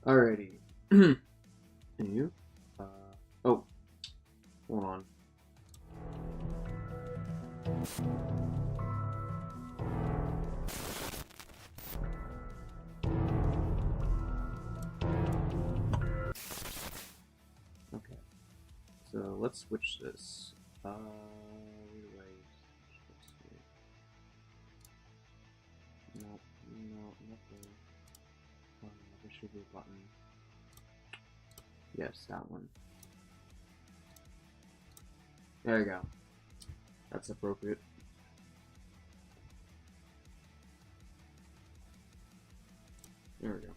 Alrighty. And you? Oh, hold on. Okay. So let's switch this. Where do I switch this here? No, not there. There should be a button. Yes, that one. There we go. That's appropriate. There we go.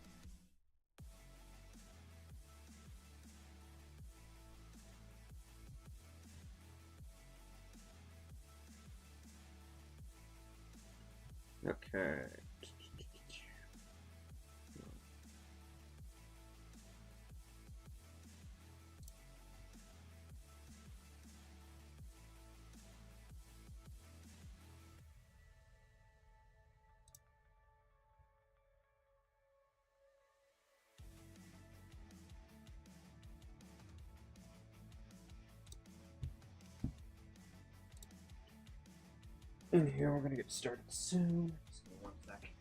Okay. In here, we're gonna get started soon. Just give me 1 sec.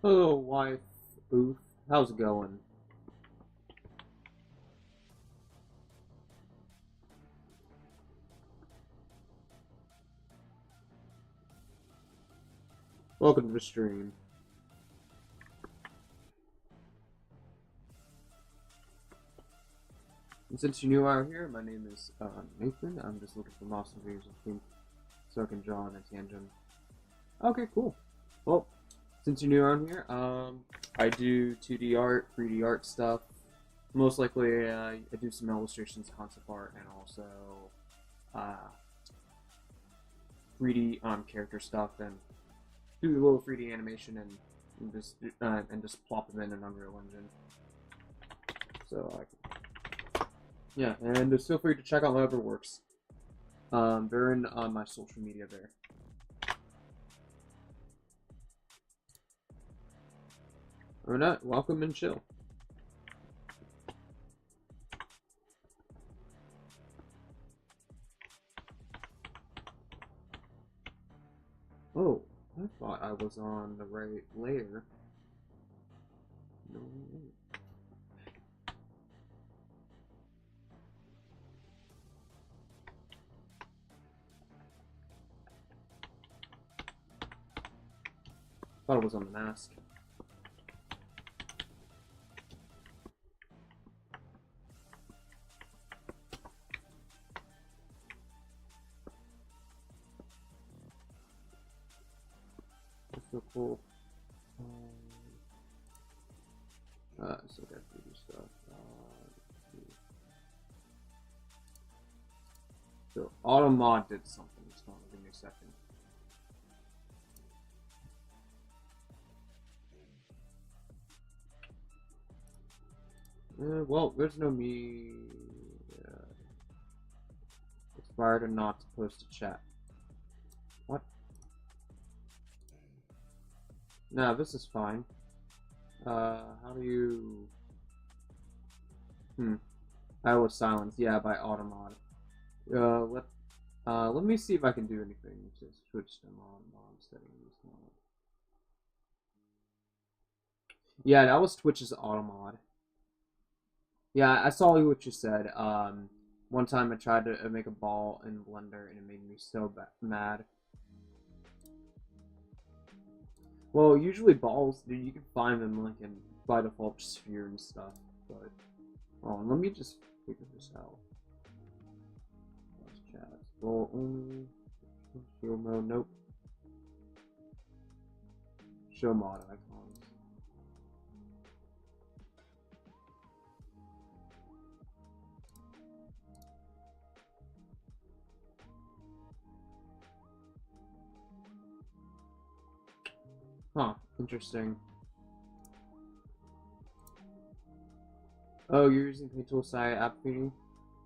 Hello, wife. Oof. How's it going? Welcome to the stream. And since you're new out here, my name is Nathan. I'm just looking for awesome videos of pink so I can draw on a tangent. Okay, cool. Well, since you're new around here, I do 2D art, 3D art stuff. Most likely, I do some illustrations, concept art, and also 3D character stuff, and do a little 3D animation and just plop them in an Unreal Engine. So yeah, and just feel free to check out my other works. They're in on my social media there. Or not, welcome and chill. Oh, I thought I was on the right layer. No. Thought it was on the mask. That's so cool. So I got 3D stuff. So AutoMod did something. It's not give me a second. Well, there's no me. Expired or not to post a chat. What? No, this is fine. How do you... I was silenced. Yeah, by AutoMod. Let me see if I can do anything to switch them on settings. Yeah, that was Twitch's AutoMod. Yeah, I saw what you said. One time I tried to make a ball in Blender and it made me so mad. Well, usually balls, dude, you can find them like in by default sphere and stuff. But let me just figure this out. Let's chat. Well, show mode, nope. Show mod icons. Huh, interesting. Oh, you're using Paint Tool Site app feeding?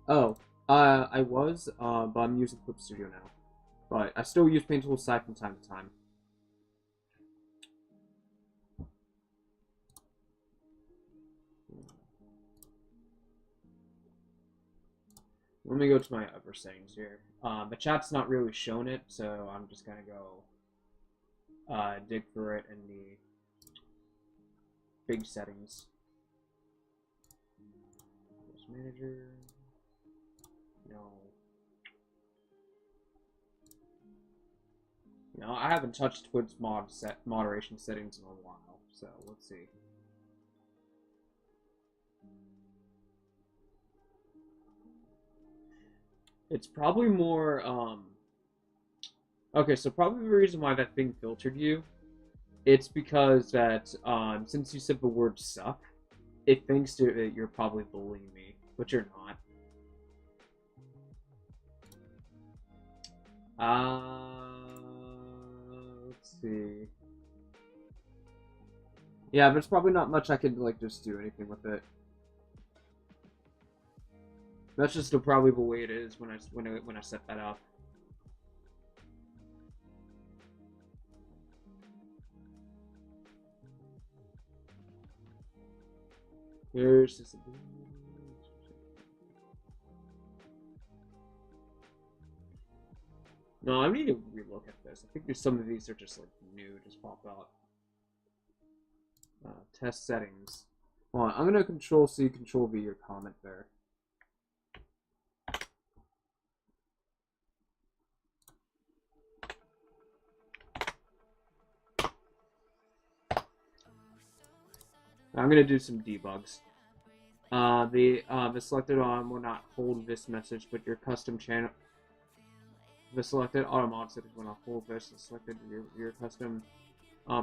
Oh, I was, but I'm using Clip Studio now. But I still use Paint Tool Site from time to time. Let me go to my upper settings here. The chat's not really showing it, so I'm just gonna go dig for it in the big settings. Post manager. No, I haven't touched Twitch moderation settings in a while, so let's see. It's probably more, okay, so probably the reason why that thing filtered you, it's because that, since you said the word suck, it thinks that you're probably bullying me, but you're not. Let's see. Yeah, there's probably not much I can, like, just do anything with it. That's just probably the way it is when I set that up. Here's just no, I need to relook at this. I think there's some of these are just like new, just popped out. Test settings. Hold on, I'm gonna Control C, Control V your comment there. I'm gonna do some debugs. The selected on will not hold this message, but your custom channel. The selected automod settings will not hold this. The selected your custom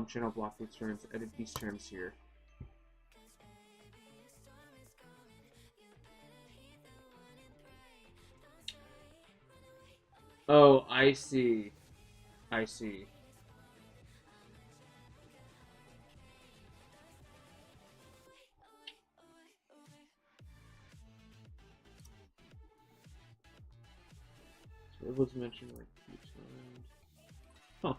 channel block these terms. Edit these terms here. Oh, I see. I see. It was mentioned like 2 times. Huh.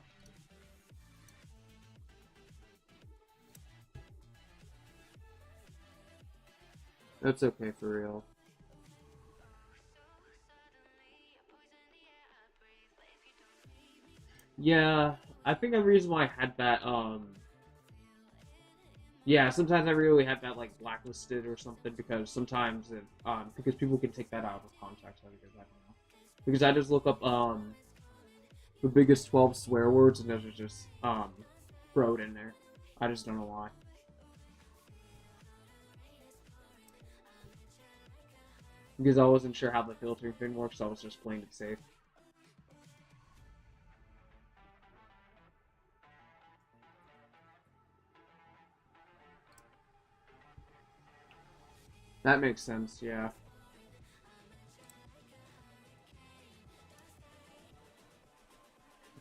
That's okay for real. Yeah, I think the reason why I had that, yeah, sometimes I really had that like blacklisted or something because sometimes it, because people can take that out of context. I guess I don't know. Because I just look up the biggest 12 swear words and those are just throw it in there. I just don't know why. Because I wasn't sure how the filtering thing works, so I was just playing it safe. That makes sense, yeah.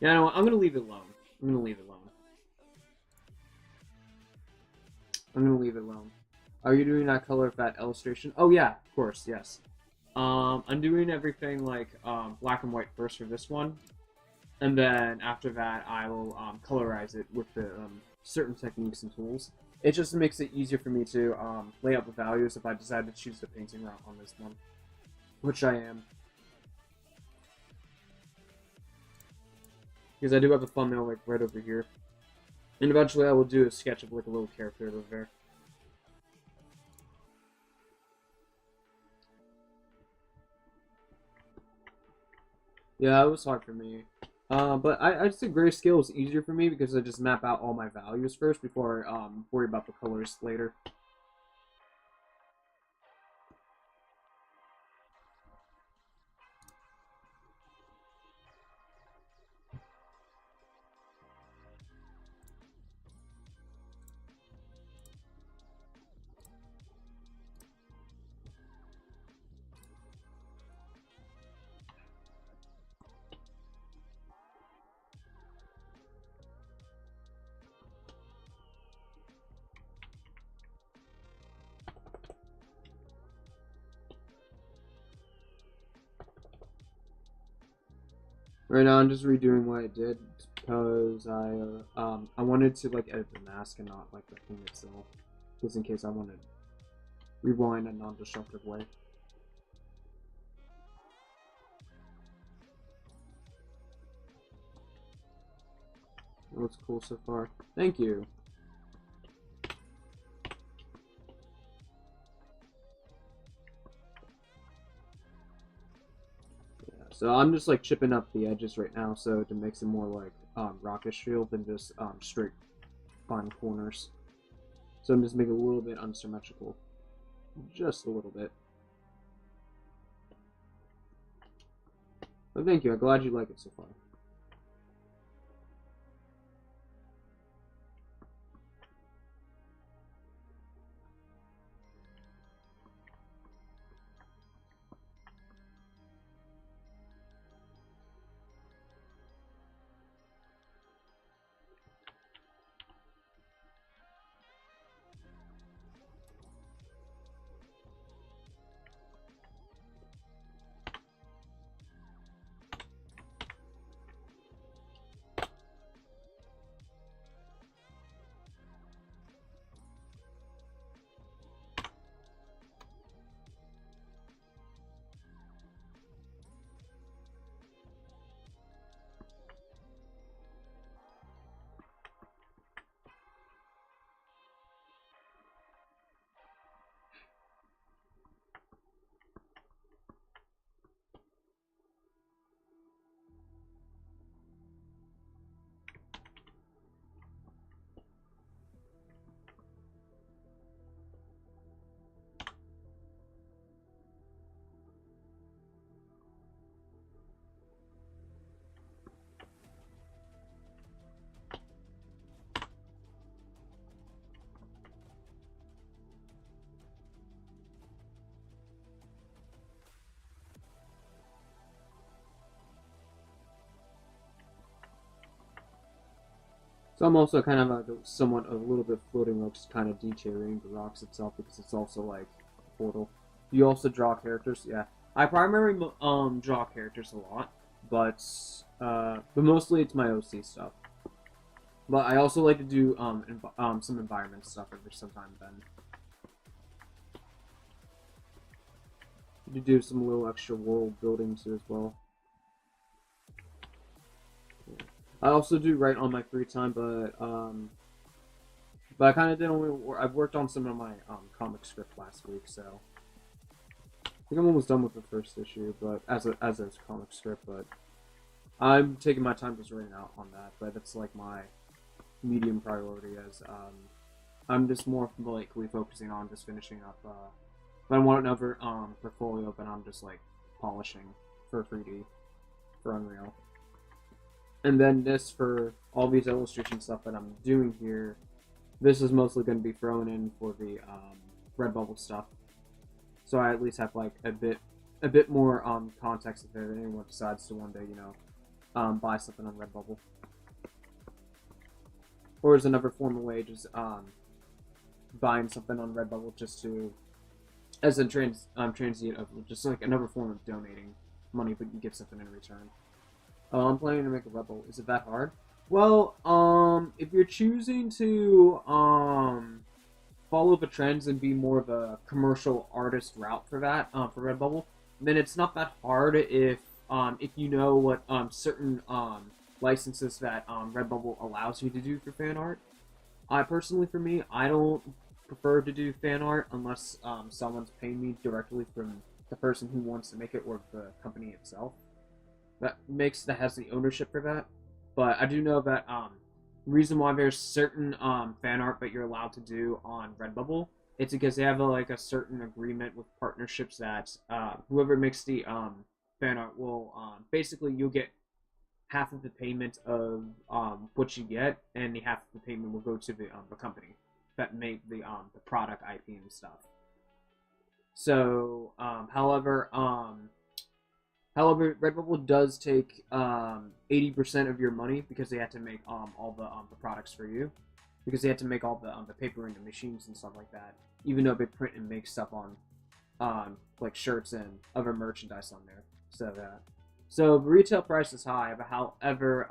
Yeah, no, I'm gonna leave it alone. I'm gonna leave it alone. I'm gonna leave it alone. Are you doing that color of that illustration? Oh yeah, of course, yes. I'm doing everything like black and white first for this one, and then after that I will colorize it with the certain techniques and tools. It just makes it easier for me to lay out the values if I decide to choose the painting route on this one, which I am. Because I do have a thumbnail like right over here. And eventually I will do a sketch of like a little character over there. Yeah, it was hard for me. But I'd say grayscale is easier for me because I just map out all my values first before worry about the colors later. Right now, I'm just redoing what I did because I wanted to like edit the mask and not like the thing itself, just in case I want to rewind in a non-destructive way. That looks cool so far. Thank you. So I'm just like chipping up the edges right now, so to make it more like rocket shield than just straight fine corners. So I'm just making it a little bit unsymmetrical, just a little bit. But thank you. I'm glad you like it so far. So I'm also kind of somewhat a little bit floating rocks, kind of detailing the rocks itself because it's also like a portal. You also draw characters, yeah. I primarily draw characters a lot, but mostly it's my OC stuff. But I also like to do some environment stuff every sometime then. To do some little extra world building too as well. Yeah. I also do write on my free time, but I kind of did only. I've worked on some of my comic script last week, so I think I'm almost done with the first issue. But as a comic script, but I'm taking my time just writing out on that. But it's like my medium priority as I'm just more likely focusing on just finishing up. But I want another portfolio, but I'm just like polishing for 3D for Unreal. And then this for all these illustration stuff that I'm doing here. This is mostly going to be thrown in for the Redbubble stuff, so I at least have like a bit more context if anyone decides to one day, buy something on Redbubble. Or is another form of way just buying something on Redbubble just to as a transient of just like another form of donating money, but you get something in return. I'm planning to make a Rebel. Is it that hard? Well, if you're choosing to follow the trends and be more of a commercial artist route for that for Redbubble, then it's not that hard if you know what certain licenses that Redbubble allows you to do for fan art. I personally, for me, I don't prefer to do fan art unless someone's paying me directly from the person who wants to make it or the company itself. That has the ownership for that. But I do know that reason why there's certain fan art that you're allowed to do on Redbubble, it's because they have a certain agreement with partnerships that whoever makes the fan art will basically you'll get half of the payment of what you get, and the half of the payment will go to the company that make the product IP and stuff. So, however, Redbubble does take 80% of your money because they had to make all the products for you, because they had to make all the paper and the machines and stuff like that. Even though they print and make stuff on like shirts and other merchandise on there. So the retail price is high, but however,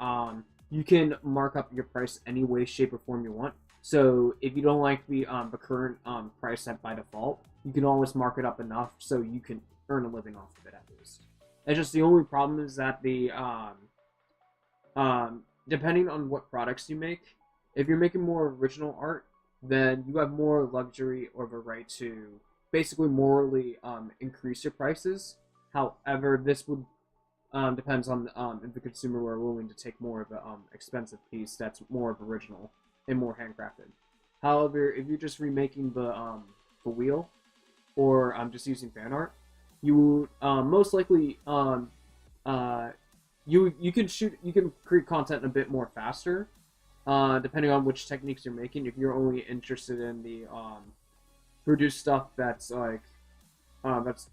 you can mark up your price any way, shape, or form you want. So if you don't like the current price set by default, you can always mark it up enough so you can earn a living off of it at least. It's just the only problem is that the depending on what products you make, if you're making more original art, then you have more luxury or the right to basically morally increase your prices. However, this would depends on if the consumer were willing to take more of the expensive piece that's more of original and more handcrafted. However, if you're just remaking the wheel or just using fan art, you most likely you can create content a bit more faster, depending on which techniques you're making. If you're only interested in the produce stuff that's like that's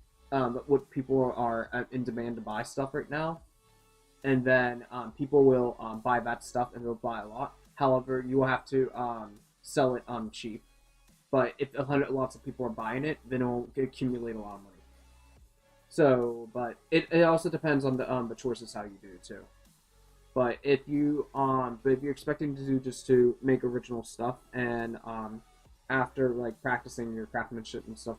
what people are in demand to buy stuff right now, and then people will buy that stuff and they'll buy a lot. However, you will have to sell it cheap. But if lots of people are buying it, then it will accumulate a lot of money. So, but it also depends on the choices how you do it too. But if you're expecting to do just to make original stuff and after like practicing your craftsmanship and stuff,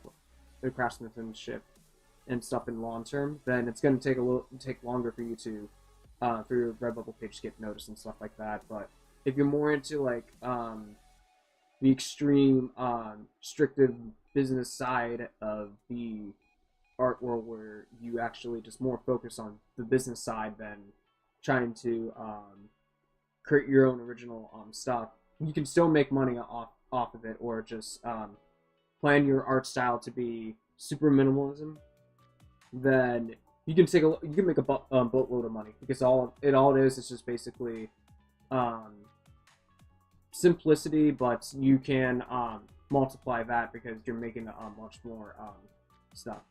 in long term, then it's going to take longer for you to for your Redbubble page to get noticed and stuff like that. But if you're more into like the extreme restrictive business side of the art world, where you actually just more focus on the business side than trying to create your own original stuff, you can still make money off of it, or just plan your art style to be super minimalism. Then you can make a boatload of money, because all it is just basically simplicity, but you can multiply that because you're making much more stuff.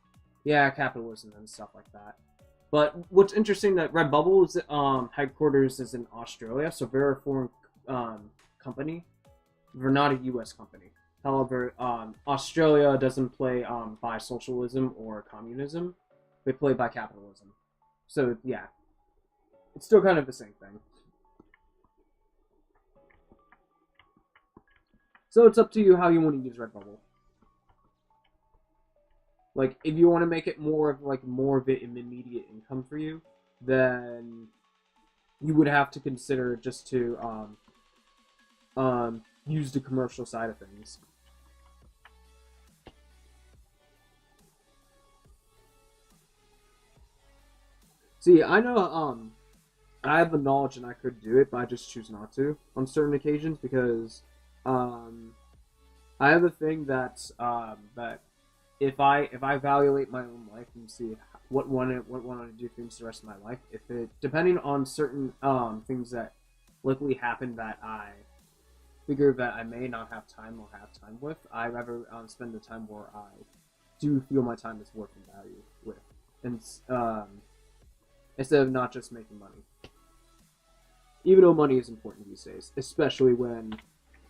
Yeah, capitalism and stuff like that. But what's interesting that Redbubble's headquarters is in Australia, so they're a foreign company. We're not a U.S. company. However, Australia doesn't play by socialism or communism. They play by capitalism. So yeah, it's still kind of the same thing. So it's up to you how you want to use Redbubble. Like, if you want to make it more of an immediate income for you, then you would have to consider just to use the commercial side of things. See, I know I have the knowledge and I could do it, but I just choose not to on certain occasions because I have a thing that if I evaluate my own life and see what want to do things the rest of my life, if it depending on certain things that likely happen that I figure that I may not have time or have time with, I rather spend the time where I do feel my time is worth and value with, and instead of not just making money. Even though money is important these days, especially when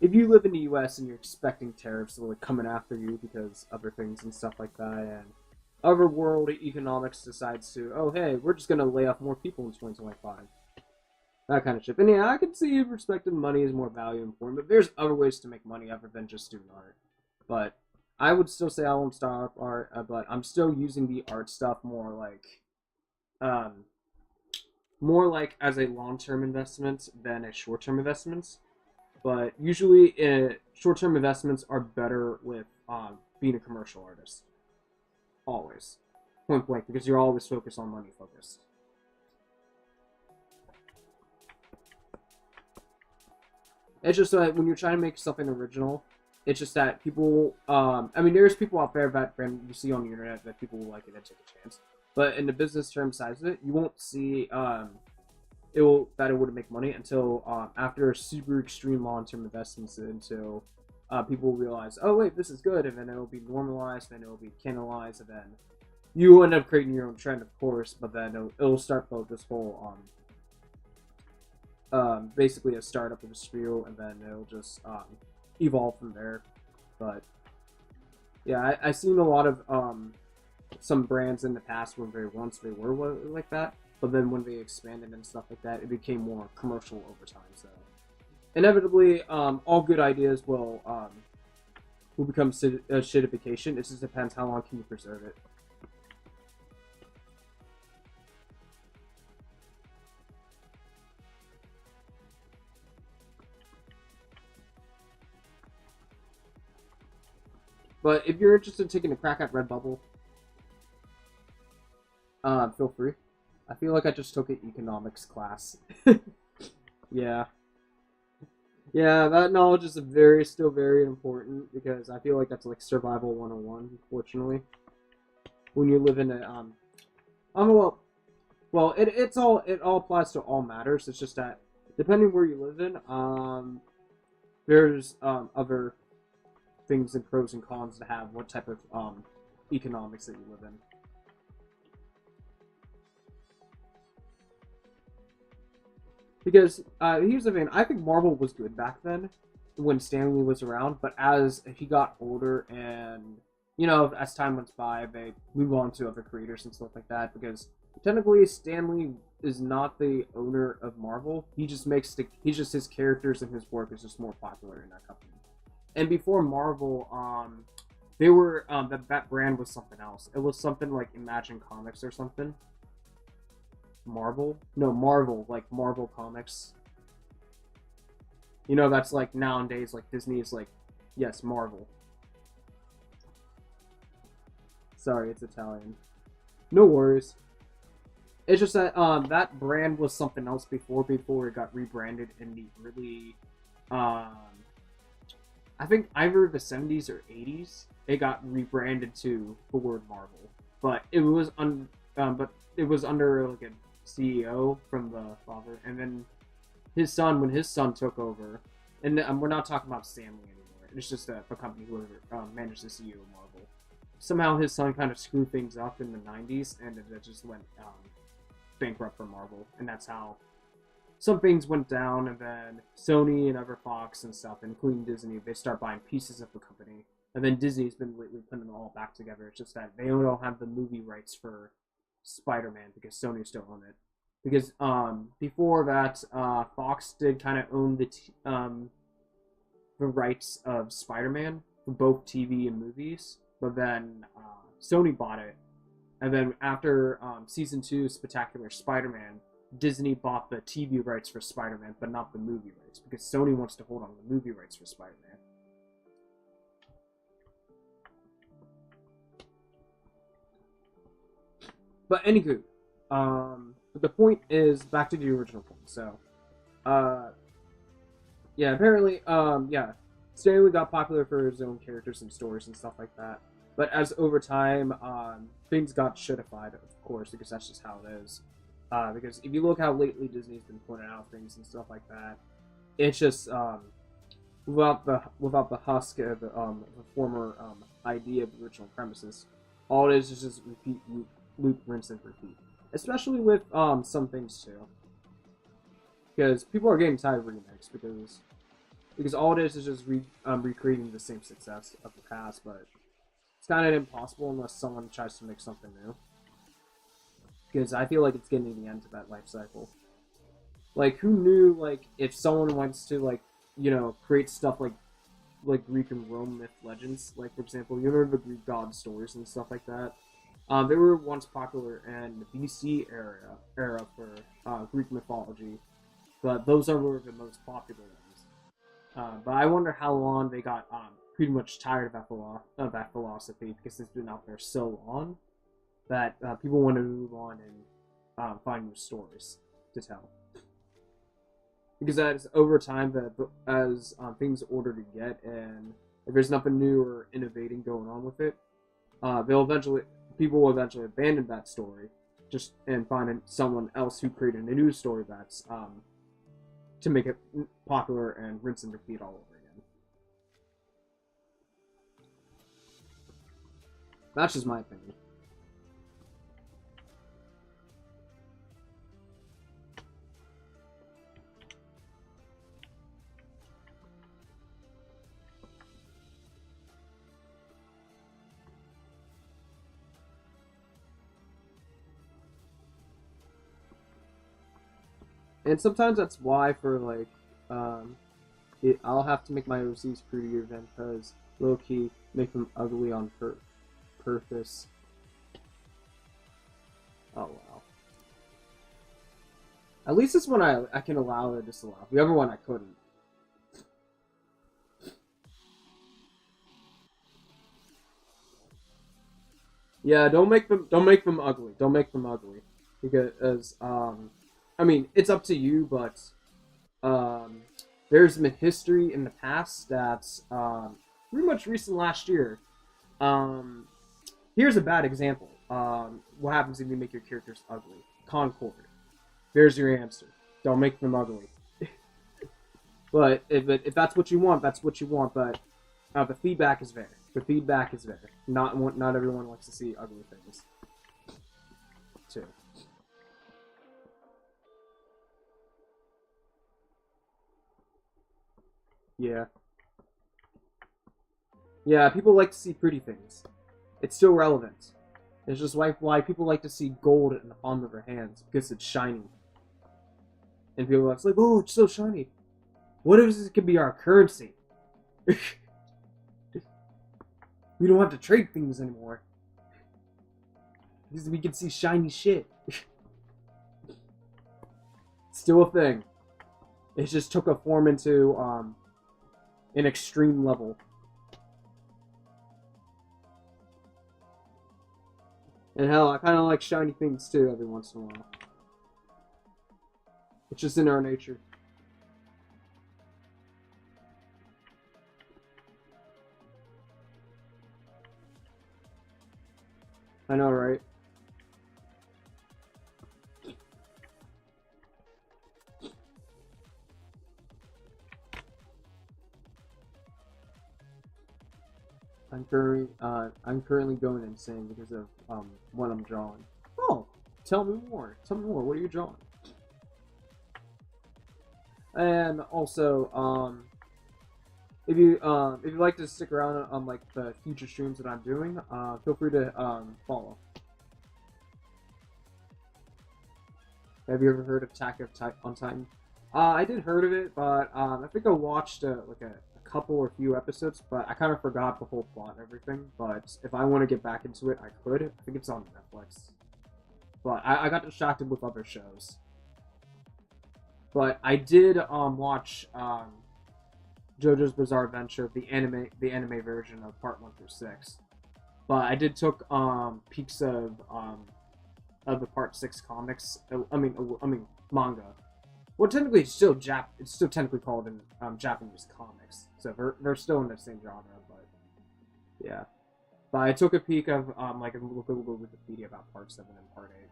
if you live in the U.S. and you're expecting tariffs like coming after you because other things and stuff like that, and other world economics decides to, oh hey, we're just gonna lay off more people in 2025, that kind of shit. And yeah, I can see perspective money is more value important, but there's other ways to make money other than just doing art. But I would still say I won't stop art, but I'm still using the art stuff more like as a long-term investment than a short-term investment. But usually, short-term investments are better with being a commercial artist. Always. Point blank, because you're always focused on money focused. It's just that when you're trying to make something original, it's just that people, I mean, there's people out there that you see on the internet that people will like it and take a chance. But in the business term size of it, you won't see it would make money until after super extreme long-term investments until people realize, oh wait, this is good, and then it'll be normalized, then it'll be canalized, and then you end up creating your own trend, of course, but then it'll start this whole basically a startup with a spiel, and then it'll just evolve from there. But yeah, I've seen a lot of some brands in the past when they were like that. But then when they expanded and stuff like that, it became more commercial over time. So inevitably, all good ideas will become shitification. It just depends how long can you preserve it. But if you're interested in taking a crack at Redbubble, feel free. I feel like I just took an economics class. Yeah. Yeah, that knowledge is still very important because I feel like that's like survival 101, unfortunately. When you live in a it all applies to all matters. It's just that depending where you live in, there's other things and pros and cons to have what type of economics that you live in. Because here's the thing, I think Marvel was good back then when Stan Lee was around, but as he got older and as time went by, they move on to other creators and stuff like that. Because technically, Stan Lee is not the owner of Marvel. He just his characters and his work is just more popular in that company. And before Marvel, they were that brand was something else. It was something like Imagine Comics or something. Marvel, like Marvel Comics. That's like nowadays, like Disney is like, yes, Marvel. Sorry, it's Italian. No worries. It's just that that brand was something else before it got rebranded in the early I think either the 70s or 80s, it got rebranded to the word Marvel. But it was under like a CEO from the father, and then when his son took over, and we're not talking about Stanley anymore. It's just a company who managed the CEO of Marvel. Somehow his son kind of screwed things up in the 90s, and it just went bankrupt for Marvel, and that's how some things went down, and then Sony and Fox and stuff, including Disney, they start buying pieces of the company. And then Disney's been lately putting them all back together. It's just that they don't have the movie rights for Spider-Man because Sony still own it. Because before that, Fox did kind of own the rights of Spider-Man for both TV and movies, but then Sony bought it. And then after season 2, Spectacular Spider-Man, Disney bought the TV rights for Spider-Man, but not the movie rights, because Sony wants to hold on to the movie rights for Spider-Man. But anywho, the point is back to the original point. So, yeah, apparently, yeah, Stanley got popular for his own characters and stories and stuff like that. But as over time, things got shitified, of course, because that's just how it is. Because if you look how lately Disney's been putting out things and stuff like that, it's just without the husk of the former idea of the original premises, all it is just repeat, loop, rinse, and repeat. Especially with some things too, because people are getting tired of remakes because all it is just recreating the same success of the past, but it's kind of impossible unless someone tries to make something new. Because I feel like it's getting to the end of that life cycle. Like, who knew, like, if someone wants to, like, you know, create stuff like Greek and Rome myth legends, like, for example, you remember the Greek god stories and stuff like that? They were once popular in the BC era for Greek mythology, but those are the most popular ones. But I wonder how long they got pretty much tired of that philosophy, because it's been out there so long that people want to move on and find new stories to tell. Because as over time, as things order to get, and if there's nothing new or innovating going on with it, people will eventually abandon that story, just and find someone else who created a new story that's to make it popular and rinse and repeat all over again. That's just my opinion. And sometimes that's why for like, I'll have to make my OCs prettier than because low key make them ugly on purpose. Oh wow. At least this one I can allow or disallow. The other one I couldn't. Yeah, don't make them ugly. Don't make them ugly because I mean, it's up to you, but there's been history in the past that's pretty much recent last year. Here's a bad example. What happens if you make your characters ugly? Concord. There's your answer. Don't make them ugly. But if that's what you want, that's what you want. But the feedback is there. The feedback is there. Not everyone likes to see ugly things. Too. Yeah. Yeah, people like to see pretty things. It's still relevant. It's just why people like to see gold in the palm of their hands, because it's shiny. And people are like, oh, it's so shiny. What if this could be our currency? We don't have to trade things anymore. Because we can see shiny shit. Still a thing. It just took a form into an extreme level. And hell, I kind of like shiny things too every once in a while. It's just in our nature. I know, right? I'm currently going insane because of what I'm drawing. Oh, tell me more. Tell me more. What are you drawing? And also, if you like to stick around on like the future streams that I'm doing, feel free to follow. Have you ever heard of Attack on Titan? I did heard of it, but I think I watched like a couple or few episodes, but I kind of forgot the whole plot and everything. But if I want to get back into it, I could. I think it's on Netflix. But I got distracted with other shows. But I did watch JoJo's Bizarre Adventure, the anime version of Part 1 through 6. But I did took peeks of the Part 6 comics. I mean manga. Well, technically, it's still technically called in Japanese comics, so they're still in the same genre. But yeah, but I took a peek of like a little Wikipedia about Part 7 and Part 8.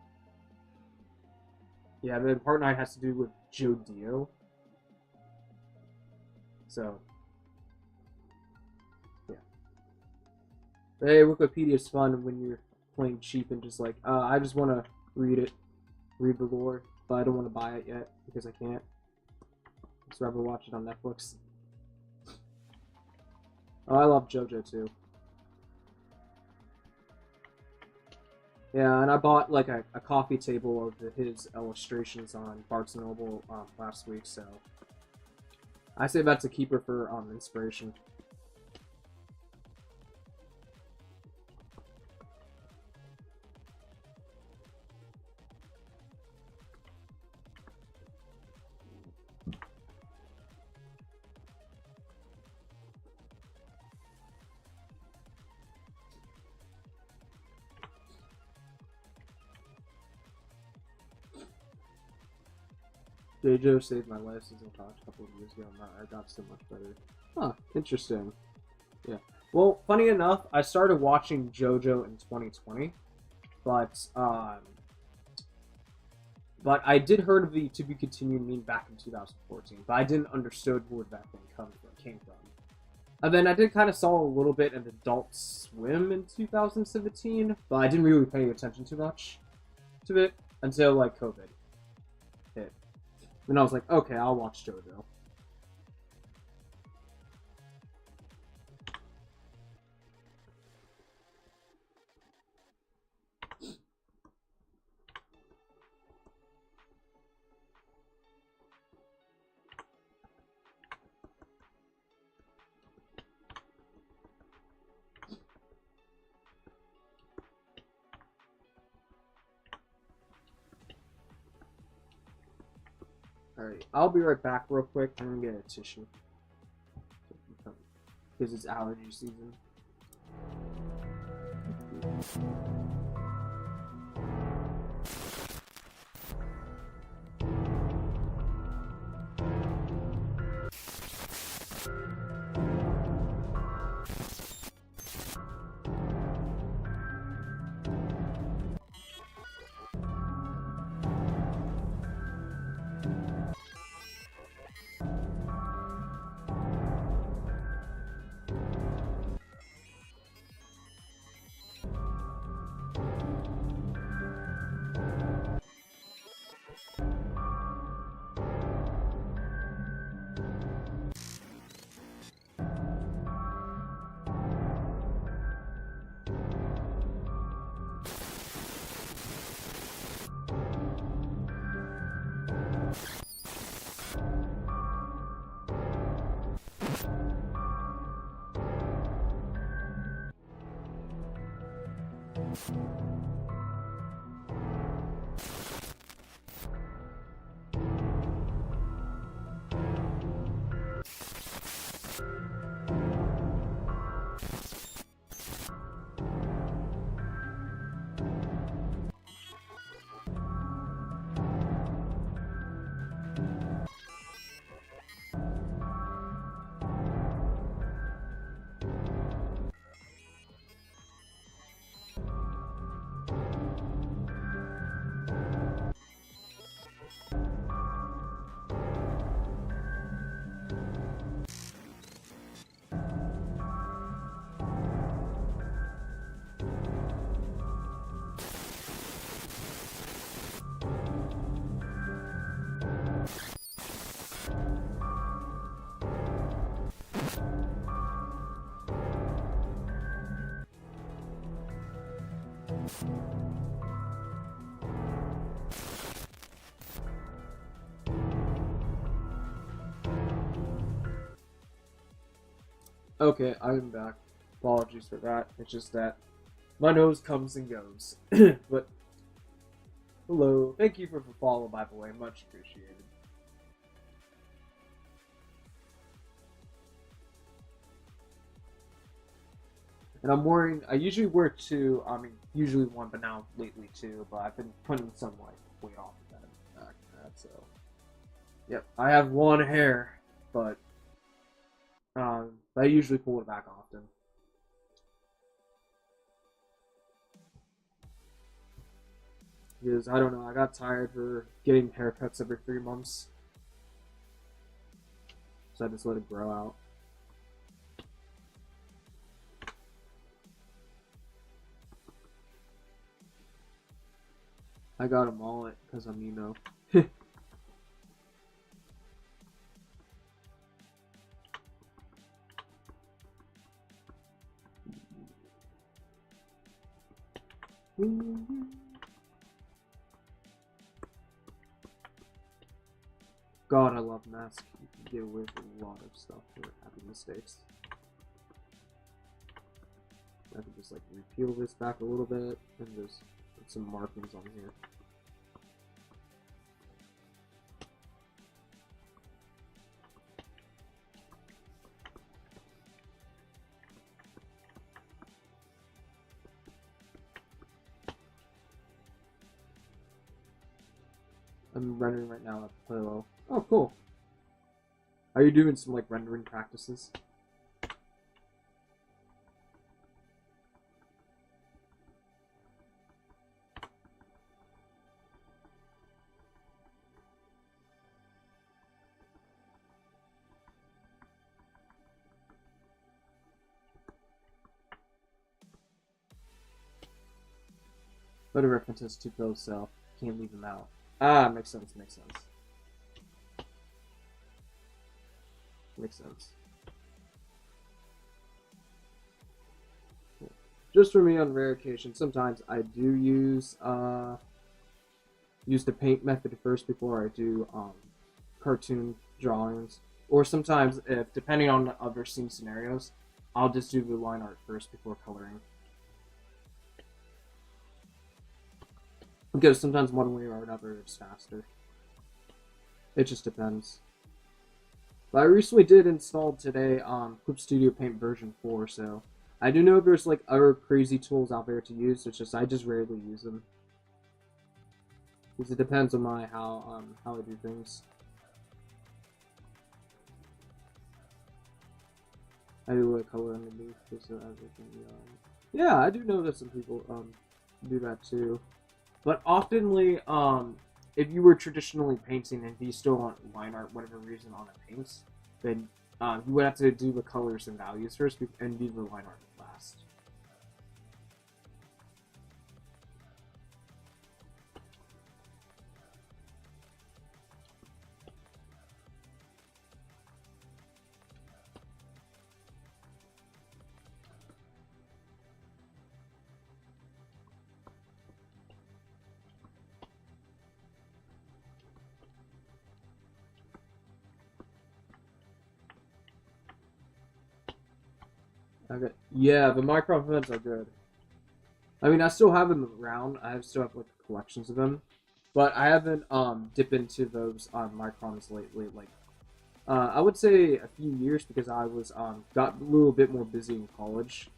Yeah, then Part 9 has to do with Joe Dio. So yeah, but hey, Wikipedia is fun when you're playing cheap and just like I just want to read the lore. But I don't want to buy it yet because I can't. I'd just rather watch it on Netflix. Oh, I love JoJo too. Yeah, and I bought like a coffee table of his illustrations on Barnes & Noble last week, so I say that's a keeper for inspiration. JoJo saved my life since I talked a couple of years ago. I got so much better. Huh, interesting. Yeah. Well, funny enough, I started watching JoJo in 2020, but I did heard of the To Be Continued meme back in 2014, but I didn't understand where that thing came from. And then I did kind of saw a little bit of Adult Swim in 2017, but I didn't really pay attention too much to it until like COVID hit. And I was like, okay, I'll watch JoJo. Alright, I'll be right back real quick. I'm gonna get a tissue. Because it's allergy season. Okay, I'm back. Apologies for that. It's just that my nose comes and goes. But hello, thank you for the follow, by the way, much appreciated. And I'm wearing, I usually wear two, I mean, usually one, but now lately two, but I've been putting some, like, weight off of that, so. Yep, I have one hair, but, I usually pull it back often. Because, I don't know, I got tired for getting haircuts every 3 months. So I just let it grow out. I got a mullet because I'm emo. God, I love masks. You can get away with a lot of stuff for having mistakes. I can just like repeal this back a little bit and just put some markings on here. I'm rendering right now at Pillow. Oh, cool. Are you doing some like rendering practices? Photo references to Phil's cell. Can't leave them out. Ah, makes sense, makes sense. Makes sense. Cool. Just for me, on rare occasions, sometimes I do use the paint method first before I do cartoon drawings. Or sometimes, if depending on the other scene scenarios, I'll just do the line art first before coloring. Because sometimes one way or another it's faster. It just depends. But I recently did install today Clip Studio Paint version 4, so I do know there's like other crazy tools out there to use. It's just I just rarely use them. Because it depends on my how I do things. I do like color underneath just so everything. Yeah, I do know that some people do that too. But oftenly, if you were traditionally painting and you still want line art, whatever reason on a paint, then you would have to do the colors and values first and do the line art last. Okay. Yeah, the micron pens are good. I mean, I still have them around. I still have like collections of them, but I haven't dipped into those microns lately. Like, I would say a few years because I was got a little bit more busy in college,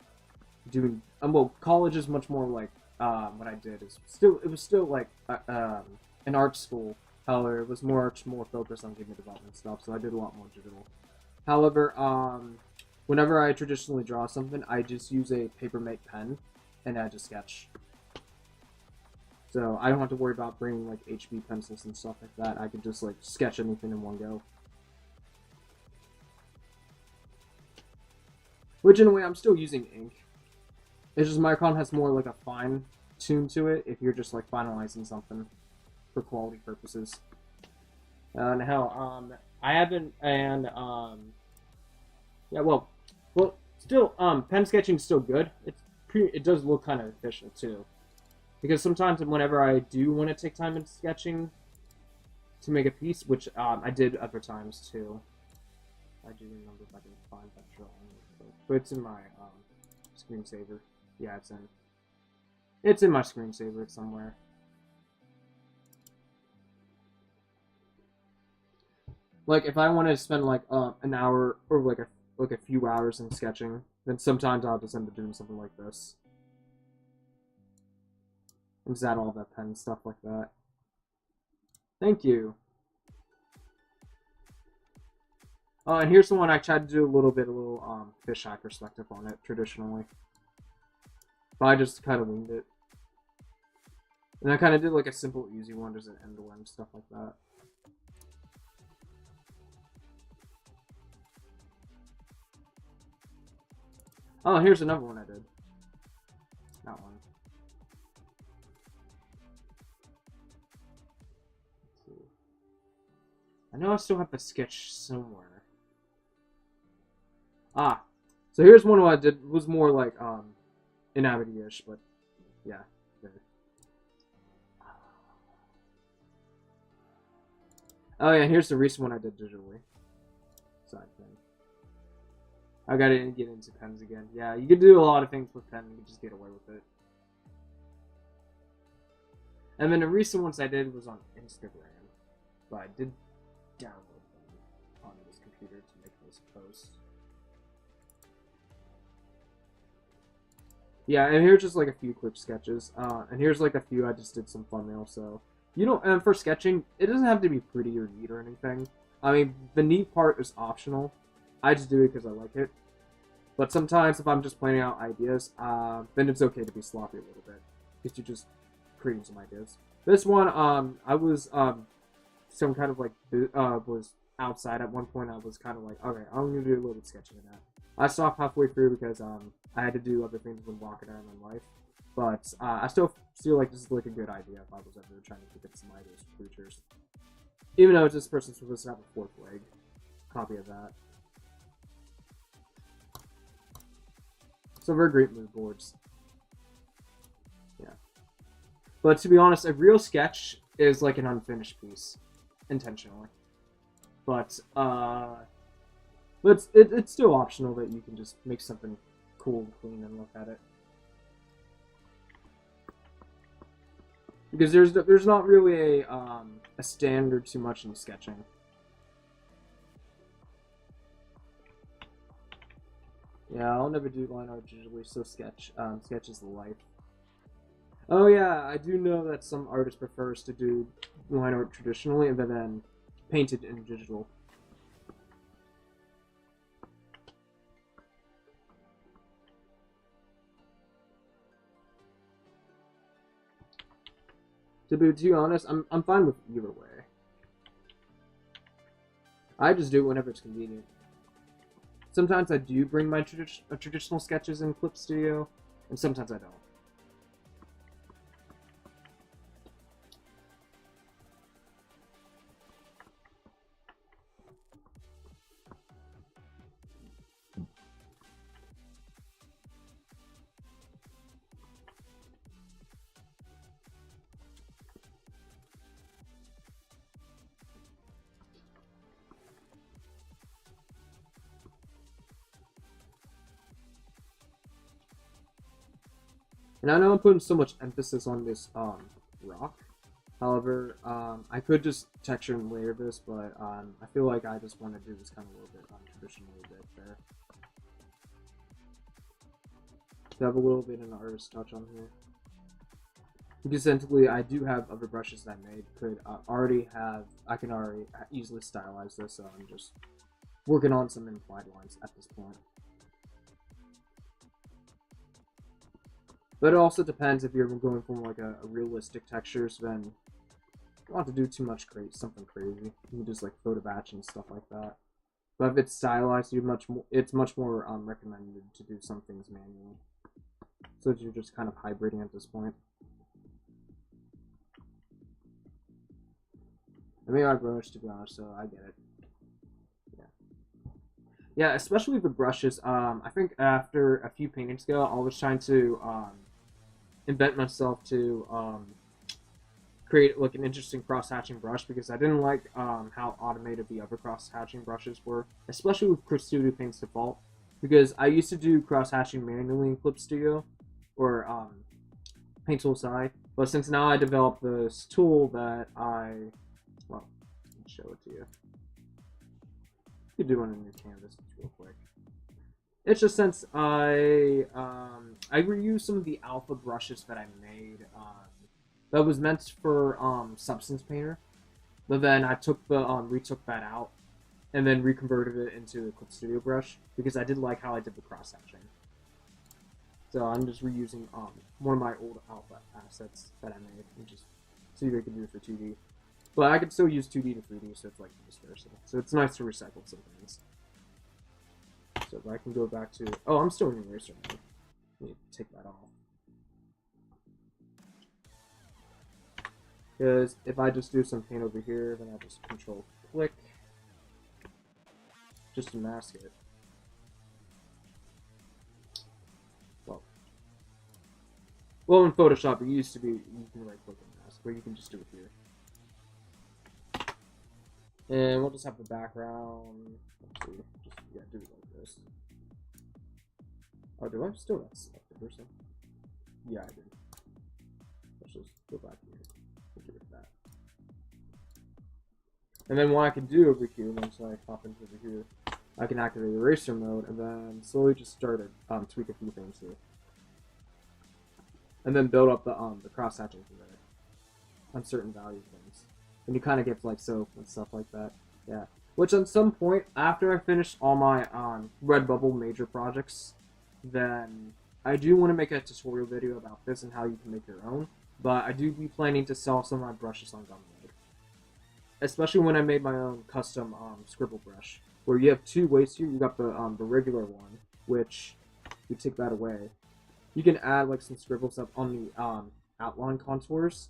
doing well. College is much more like what I did is still it was still like an art school. However, it was more focused on game development stuff, so I did a lot more digital. However, whenever I traditionally draw something, I just use a Papermate pen, and I just sketch. So I don't have to worry about bringing like HB pencils and stuff like that. I can just like sketch anything in one go. Which in a way, I'm still using ink. It's just Micron has more like a fine tune to it if you're just like finalizing something for quality purposes. And how I haven't yeah, well, still pen sketching is still good. It does look kind of efficient too. Because sometimes whenever I do want to take time in sketching to make a piece, which I did other times too. I do remember if I can find that drawing. But it's in my screensaver. Yeah, it's in my screensaver somewhere. Like if I want to spend like an hour or like a few hours in sketching, then sometimes I'll just end up doing something like this. And just add all that pen stuff like that. Thank you. And here's the one I tried to do a little fisheye perspective on it traditionally. But I just kind of winged it. And I kind of did like a simple, easy one, just an end-to-end, stuff like that. Oh, here's another one I did. That one. Let's see. I know I still have the sketch somewhere. Ah, so here's one I did. It was more like inhabit-ish, but yeah. There. Oh yeah, here's the recent one I did digitally. Side thing. I gotta get into pens again. Yeah, you can do a lot of things with pen. You can just get away with it. And then the recent ones I did was on Instagram, but I did download them on this computer to make this post. Yeah, and here's just like a few quick sketches. And here's like a few I just did some thumbnails. So and for sketching, it doesn't have to be pretty or neat or anything. I mean, the neat part is optional. I just do it because I like it. But sometimes if I'm just planning out ideas, then it's okay to be sloppy a little bit, because you're just creating some ideas. This one, I was some kind of like was outside at one point. I was kind of like, okay, I'm gonna do a little bit sketching of that. I stopped halfway through because I had to do other things when walking around in life. But I still feel like this is like a good idea if I was ever trying to get some ideas for creatures. Even though this person's supposed to have a fourth leg. Copy of that. So very great mood boards. Yeah. But to be honest, a real sketch is like an unfinished piece. Intentionally. But it's still optional that you can just make something cool and clean and look at it. Because there's not really a standard too much in sketching. Yeah, I'll never do line art digitally, so sketch is the life. Oh yeah, I do know that some artists prefers to do line art traditionally and then paint it in digital. To be honest, I'm fine with either way. I just do it whenever it's convenient. Sometimes I do bring my traditional sketches in Clip Studio, and sometimes I don't. And I know I'm putting so much emphasis on this rock. However, I could just texture and layer this, but I feel like I just want to do this kind of a little bit traditionally a bit there. To have a little bit of an artist touch on here. Because essentially, I do have other brushes that I made. I can already easily stylize this, so I'm just working on some implied lines at this point. But it also depends if you're going from like a realistic textures, then you don't have to do too much something crazy. You can just like photo batch and stuff like that. But if it's stylized, it's much more recommended to do some things manually. So you're just kind of hybriding at this point. I mean, I brush to be honest, so I get it. Yeah, especially the brushes. I think after a few paintings ago, I was trying to invent myself to create like an interesting cross-hatching brush because I didn't like how automated the other cross-hatching brushes were, especially with Clip Studio Paint's default. Because I used to do cross-hatching manually in Clip Studio or Paint Tool SI, but since now I developed this tool that well, I'll show it to you. You can do it on your canvas real quick. It's just since I reused some of the alpha brushes that I made that was meant for Substance Painter, but then I took the retook that out and then reconverted it into a Clip Studio brush because I did like how I did the cross hatching. So I'm just reusing one of my old alpha assets that I made and just see if I can do it for 2D. But I could still use 2D to 3D, so it's like vice versa. So it's nice to recycle some things. So if I can go back to... Oh, I'm still in eraser mode. Let me take that off. Because if I just do some paint over here, then I'll just control click. Just to mask it. Well, in Photoshop, it used to be you can right click and mask, but you can just do it here. And we'll just have the background. Let's see. Just, yeah, do it like this. Oh, do I still have selected or something? Yeah, I did. Let's just go back here. We'll do it with that. And then what I can do over here, once I pop into over here, I can activate eraser mode and then slowly just start to tweak a few things here. And then build up the cross hatching from there on certain value things. And you kind of get like soap and stuff like that. Yeah. Which on some point, after I finish all my Redbubble major projects, then I do want to make a tutorial video about this and how you can make your own. But I do be planning to sell some of my brushes on Gumroad. Especially when I made my own custom scribble brush. Where you have two ways here. You got the regular one, which you take that away. You can add like some scribble stuff on the outline contours.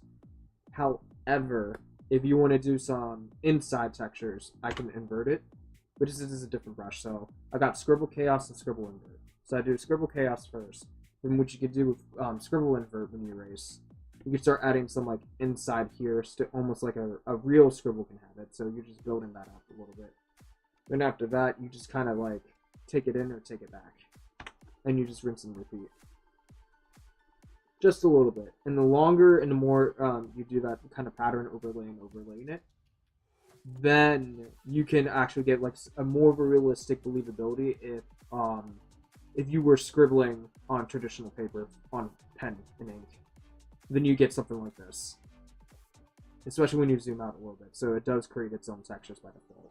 However, if you want to do some inside textures, I can invert it. But this is a different brush. So I got Scribble Chaos and Scribble Invert. So I do Scribble Chaos first. Then what you can do with Scribble Invert when you erase, you can start adding some like inside here, almost like a real scribble can have it. So you're just building that up a little bit. Then after that, you just kind of like take it in or take it back. And you just rinse and repeat. Just a little bit. And the longer and the more you do that kind of pattern overlaying it, then you can actually get like a more of a realistic believability if you were scribbling on traditional paper on pen and ink. Then you get something like this. Especially when you zoom out a little bit. So it does create its own textures by default.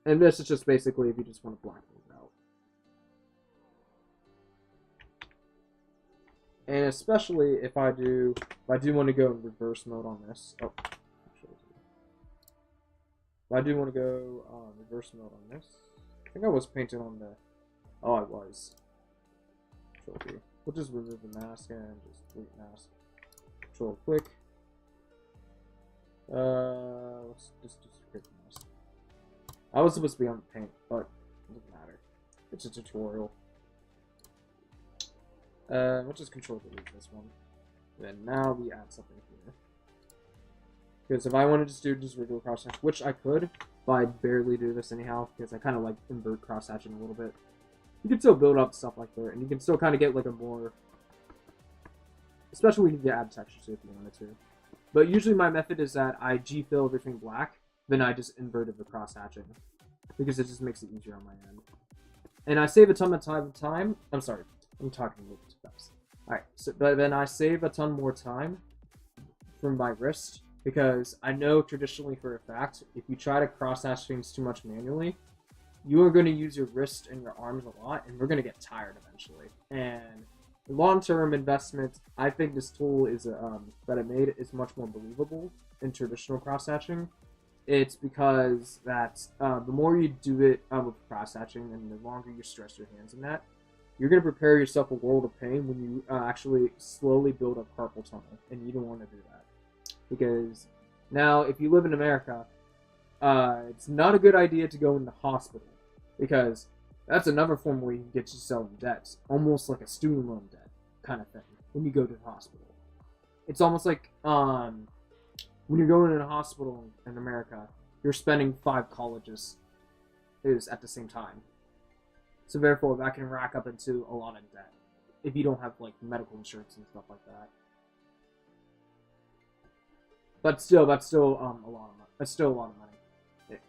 And this is just basically if you just want to black things out. And especially if I do want to go in reverse mode on this. Oh, actually, if I do want to go reverse mode on this. I think I was painting on the. Oh, I was. Control V. We'll just remove the mask and just delete mask. Control click. Let's just create the mask. I was supposed to be on the paint, but it doesn't matter. It's a tutorial. We'll just control delete this one. And then now we add something here. Because if I want to just do regular cross hatch, which I could, but I barely do this anyhow, because I kind of like invert cross hatching a little bit. You can still build up stuff like that, and you can still kind of get like a more, especially when you add textures if you wanted to. But usually my method is that I G-fill everything black, then I just inverted the cross hatching, because it just makes it easier on my end. And I save a ton of time. I'm sorry, I'm talking a little too fast. Alright, so but then I save a ton more time from my wrist, because I know traditionally for a fact, if you try to cross hatch things too much manually, you are going to use your wrist and your arms a lot, and we're going to get tired eventually. And long-term investment, I think this tool is that I made is much more believable in traditional cross-hatching. It's because that the more you do it with cross-hatching and the longer you stress your hands in that, you're going to prepare yourself a world of pain when you actually slowly build up carpal tunnel, and you don't want to do that. Because now, if you live in America, it's not a good idea to go in the hospital, because that's another form where you can get yourself in debt, almost like a student loan debt. kind of thing when you go to the hospital. It's almost like when you're going in a hospital in America, you're spending 5 colleges at the same time. So therefore, that can rack up into a lot of debt if you don't have like medical insurance and stuff like that. But still, that's still a lot of money. That's still a lot of money,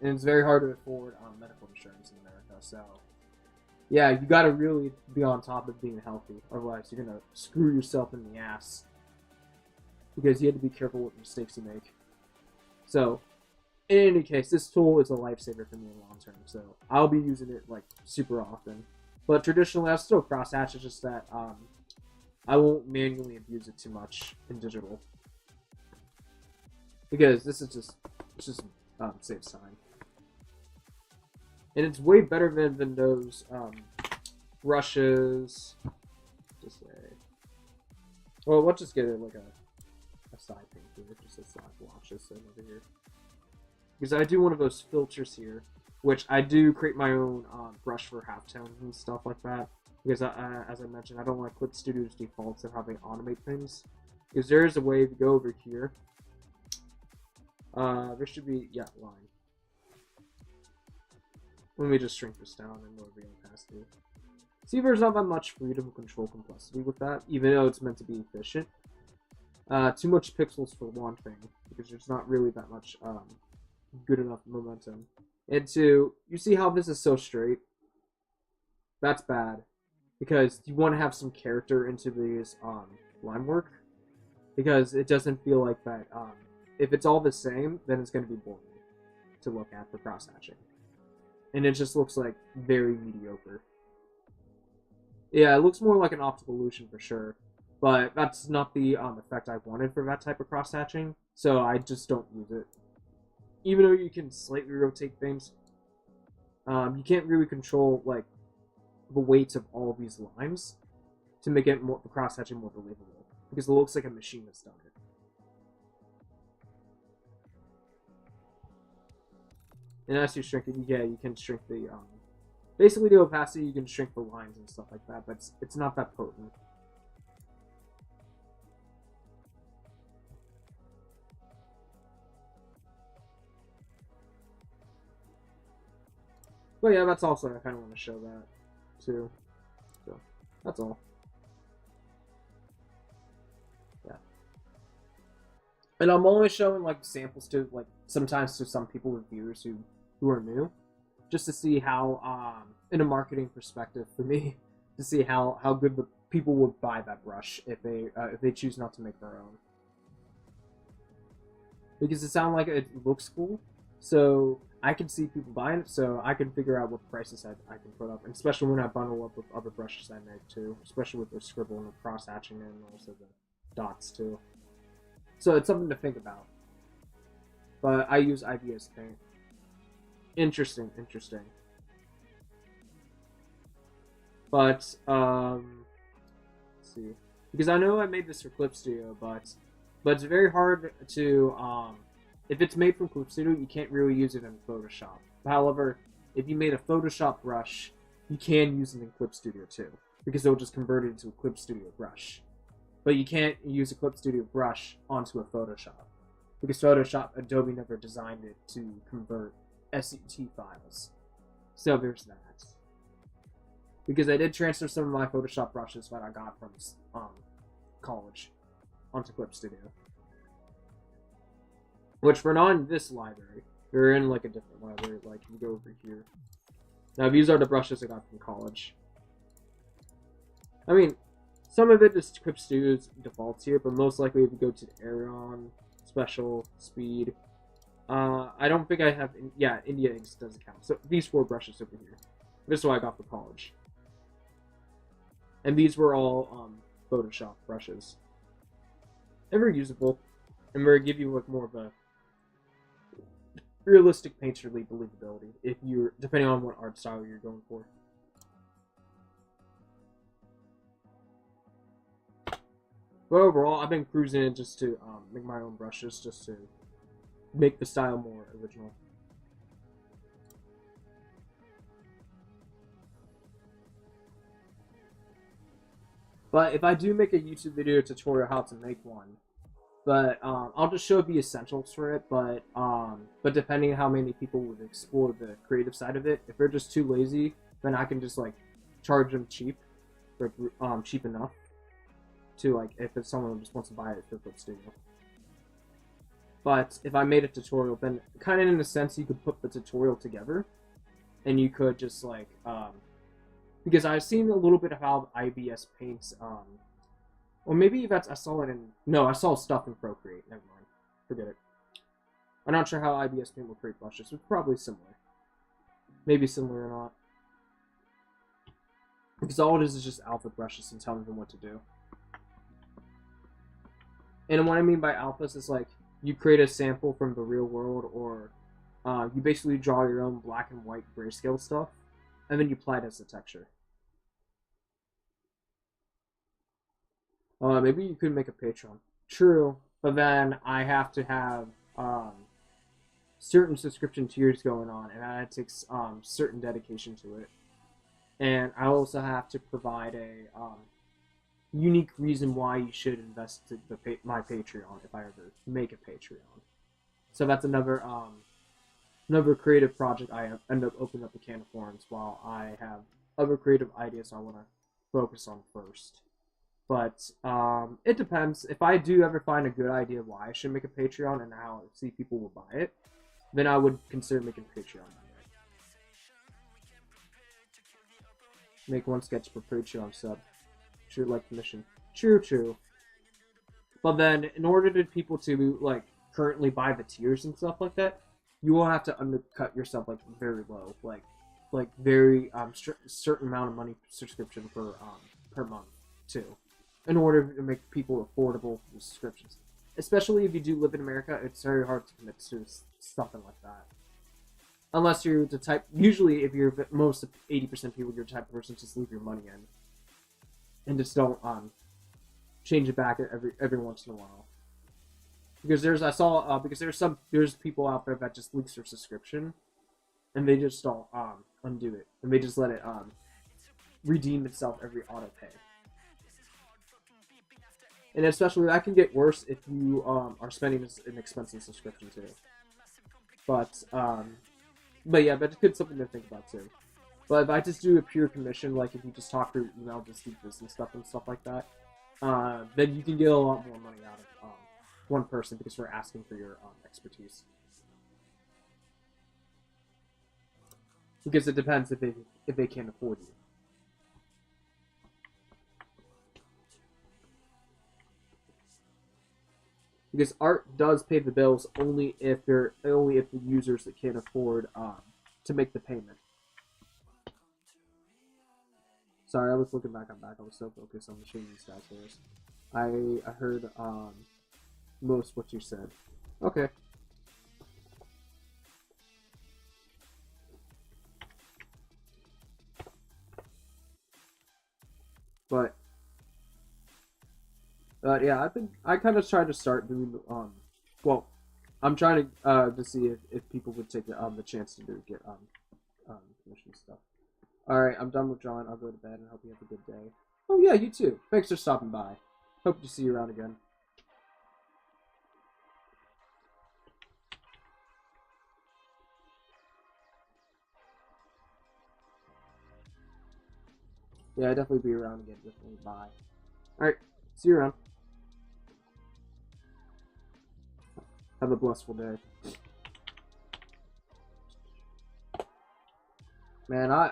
and it's very hard to afford medical insurance in America. So, yeah, you got to really be on top of being healthy, otherwise you're gonna screw yourself in the ass. Because you have to be careful what mistakes you make. So, in any case, this tool is a lifesaver for me in the long term. So, I'll be using it like super often. But traditionally, I'll still crosshatch. It's just that I won't manually abuse it too much in digital. Because this is just saves time. And it's way better than those brushes. Just say, well, let's just get it like a side thing here, just a side blotches thing over here. Because I do one of those filters here, which I do create my own brush for halftones and stuff like that. Because as I mentioned, I don't like Clip Studio's defaults of how they automate things. Because there is a way to go over here. There should be, yeah, line. Let me just shrink this down and lower the opacity. See, there's not that much freedom to control complexity with that, even though it's meant to be efficient. Too much pixels for one thing, because there's not really that much good enough momentum. And two, you see how this is so straight? That's bad, because you want to have some character into these line work, because it doesn't feel like that. If it's all the same, then it's going to be boring to look at for cross-hatching. And it just looks like very mediocre. Yeah, it looks more like an optical illusion for sure, but that's not the effect I wanted for that type of cross-hatching, so I just don't use it. Even though you can slightly rotate things, you can't really control like the weights of all these lines to make it more, the cross-hatching more believable, because it looks like a machine has done it. And as you shrink it, yeah, you can shrink the, basically the opacity, you can shrink the lines and stuff like that, but it's not that potent. But yeah, that's also, I kind of want to show that, too. So, that's all. Yeah. And I'm only showing, like, samples to, like, sometimes to some people with viewers who are new, just to see how, in a marketing perspective for me, to see how good the people would buy that brush if they choose not to make their own. Because it sounds like it looks cool, so I can see people buying it, so I can figure out what prices I can put up, and especially when I bundle up with other brushes I make too, especially with the scribble and the cross hatching and also the dots too. So it's something to think about. But I use IBS Paint. Interesting. But, let's see. Because I know I made this for Clip Studio, but it's very hard to, if it's made from Clip Studio, you can't really use it in Photoshop. However, if you made a Photoshop brush, you can use it in Clip Studio too, because it'll just convert it into a Clip Studio brush. But you can't use a Clip Studio brush onto a Photoshop, because Photoshop, Adobe never designed it to convert SCT files. So there's that. Because I did transfer some of my Photoshop brushes that I got from college onto Clip Studio. Which were not in this library. They're in like a different library, like you go over here. Now these are the brushes I got from college. I mean, some of it is Clip Studio's defaults here, but most likely if you go to the Aeron, Special, Speed, I don't think I have, yeah, India Inks doesn't count. So these 4 brushes over here. This is what I got for college. And these were all Photoshop brushes. And very usable. And we're give you like more of a realistic painterly believability if you're, depending on what art style you're going for. But overall, I've been cruising it just to make my own brushes, just to make the style more original. But if I do make a YouTube video tutorial how to make one, but I'll just show the essentials for it. But depending on how many people would explore the creative side of it, if they're just too lazy, then I can just like charge them cheap, like cheap enough to like if it's someone who just wants to buy it for Flip Studio. But if I made a tutorial, then kind of in a sense you could put the tutorial together, and you could just like because I've seen a little bit of how IBS paints or maybe that's I saw it in I saw stuff in Procreate. Never mind, forget it. I'm not sure how IBS paint will create brushes. It's probably similar, maybe similar or not, because all it is just alpha brushes and telling them what to do. And what I mean by alphas is like you create a sample from the real world, or you basically draw your own black and white grayscale stuff, and then you apply it as a texture. Maybe you could make a Patreon. True, but then I have to have certain subscription tiers going on, and that takes certain dedication to it. And I also have to provide a unique reason why you should invest my Patreon if I ever make a Patreon. So that's another creative project I end up opening up a can of worms while I have other creative ideas I want to focus on first. But it depends. If I do ever find a good idea why I should make a Patreon and how I see people will buy it, then I would consider making a Patreon. Make one sketch per Patreon sub. Sure, like commission. True. But then, in order for people to like currently buy the tiers and stuff like that, you will have to undercut yourself like very low, like very certain amount of money subscription per month too, in order to make people affordable subscriptions. Especially if you do live in America, it's very hard to commit to something like that. Unless you're the type, usually if you're most 80% of people, you're the type of person to just leave your money in, and just don't change it back every once in a while. Because there's people out there that just leaks their subscription, and they just don't undo it, and they just let it redeem itself every auto pay. And especially that can get worse if you are spending an expensive subscription too. But yeah, that's good something to think about too. But if I just do a pure commission, like if you just talk through email, just do business stuff and stuff like that, then you can get a lot more money out of one person because we're asking for your expertise. Because it depends if they can't afford you. Because art does pay the bills only if the users that can't afford to make the payment. Sorry, I was looking back. I was so focused on the shooting stats first. I heard most what you said. Okay. But yeah, I kind of tried to start doing well, I'm trying to see if people would take the chance to get commission stuff. All right, I'm done with John. I'll go to bed and hope you have a good day. Oh yeah, you too. Thanks for stopping by. Hope to see you around again. Yeah, I'll definitely be around again. Definitely. Bye. All right, see you around. Have a blissful day. Man, I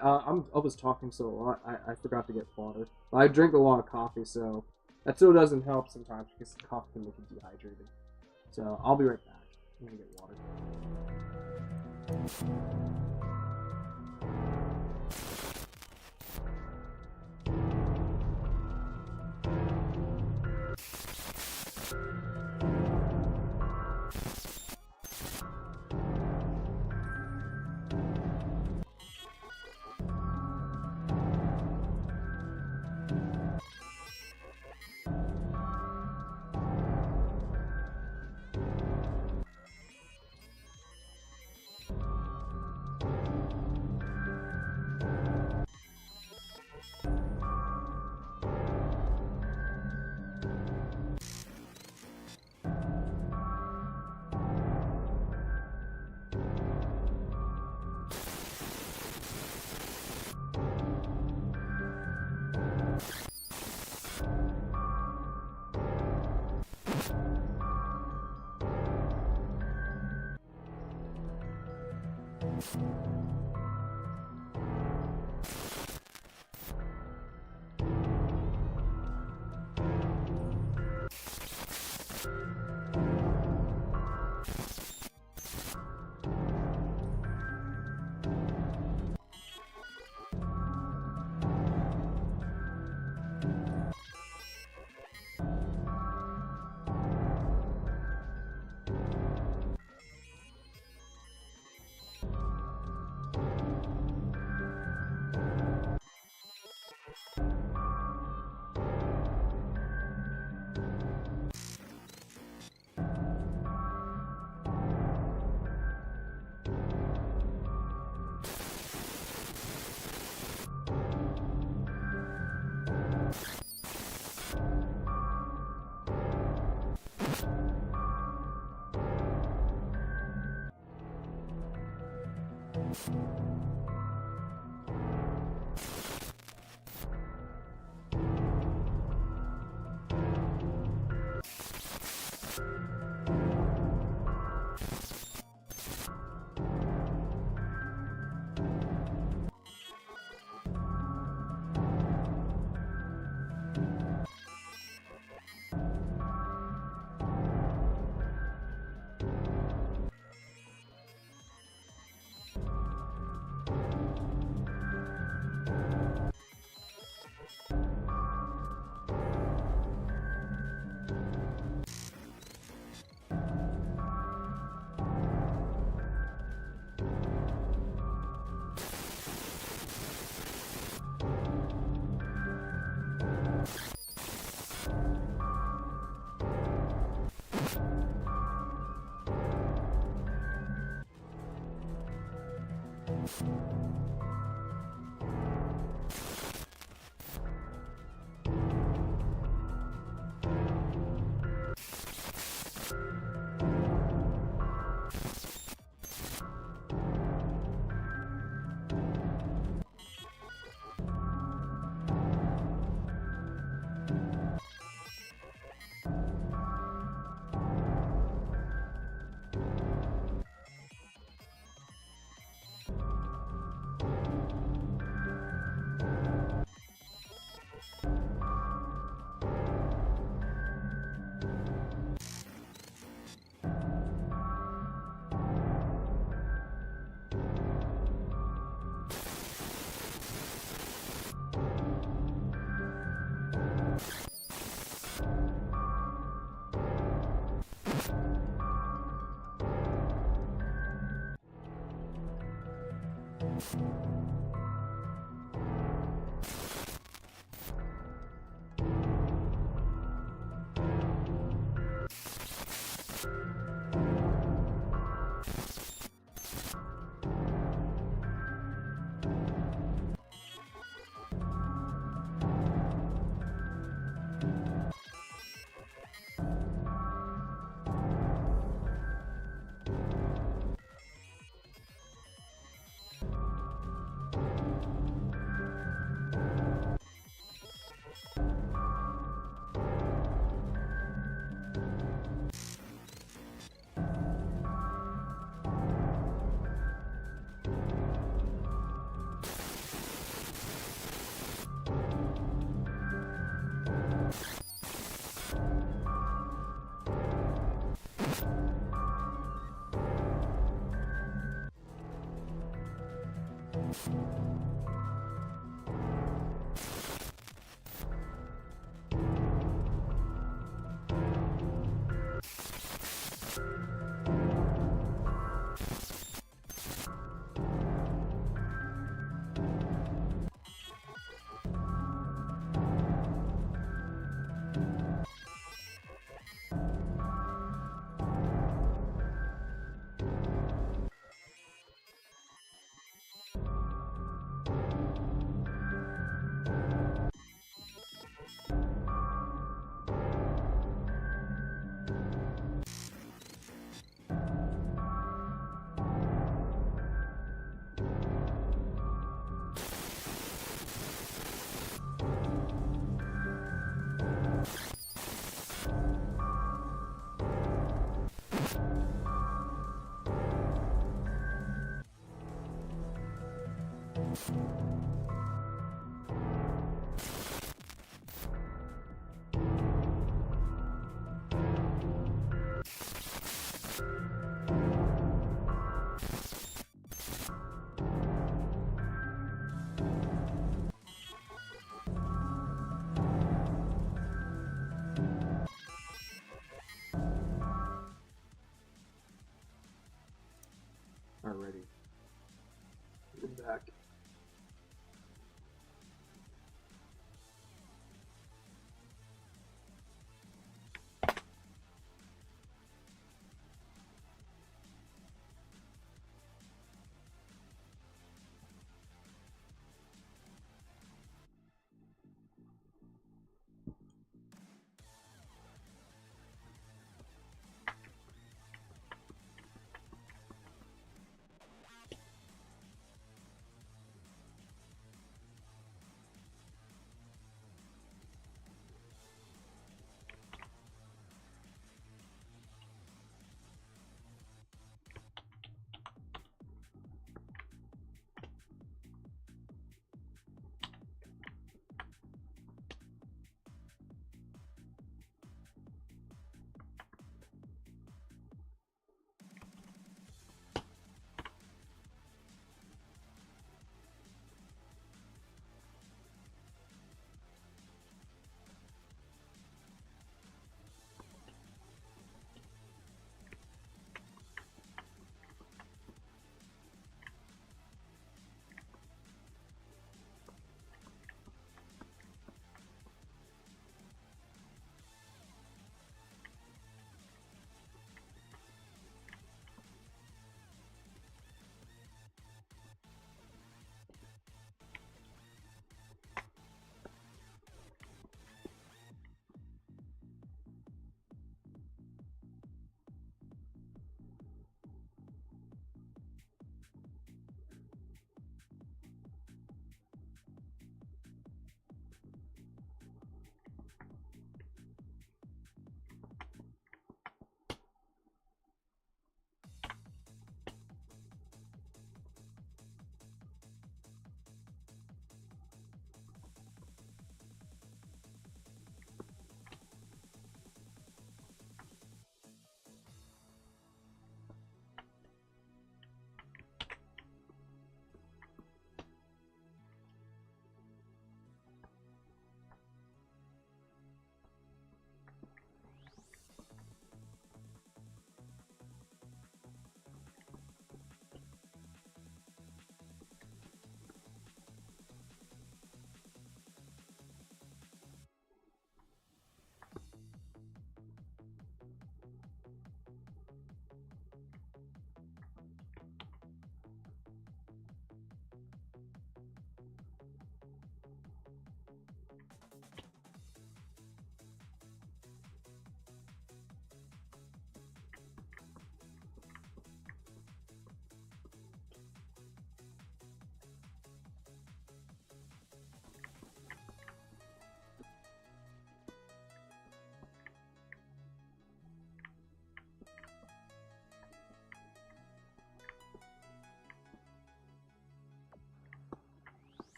was talking so a lot, I forgot to get water. I drink a lot of coffee, so that still doesn't help sometimes because the coffee can make you dehydrated. So I'll be right back. I'm gonna get water.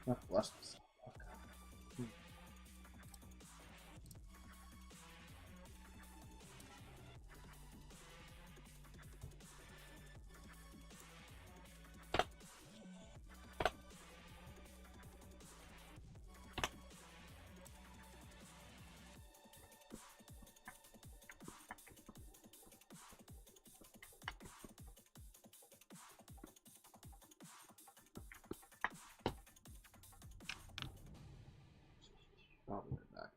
Not flush this. Okay. I'll be right back.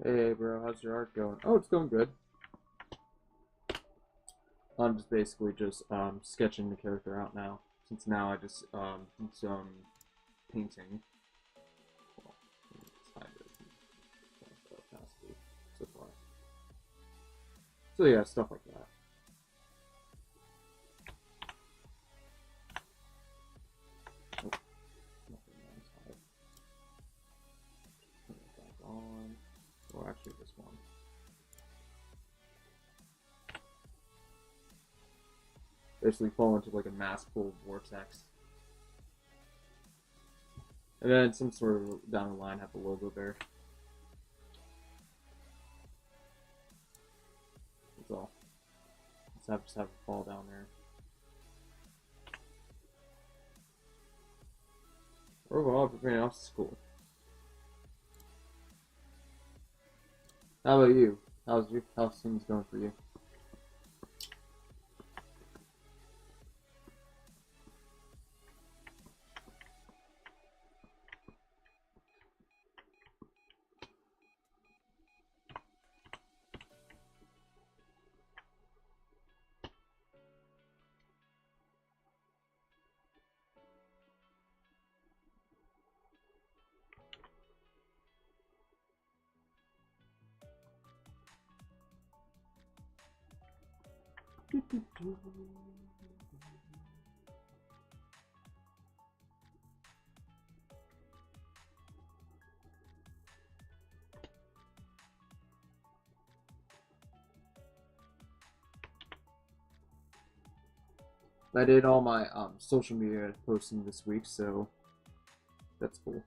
Hey, bro, how's your art going? Oh, it's going good. I'm just basically just sketching the character out now. Since now I just do some painting. Well, it's hide the opacity so far. So yeah, stuff like that. Oh, nothing else. Turn it back on. Or actually, this one. Basically fall into like a mass pull vortex. And then some sort of down the line have the logo there. That's all. Just have it fall down there. Overall, everything else is cool. How about you? How's things going for you? I did all my social media posting this week, so that's cool.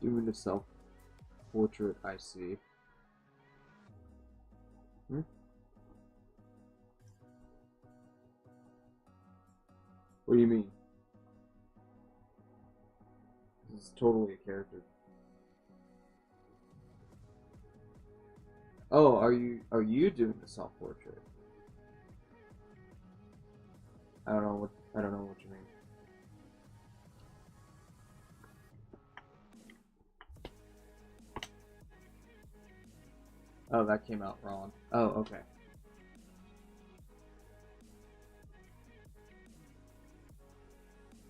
Doing a self-portrait, I see. Hmm? What do you mean? This is totally a character. Oh, are you doing the self-portrait? I don't know what you mean. Oh, that came out wrong. Oh, okay.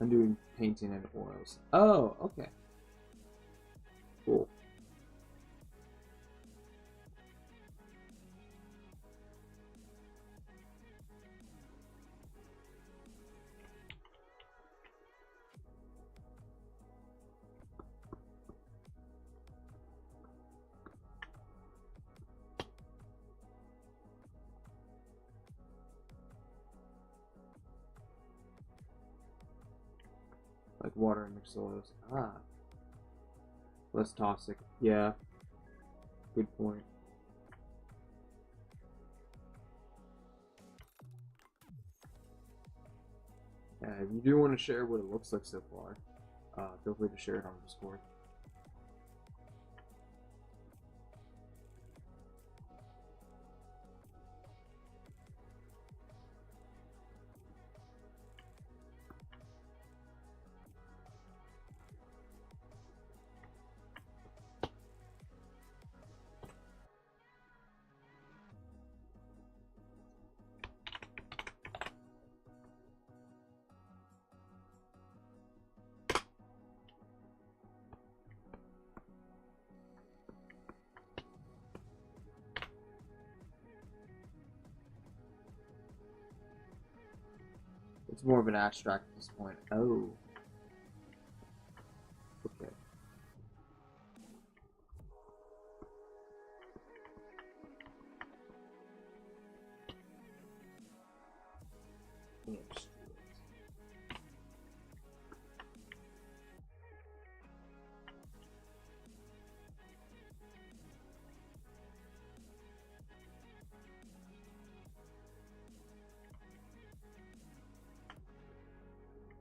I'm doing painting and oils. Oh, okay. Cool. Like water and mixed oils. Ah. Less toxic. Yeah. Good point. Yeah, if you do want to share what it looks like so far, feel free to share it on Discord. It's more of an abstract at this point. Oh. Okay. Interesting.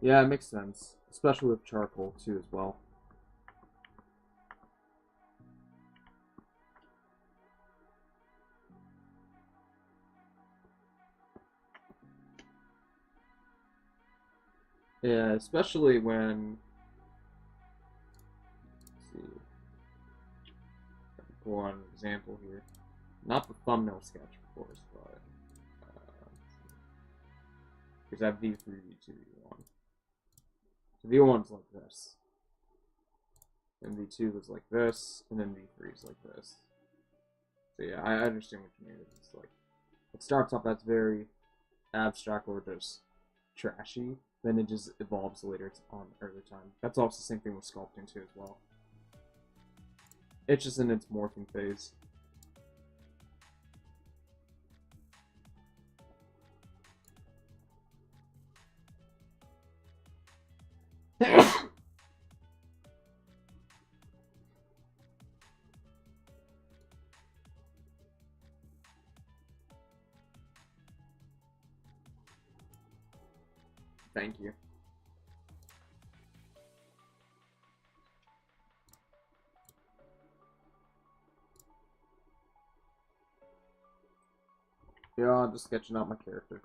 Yeah, it makes sense. Especially with charcoal, too, as well. Yeah, especially when... Let's see. I can pull on an example here. Not the thumbnail sketch, of course, but... Because I have V3, V2, V1. So V1's like this. And V2 is like this, and then V3 is like this. So yeah, I understand what you mean. It's like, it starts off as very abstract or just trashy, then it just evolves later on early time. That's also the same thing with sculpting too as well. It's just in its morphing phase. Thank you. Yeah, I'm just sketching out my character.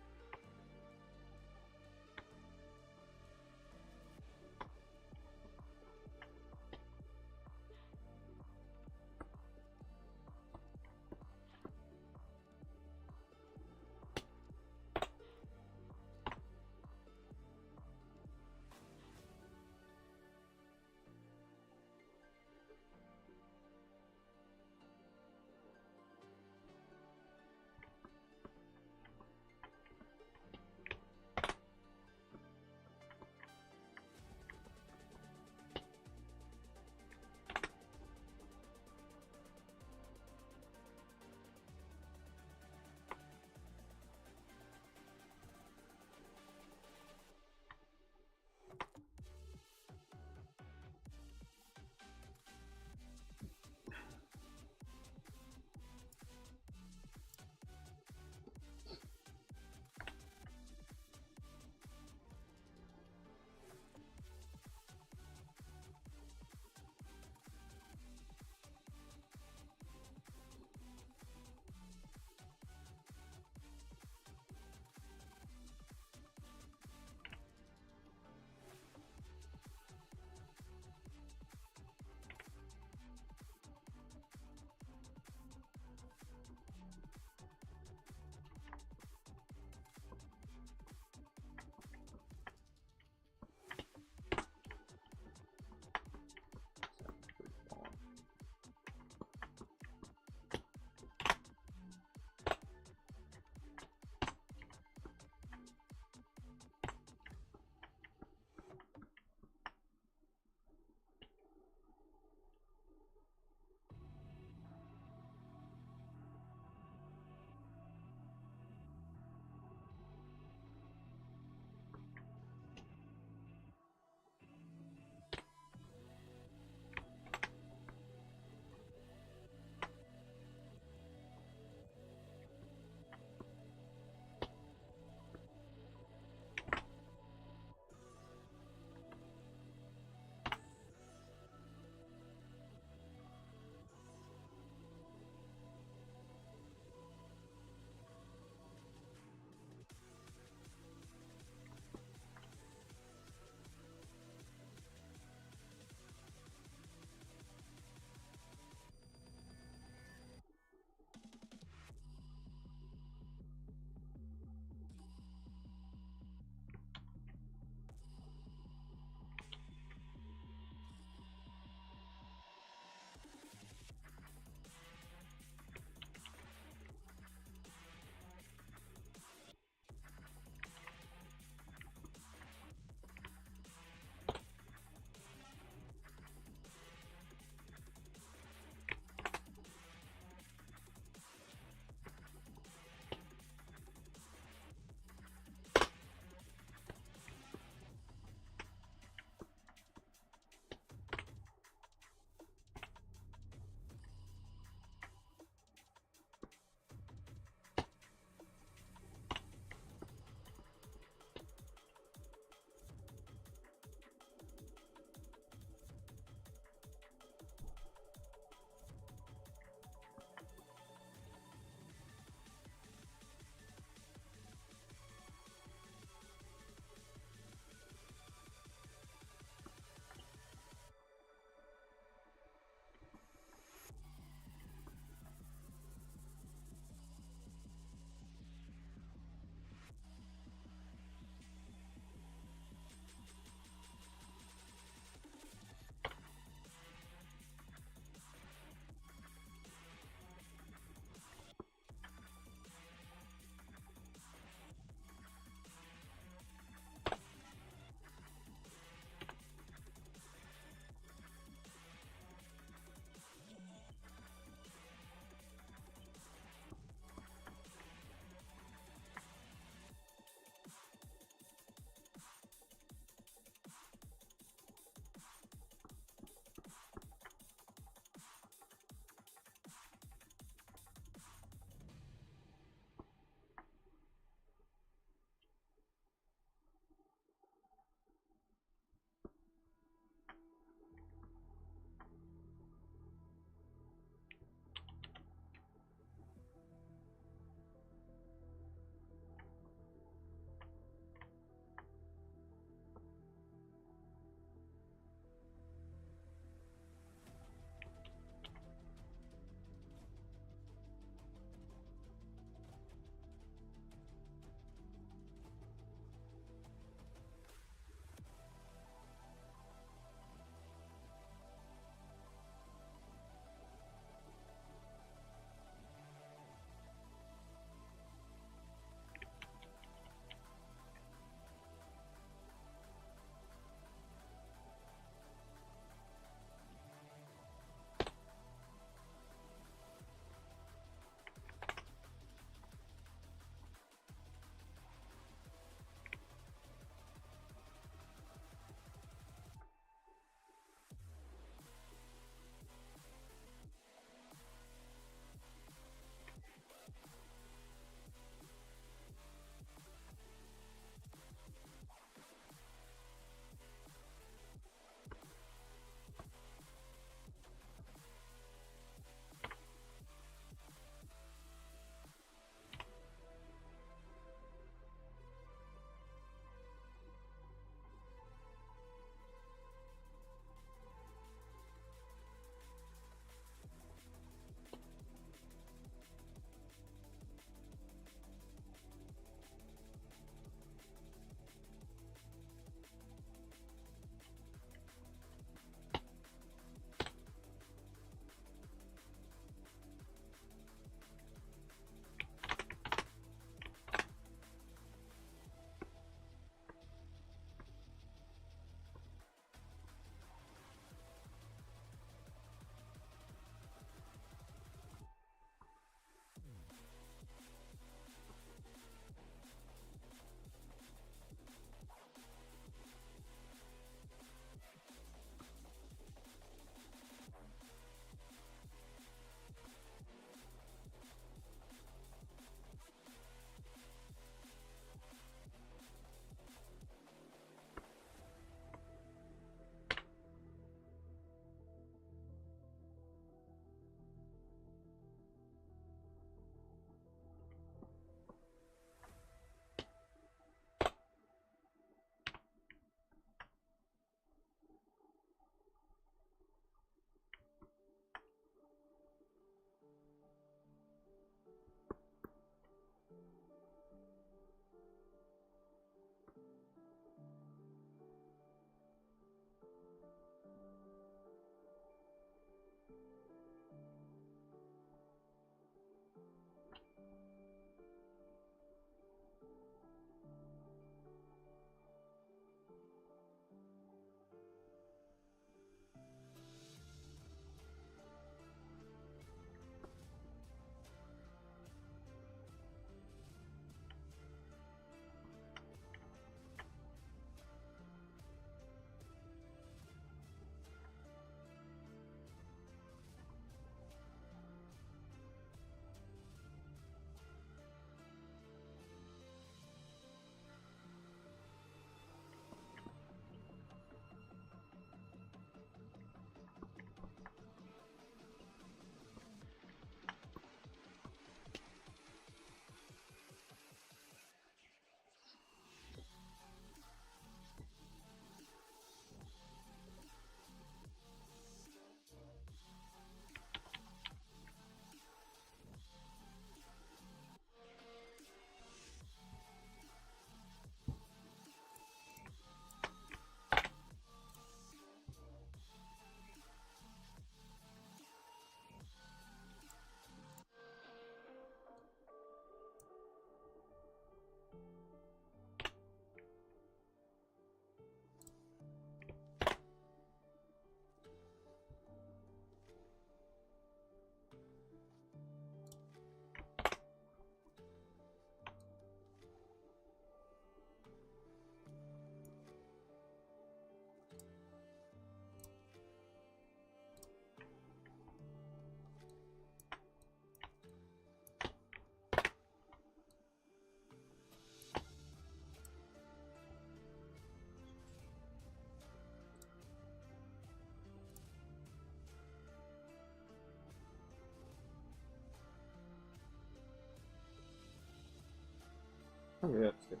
Okay, that's good.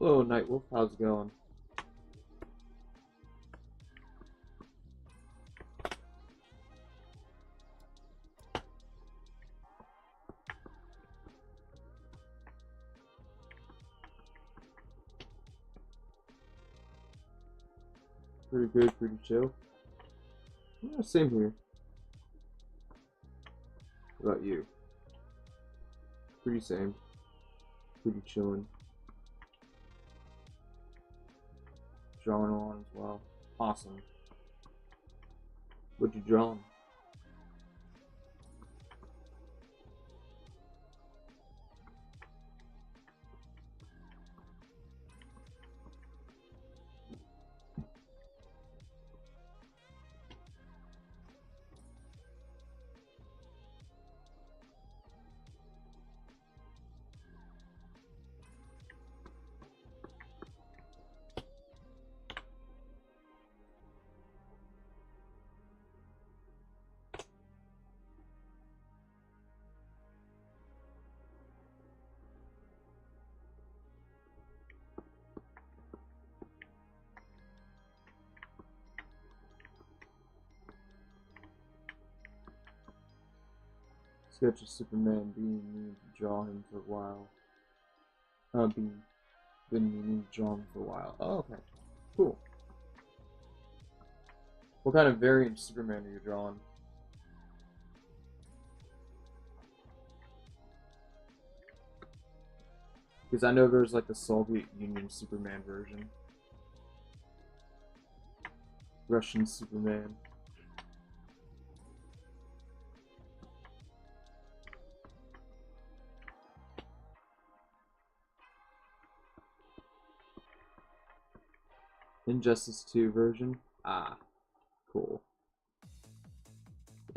Hello, Nightwolf. How's it going? Pretty good, pretty chill. Yeah, same here. What about you? Pretty same. Pretty chilling. Drawing on as well. Awesome. What you drawing? Sketch of Superman being meaning to draw him for a while. Been meaning to draw him for a while. Oh, okay. Cool. What kind of variant of Superman are you drawing? Because I know there's like the Soviet Union Superman version. Russian Superman. Injustice 2 version. Ah, cool.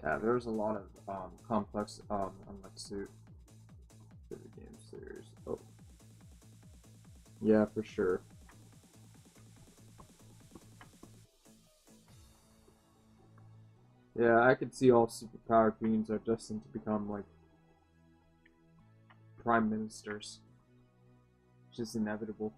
Yeah, there's a lot of complex unlike suit video game series. Oh, yeah, for sure. Yeah, I could see all superpowered beings are destined to become like prime ministers. It's just inevitable.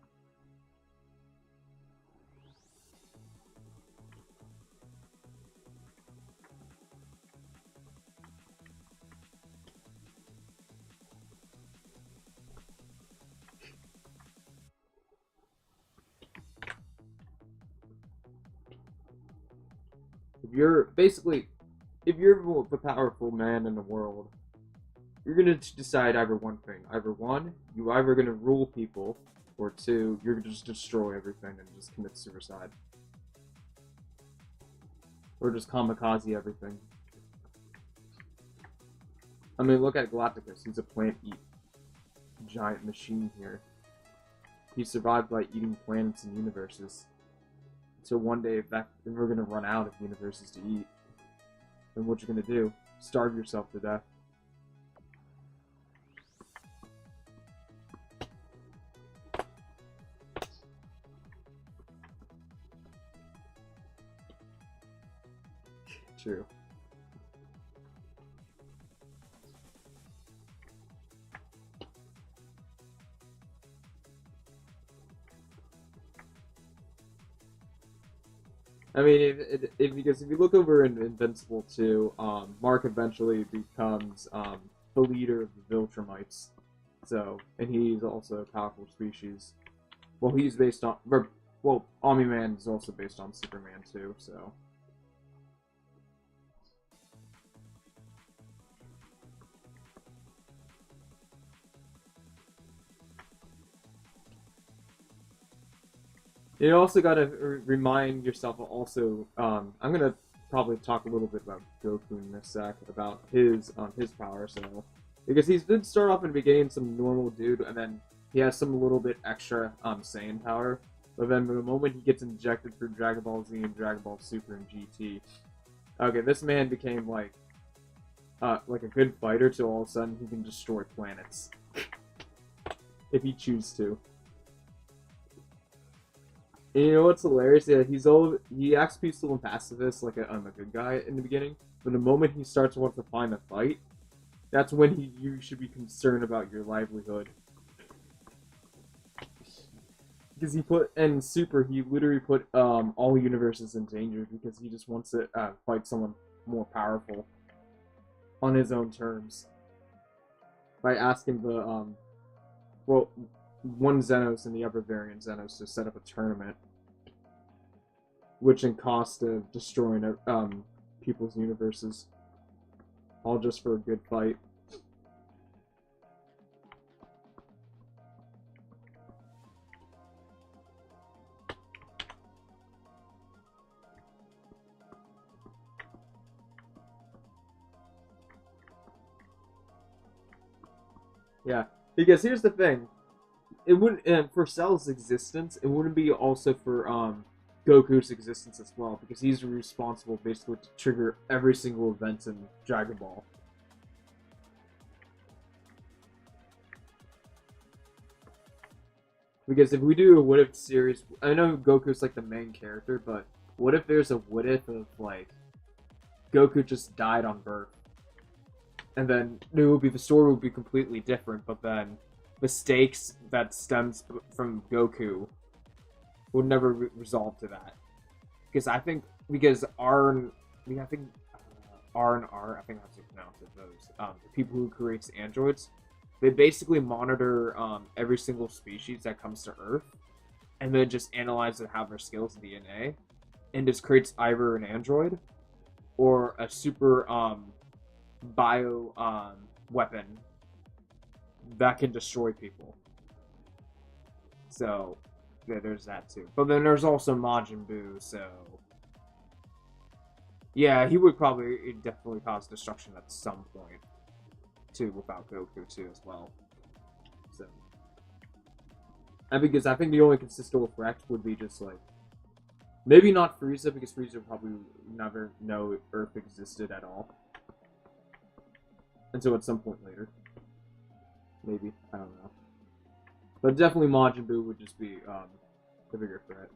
If you're the powerful man in the world, you're gonna decide either one thing. Either one, you either gonna rule people, or two, you're gonna just destroy everything and just commit suicide. Or just kamikaze everything. I mean, look at Galacticus. He's a plant-eat giant machine here. He survived by eating planets and universes. So one day, if we're gonna run out of universes to eat, then what you're gonna do? Starve yourself to death. True. I mean, because if you look over in Invincible 2, Mark eventually becomes the leader of the Viltrumites. So, and he's also a powerful species. Well, he's based on, well, Omni-Man is also based on Superman too. So. You also got to remind yourself also. I'm gonna probably talk a little bit about Goku in a sec about his power. So because he's been start off in the beginning some normal dude, and then he has some little bit extra Saiyan power. But then the moment he gets injected through Dragon Ball Z and Dragon Ball Super and GT, okay, this man became like a good fighter. So all of a sudden he can destroy planets if he chooses to. And you know what's hilarious? Yeah, he acts peaceful and pacifist like a good guy in the beginning. But the moment he starts wanting to find a fight, that's when you should be concerned about your livelihood. because he put in Super, he literally put all universes in danger because he just wants to fight someone more powerful on his own terms by asking the well, one Xenos and the other variant Xenos to set up a tournament, which in cost of destroying people's universes, all just for a good fight. Yeah, because here's the thing. It wouldn't for Cell's existence. It wouldn't be also for Goku's existence as well, because he's responsible basically to trigger every single event in Dragon Ball. Because if we do a what if series, I know Goku's like the main character, but what if there's a what if of like Goku just died on birth, and then the story would be completely different, but then mistakes that stems from Goku would never resolve to that. Because I think R and I think R, I think that's how you pronounce it. Those the people who creates androids, they basically monitor every single species that comes to Earth, and then just analyze and have their skills in DNA, and just creates either an android or a super bio weapon that can destroy people. So yeah, there's that too. But then there's also Majin Buu, so yeah, he would probably definitely cause destruction at some point too, without Goku too as well. So, and because I think the only consistent threat would be just like maybe not Frieza, because Frieza would probably never know Earth existed at all until at some point later. Maybe, I don't know. But definitely Majin Buu would just be the bigger threat.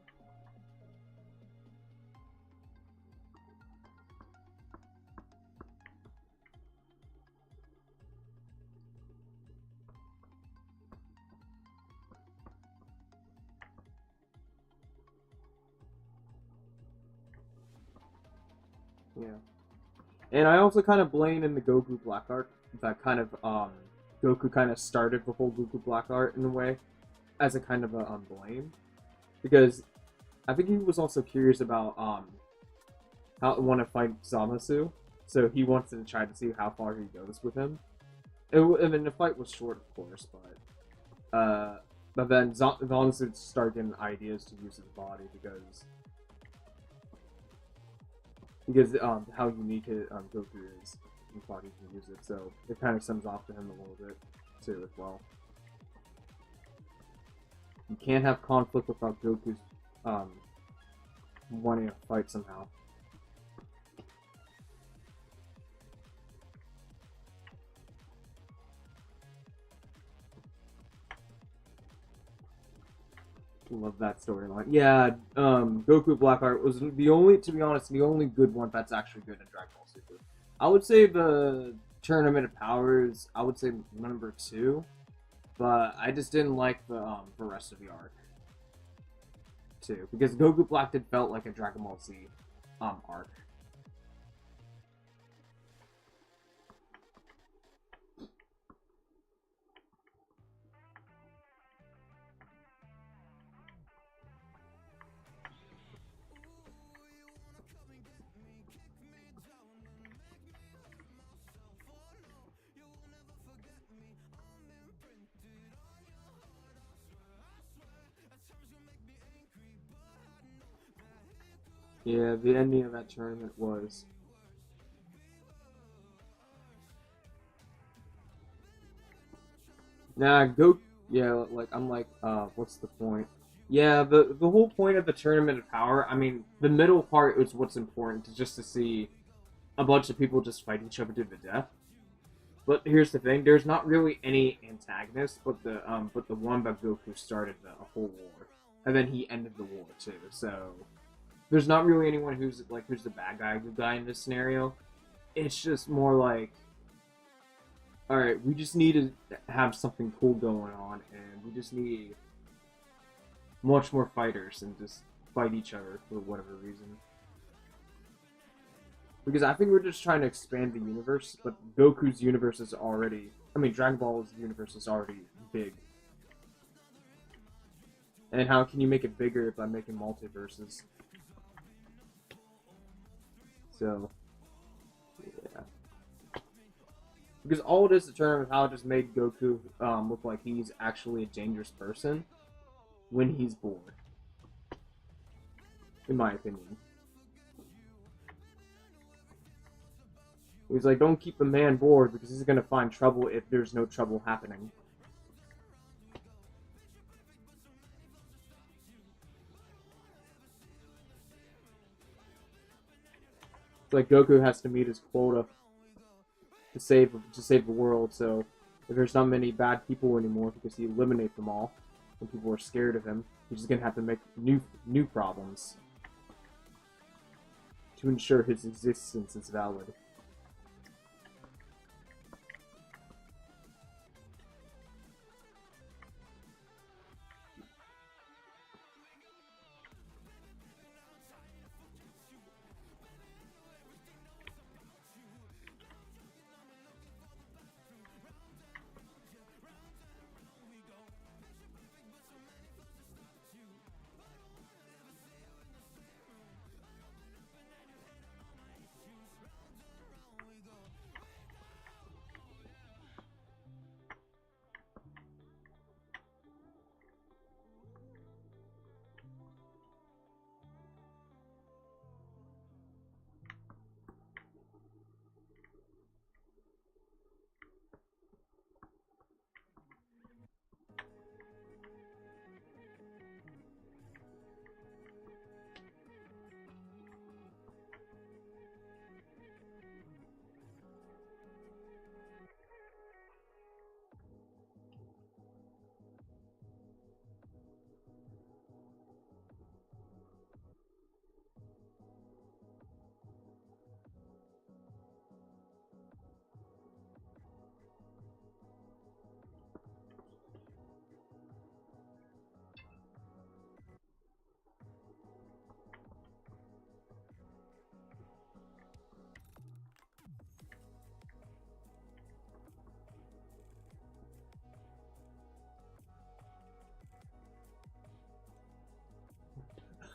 Yeah. And I also kind of blame in the Goku Black Art that kind of Goku kind of started the whole Goku Black Art in a way as a kind of a blame, because I think he was also curious about how to want to fight Zamasu, so he wants to try to see how far he goes with him. And then the fight was short, of course, but then Zamasu started getting ideas to use his body because how unique Goku is. He thought he can use it, so it kind of sends off to him a little bit too as well. You can't have conflict without Goku's wanting to fight somehow. Love that storyline. Yeah, Goku Blackheart was the only, to be honest, the only good one that's actually good in Dragon Ball Super. I would say the Tournament of Powers, I would say number 2, but I just didn't like the rest of the arc too, because Goku Black did felt like a Dragon Ball Z arc. Yeah, the ending of that tournament was. Nah, go. Yeah, like I'm like, what's the point? Yeah, the whole point of the Tournament of Power. I mean, the middle part is what's important, just to see a bunch of people just fight each other to the death. But here's the thing: there's not really any antagonist, but the one that Goku started the whole war, and then he ended the war too. So there's not really anyone who's the bad guy, good guy in this scenario. It's just more like, all right, we just need to have something cool going on, and we just need much more fighters and just fight each other for whatever reason. Because I think we're just trying to expand the universe, but Goku's universe is already... I mean, Dragon Ball's universe is already big. And how can you make it bigger by making multiverses? So, yeah. Because all it is to determine how it just made Goku look like he's actually a dangerous person when he's bored. In my opinion. He's like, don't keep the man bored because he's gonna find trouble if there's no trouble happening. It's like Goku has to meet his quota to save the world, so if there's not many bad people anymore because he eliminates them all and people are scared of him, he's just gonna have to make new problems to ensure his existence is valid.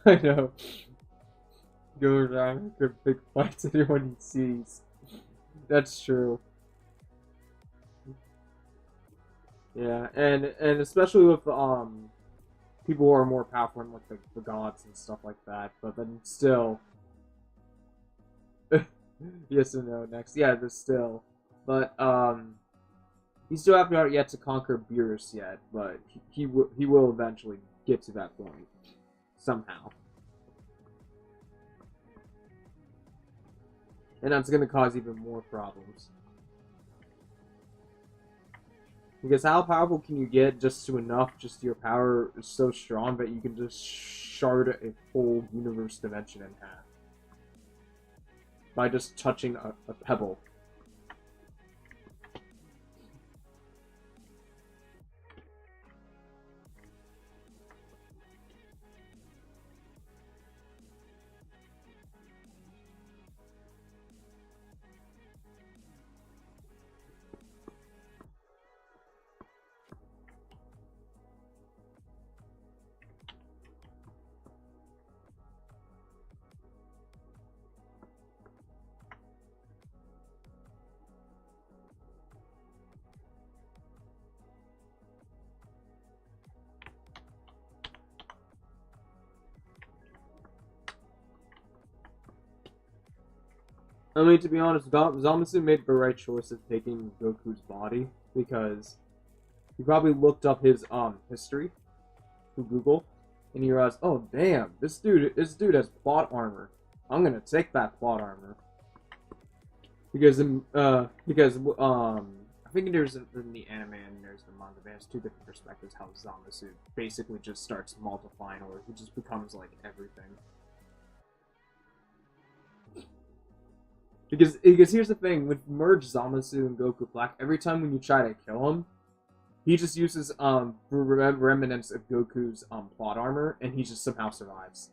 I know. Go around for big fights anyone he sees. That's true. Yeah, and especially with people who are more powerful than like the gods and stuff like that. But then still, yes and no next. Yeah, but still, but he still have not yet to conquer Beerus yet. But he will eventually get to that point somehow, and that's gonna cause even more problems. Because how powerful can you get just to enough, just your power is so strong that you can just shard a whole universe dimension in half by just touching a pebble. I mean, to be honest, Zamasu made the right choice of taking Goku's body because he probably looked up his history through Google and he realized, oh damn, this dude has plot armor. I'm gonna take that plot armor because I think there's in the anime and there's the manga. There's two different perspectives how Zamasu basically just starts multiplying, or he just becomes like everything. Because here's the thing, with merge Zamasu and Goku Black, every time when you try to kill him, He just uses remnants of Goku's plot armor, and he just somehow survives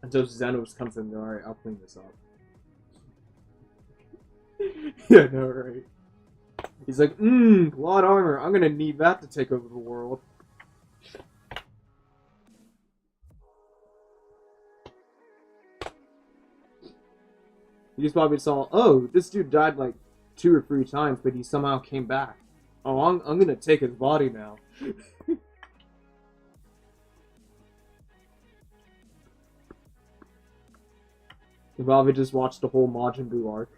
until Xenos comes in. All right, I'll clean this up. Yeah, no, right. He's like, plot armor. I'm gonna need that to take over the world. He just probably saw, oh, this dude died like 2 or 3 times, but he somehow came back. Oh, I'm gonna take his body now. He probably just watched the whole Majin Buu arc.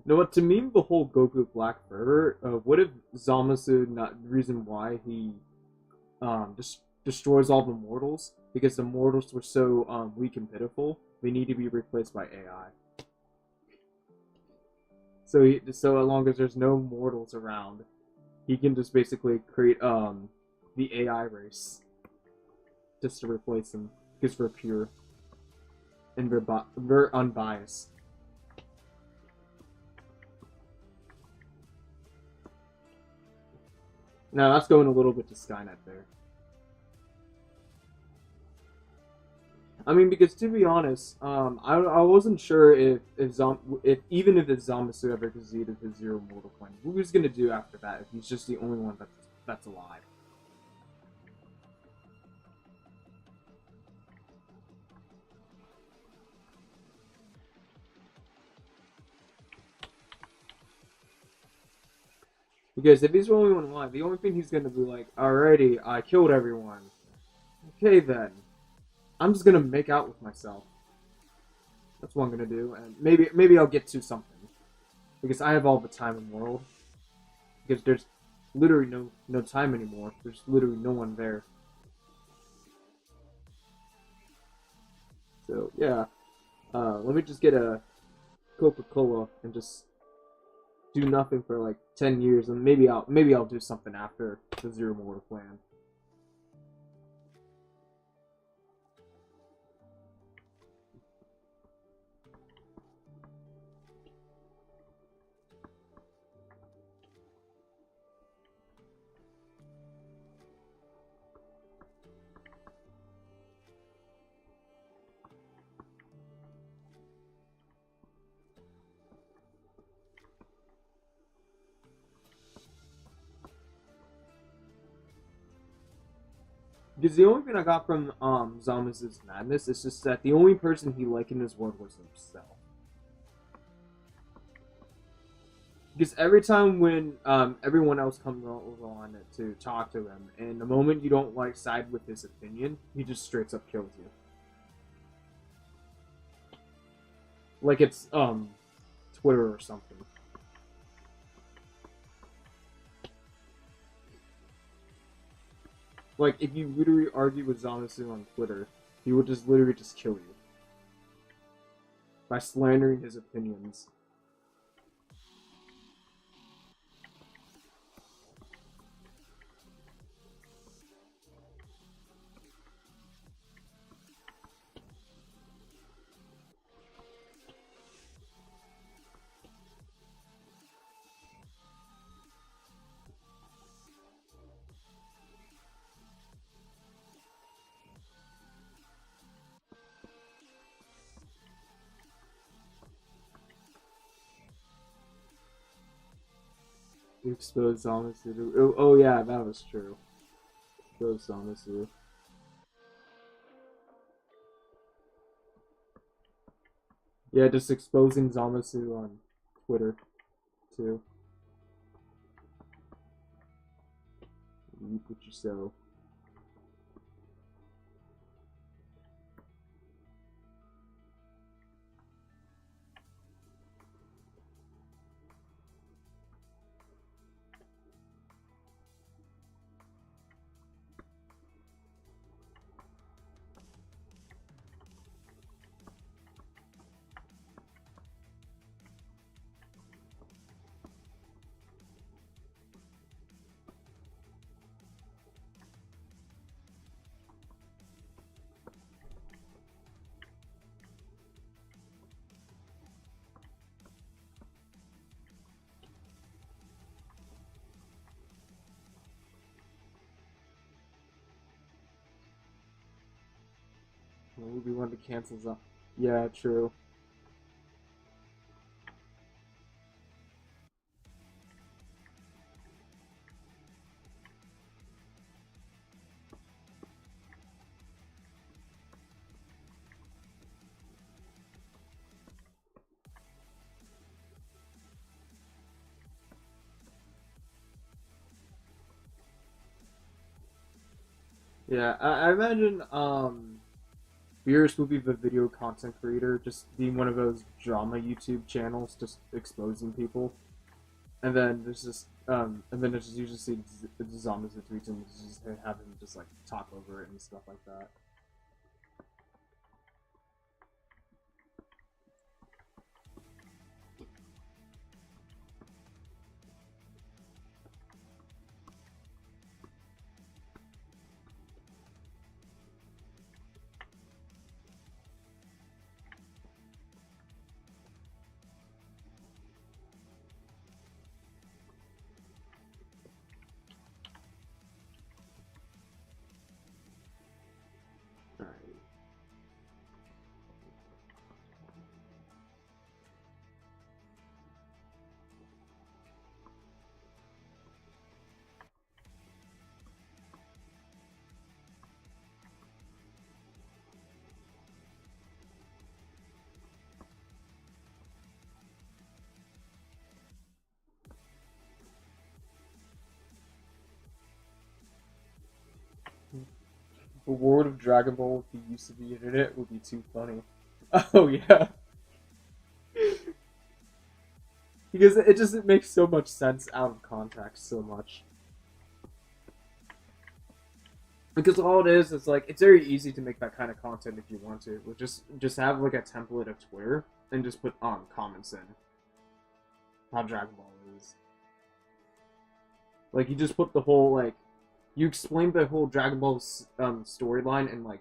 You know what? To me, the whole Goku Black Fervor. What if Zamasu not the reason why he destroys all the mortals because the mortals were so weak and pitiful? They need to be replaced by AI. So as long as there's no mortals around, he can just basically create the AI race just to replace them because we're pure and we're unbiased. Now that's going a little bit to Skynet there. I mean, because to be honest, I wasn't sure if even if Zamasu ever conceded his zero mortal claim, what he was gonna do after that if he's just the only one that's alive. Because if he's the only one alive, the only thing he's gonna be like, alrighty, I killed everyone. Okay then, I'm just gonna make out with myself. That's what I'm gonna do, and maybe I'll get to something because I have all the time in the world. Because there's literally no time anymore. There's literally no one there. So yeah, let me just get a Coca-Cola and just do nothing for like 10 years, and maybe I'll do something after the Zero Mortal plan. Because the only thing I got from Zama's madness is just that the only person he liked in his world was himself. Because every time when everyone else comes on to talk to him, and the moment you don't like side with his opinion, he just straight up kills you. Like it's Twitter or something. Like if you literally argue with Zamasu on Twitter, he would just literally just kill you by slandering his opinions. You expose Zamasu to... Oh yeah, that was true. Expose Zamasu. Yeah, just exposing Zamasu on Twitter, too. reap what you sow. We want to cancel some. Yeah, true. Yeah, I imagine Beerus will be the video content creator, just being one of those drama YouTube channels, just exposing people, and then there's just and then it's just you just see the zombies that tweets and just have him just like talk over it and stuff like that. Alright. The world of Dragon Ball if he used to the internet would be too funny. Oh yeah. Because it makes so much sense out of context so much. Because all it is like it's very easy to make that kind of content if you want to. We'll just have like a template of Twitter and just put comments in how Dragon Ball is. Like you just put the whole like you explain the whole Dragon Ball storyline in like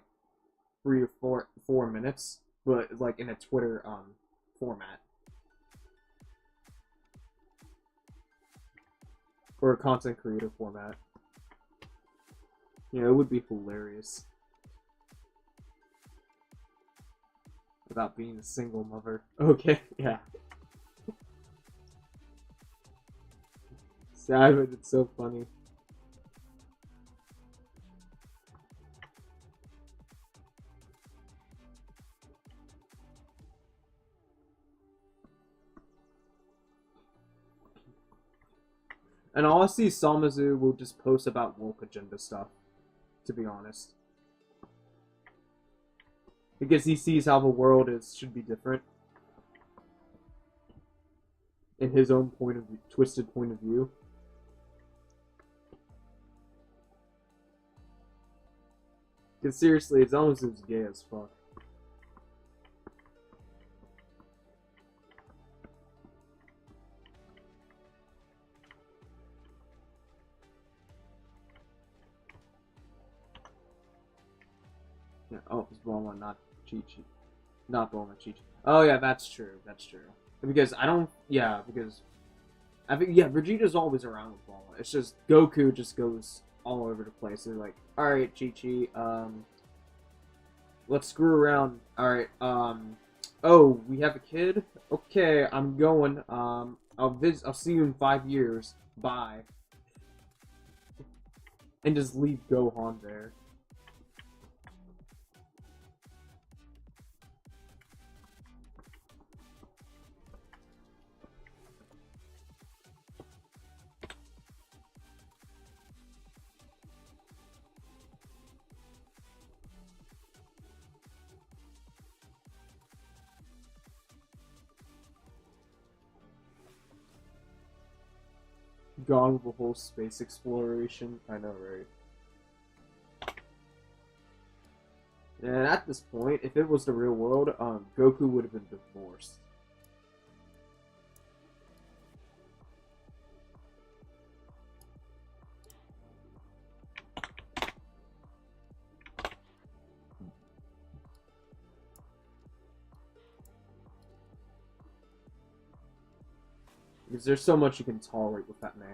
3 or 4 minutes, but like in a Twitter format or a content creator format. Yeah, it would be hilarious. Without being a single mother. Okay, yeah. Sad, but it's so funny. And honestly, Samazu will just post about woke agenda stuff, to be honest. Because he sees how the world should be different. In his own twisted point of view. Because seriously, it's almost as gay as fuck. Yeah, oh, it's Bulma, not Chi-Chi. Not Bulma, Chi-Chi. Oh yeah, that's true, that's true. Because I don't, yeah, because I think, yeah, Vegeta's always around with Bulma. It's just Goku just goes all over the place. They're like, alright, Chi-Chi, let's screw around. Alright, oh, we have a kid? Okay, I'm going, I'll see you in 5 years. Bye. And just leave Gohan there. gone with the whole space exploration. I know, right? And at this point, if it was the real world, Goku would have been divorced. Because there's so much you can tolerate with that man.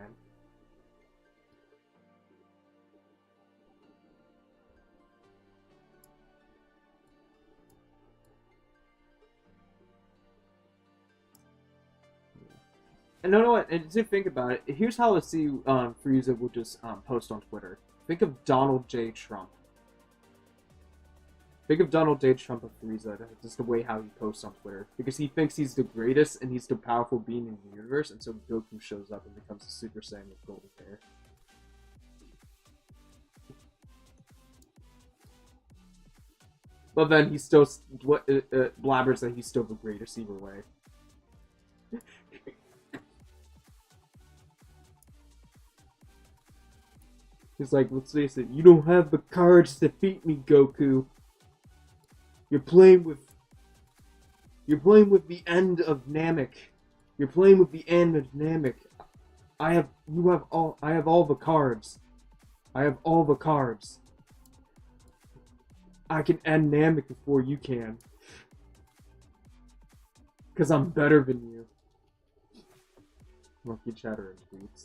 And you know what? And to think about it, here's how I see Frieza will just post on Twitter. Think of Donald J. Trump. Think of Donald J. Trump of Frieza, just the way how he posts on Twitter. Because he thinks he's the greatest and he's the powerful being in the universe, and so Goku shows up and becomes a Super Saiyan with golden hair. But then he still blabbers that he's still the greatest either way. He's like, let's face it, you don't have the courage to defeat me, Goku. You're playing with the end of Namek. You're playing with the end of Namek. I have all the cards. I have all the cards. I can end Namek before you can. Because I'm better than you. Monkey chatter and tweets.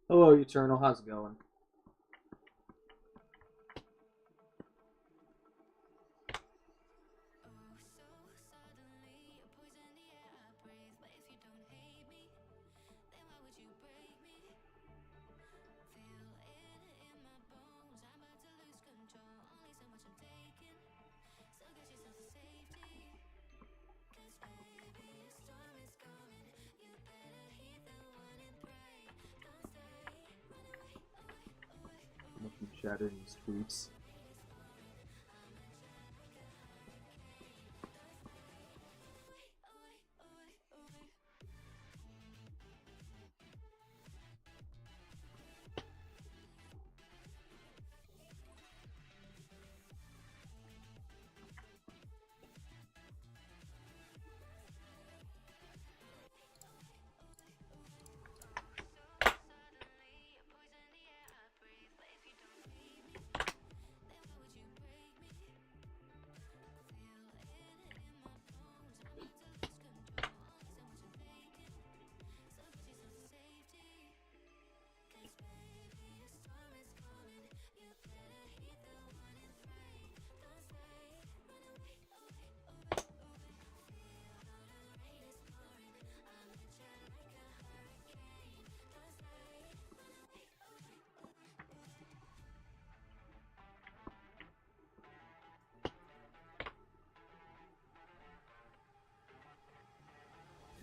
Hello, Eternal. How's it going? Monkey chatter and tweets.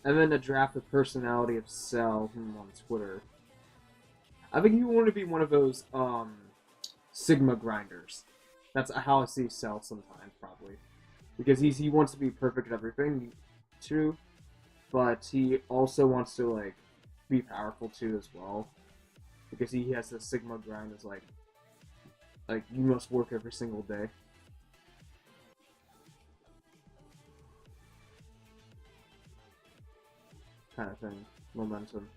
And then a draft the personality of Cell on Twitter. I think you want to be one of those Sigma grinders. That's how I see Cell sometimes, probably. Because he wants to be perfect at everything, too. But he also wants to, like, be powerful, too, as well. Because he has the Sigma grind as, like, you must work every single day. Kind of thing. Momentum.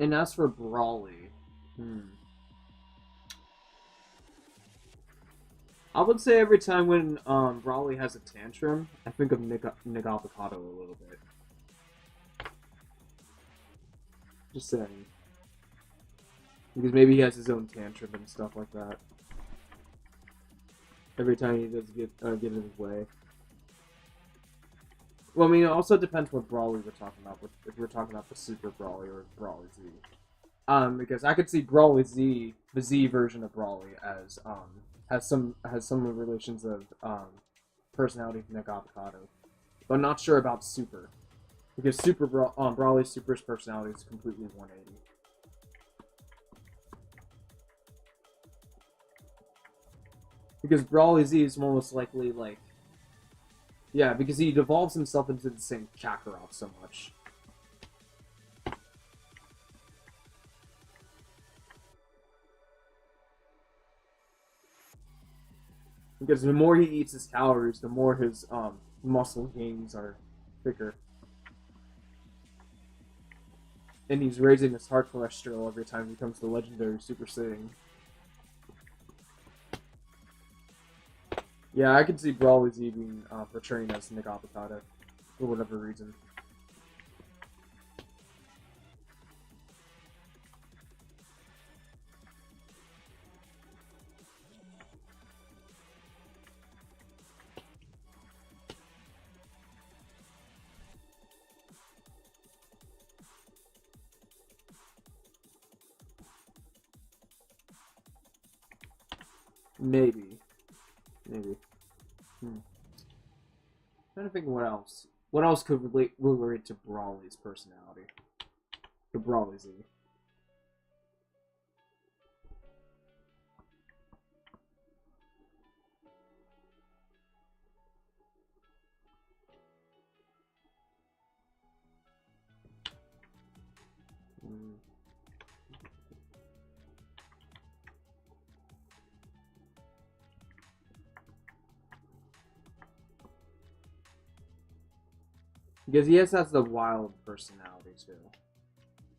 And as for Brawly, I would say every time when Brawly has a tantrum, I think of Nick Avocado a little bit. Just saying. Because maybe he has his own tantrum and stuff like that. Every time he does get in his way. Well, I mean, it also depends what Brawly we're talking about. If we're talking about the Super Brawly or Brawly Z. Because I could see Brawly Z, the Z version of Brawly, as has some relations of personality with Nick Avocado, but I'm not sure about Super, because Brawly Super's personality is completely 180. Because Brawly Z is most likely like, yeah, because he devolves himself into the same Kakarot so much. Because the more he eats his calories, the more his muscle gains are thicker. And he's raising his heart cholesterol every time he becomes the legendary Super Saiyan. Yeah, I could see Brawly Z being portraying as Nick Avocado for whatever reason. Maybe. Trying to think what else. What else could relate to Brawly's personality? To Brawly Z. Because he has the wild personality too.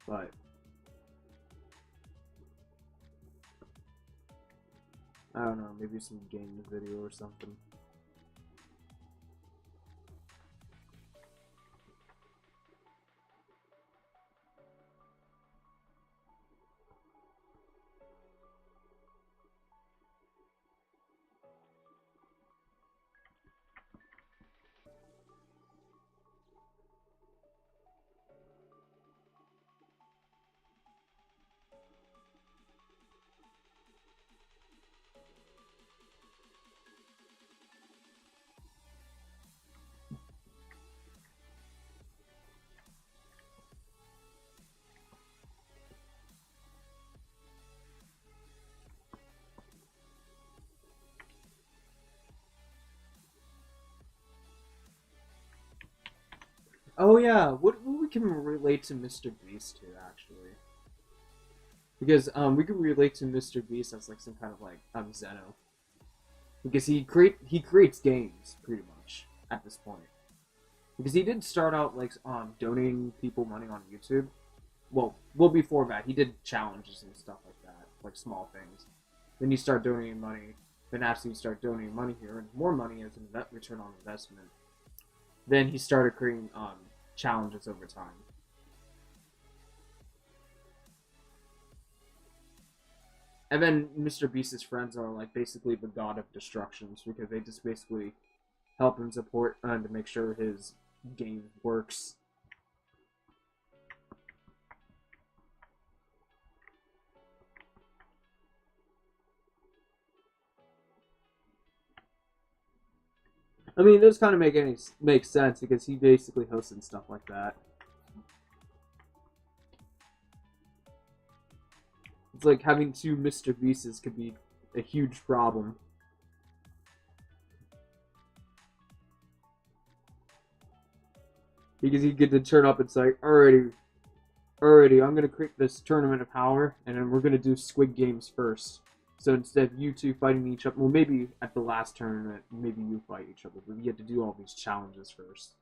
But I don't know, maybe some game video or something. Oh yeah, what we can relate to Mr. Beast to actually, because we can relate to Mr. Beast as like some kind of like Zeno, because he creates games pretty much at this point, because he did start out like donating people money on YouTube. Well, before that he did challenges and stuff like that, like small things. Then you start donating money. Then after you start donating money, he earns more money as an return on investment. Then he started creating challenges over time. And then Mr. Beast's friends are like basically the god of destructions, because they just basically help him support to make sure his game works. I mean, it does kind of make sense, because he basically hosts and stuff like that. It's like having two Mr. Beasts could be a huge problem. Because he get to turn up and say, alrighty, I'm gonna create this tournament of power, and then we're gonna do Squid Games first. So instead of you two fighting each other, well, maybe at the last tournament, maybe you fight each other, but you have to do all these challenges first.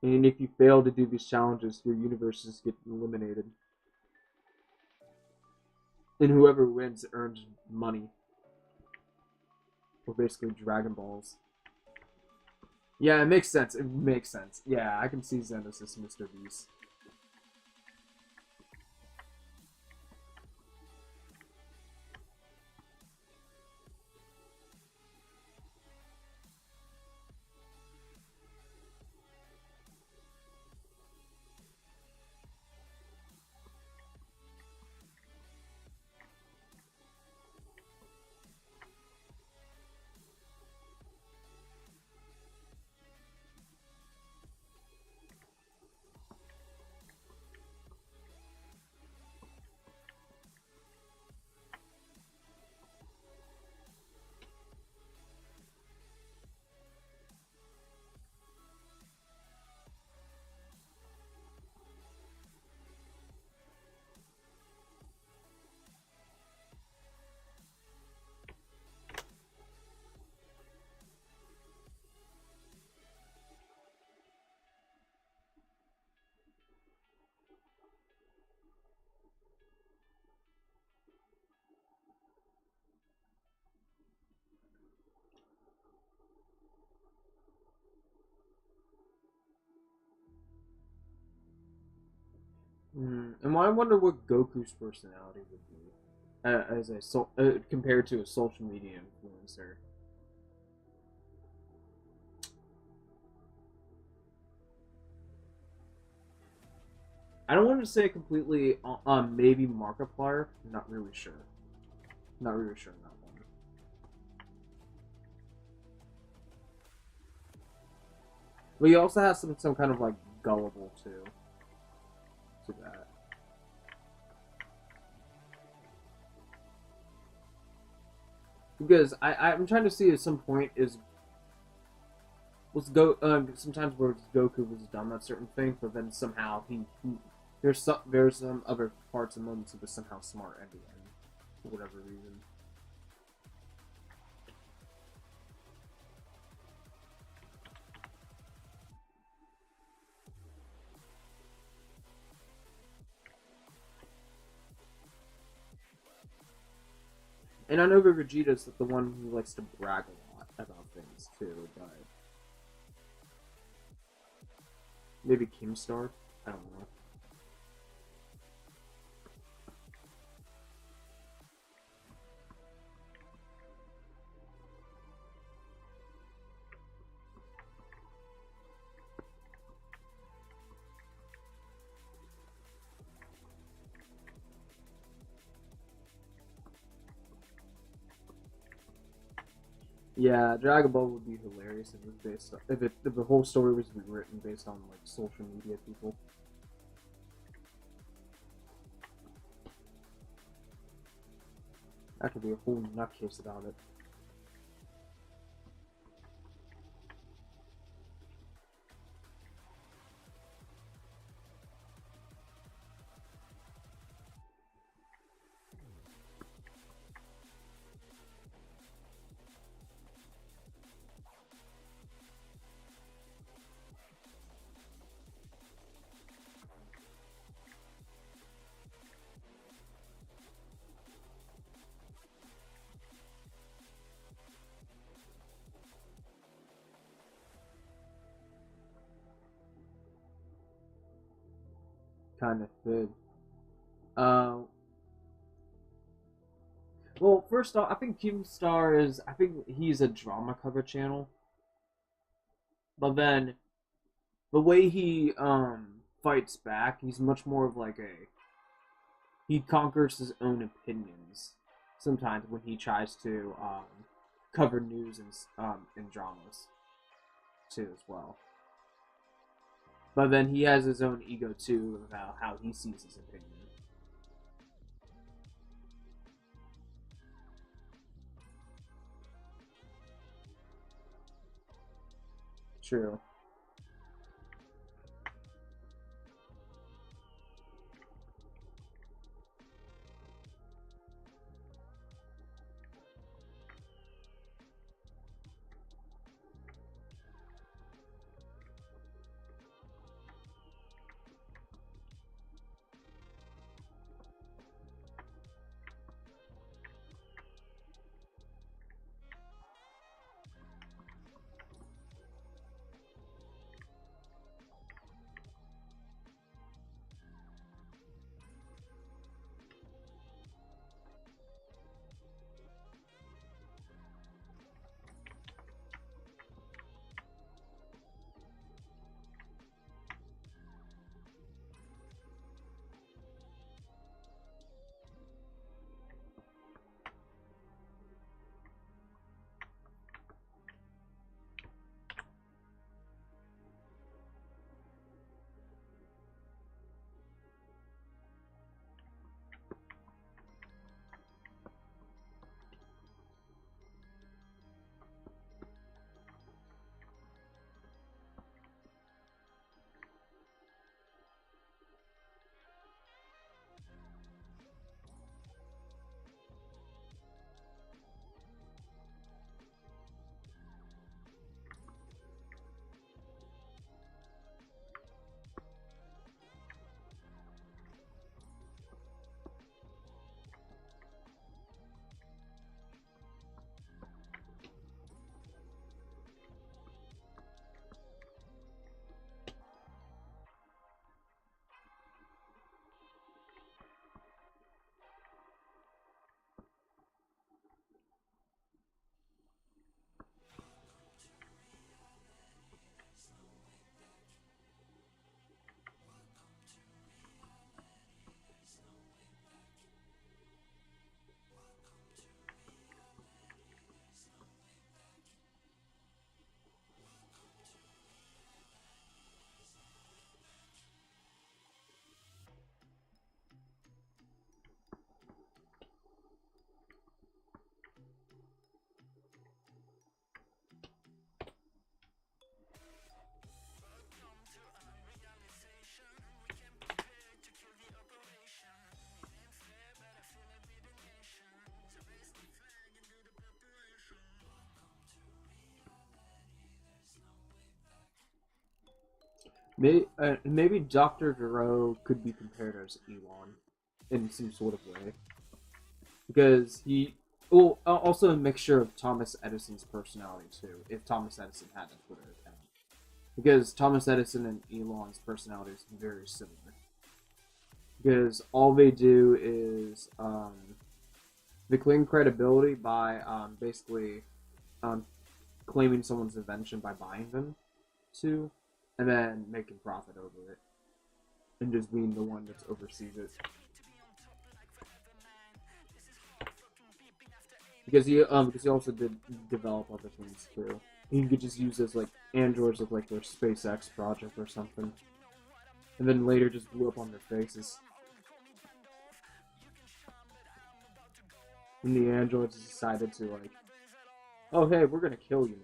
And if you fail to do these challenges, your universes get eliminated. And whoever wins earns money. Or basically Dragon Balls. Yeah, it makes sense. It makes sense. Yeah, I can see Xenos as Mr. Beast. And I wonder what Goku's personality would be as compared to a social media influencer. I don't want to say completely maybe Markiplier. Not really sure. Not really sure on that one. But he also has some kind of like gullible too to that. Because I'm trying to see at some point is was go sometimes where Goku was dumb at certain things, but then somehow he there's some other parts and moments that was somehow smart at the end for whatever reason. And I know that Vegeta's the one who likes to brag a lot about things too, but maybe Keemstar? I don't know. Yeah, Dragon Ball would be hilarious if it was based on, if the whole story was written based on like social media people. That could be a whole nutcase about it. Kind of did. Uh, well, first off, I think Keemstar is. I think he's a drama cover channel, but then the way he fights back, he's much more of like a. He conquers his own opinions sometimes when he tries to cover news and dramas too as well. But then he has his own ego too about how he sees his opinion. True. Maybe Dr. Gero could be compared as Elon in some sort of way. Because well, also a mixture of Thomas Edison's personality too, if Thomas Edison had a Twitter account. Because Thomas Edison and Elon's personality is very similar. Because all they do is they claim credibility by basically um, claiming someone's invention by buying them to, and then making profit over it, and just being the one that oversees it. Because he also did develop other things too. You could just use this like androids of like their SpaceX project or something, and then later just blew up on their faces. And the androids decided to like, oh hey, we're gonna kill you now.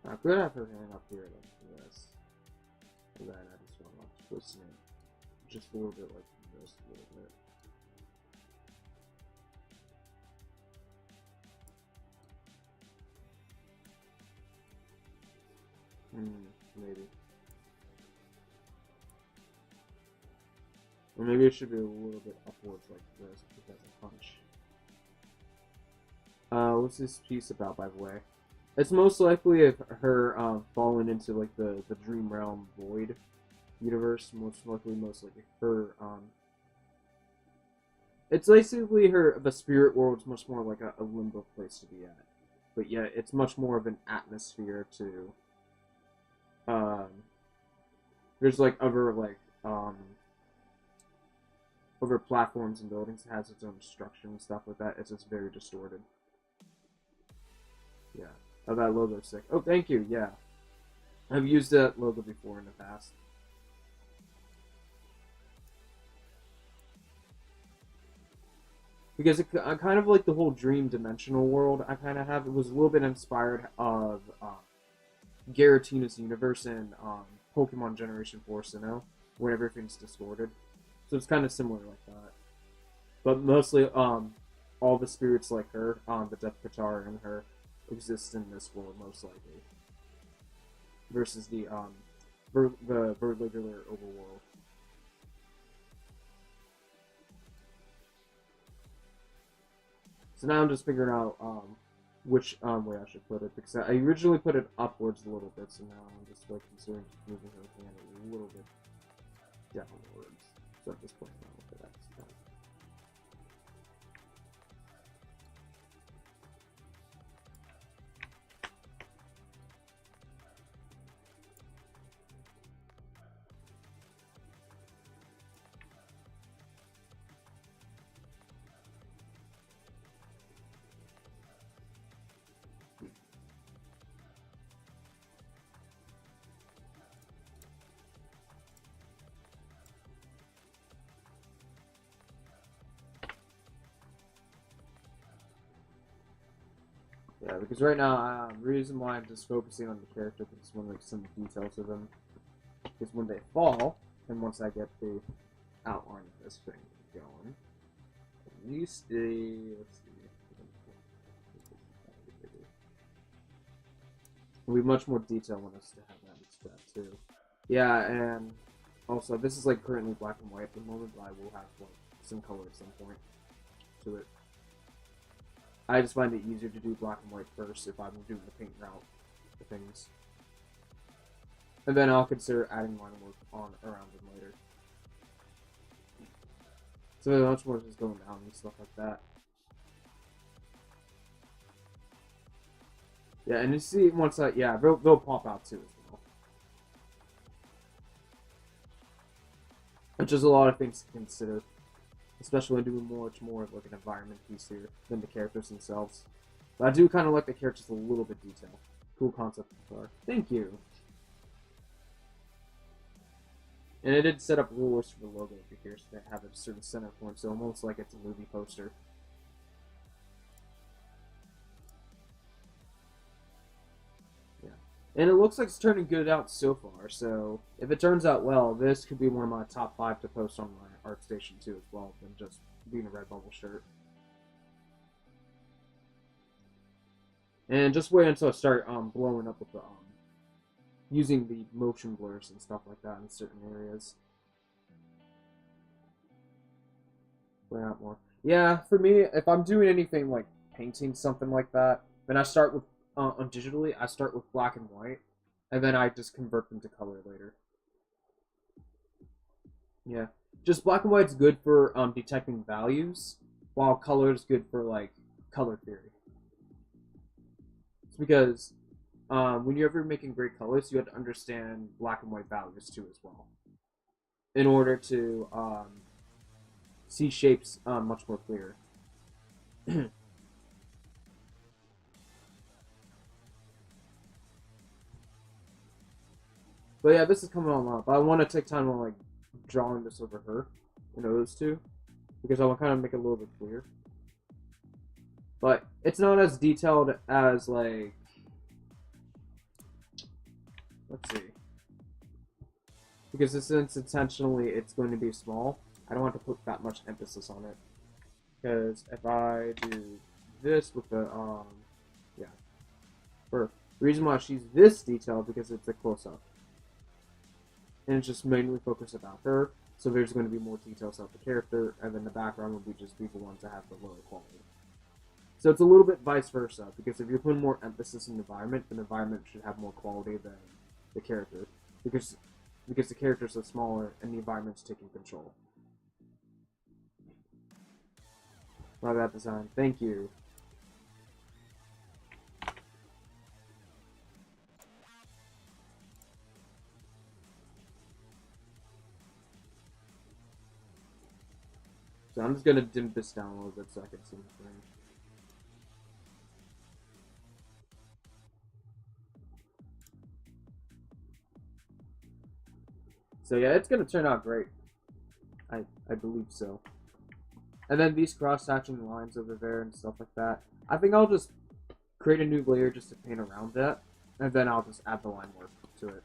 I could have her hand up here like this, and then I just want to twist it just a little bit like this, a little bit. Maybe. Or maybe it should be a little bit upwards like this because I punch. What's this piece about, by the way? It's most likely of her falling into like the Dream Realm Void universe. Most likely her it's basically the spirit world's much more like a limbo place to be at. But yeah, it's much more of an atmosphere to um there's like over platforms and buildings. It has its own structure and stuff like that. It's just very distorted. Yeah. Oh, that logo's sick. Oh, thank you. Yeah. I've used that logo before in the past. Because I kind of like the whole dream dimensional world I kind of have. It was a little bit inspired of Garatina's universe in Pokemon Generation 4 Sinnoh, where everything's distorted. So it's kind of similar like that. But mostly, all the spirits like her, the Death Katara and her, exist in this world most likely. Versus the regular overworld. So now I'm just figuring out which way I should put it, because I originally put it upwards a little bit, so now I'm just like considering moving her hand a little bit downwards. So at this point now look at that. Yeah, because right now, the reason why I'm just focusing on the character, because I just want to like some details of them. Because when they fall, and once I get the outline of this thing going, at least let's see. It'll be much more detail when us to have that step too. Yeah, and also this is like currently black and white at the moment, but I will have like some color at some point to it. I just find it easier to do black and white first if I'm doing the paint route for things. And then I'll consider adding line work on around them later. So much more just going down and stuff like that. Yeah, and you see once yeah, they'll pop out too as well. Which is a lot of things to consider. Especially when doing much more of like an environment piece here than the characters themselves. But I do kind of like the characters a little bit detailed. Cool concept car. Thank you. And I did set up rulers for the logo over here so they have a certain center point, so almost like it's a movie poster. Yeah. And it looks like it's turning good out so far, so if it turns out well, this could be one of my top 5 to post on my ArtStation too as well, than just being a Redbubble shirt. And just wait until I start blowing up with the using the motion blurs and stuff like that in certain areas. Play out more. Yeah, for me, if I'm doing anything like painting something like that, then I start with digitally. I start with black and white, and then I just convert them to color later. Yeah, just black and white's good for detecting values, while color is good for like color theory. It's because when you're ever making great colors, you have to understand black and white values too as well, in order to see shapes much more clear. But yeah, this is coming on up. I want to take time on like drawing this over her, those two, because I want to kind of make it a little bit clear. But it's not as detailed as like, let's see, because since intentionally it's going to be small, I don't want to put that much emphasis on it. Because if I do this with the yeah, the reason why she's this detailed because it's a close-up. And it's just mainly focused about her, so there's going to be more details about the character, and then the background will just be the ones that have the lower quality. So it's a little bit vice versa, because if you're putting more emphasis in the environment should have more quality than the character, because the characters are smaller and the environment's taking control. Love that design. Thank you. So I'm just gonna dim this down a little bit so I can see the thing. So yeah, it's gonna turn out great. I believe so. And then these cross-hatching lines over there and stuff like that. I think I'll just create a new layer just to paint around that, and then I'll just add the line work to it.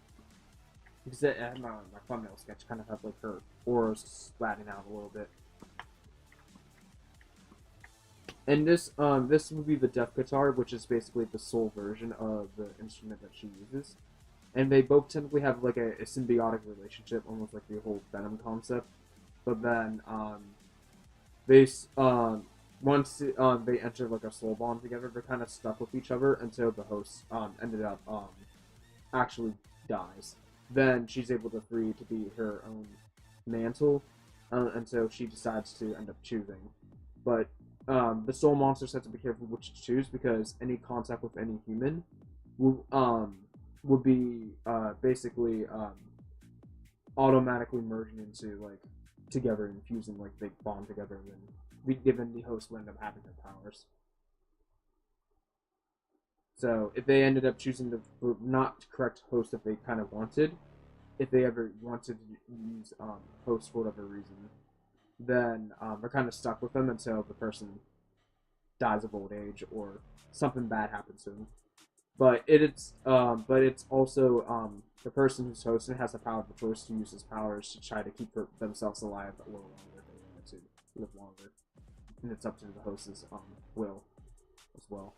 Because my thumbnail sketch kind of have like her auras splatting out a little bit. And this would be the death guitar, which is basically the soul version of the instrument that she uses. And they both typically have like a symbiotic relationship, almost like the whole Venom concept. But then once they enter like a soul bond together, they're kind of stuck with each other until the host ended up actually dies. Then she's able to free to be her own mantle, and so she decides to end up choosing. But the soul monsters have to be careful which to choose, because any contact with any human would be basically automatically merging into like together and fusing, like they bond together, and then given the host will end up having their powers. So if they ended up choosing the not correct host that they kind of wanted, if they ever wanted to use host for whatever reason, then they're kind of stuck with them until the person dies of old age or something bad happens to them. but it's also the person who's hosting has the power of choice to use his powers to try to keep themselves alive a little longer if they want to live longer, and it's up to the host's will as well.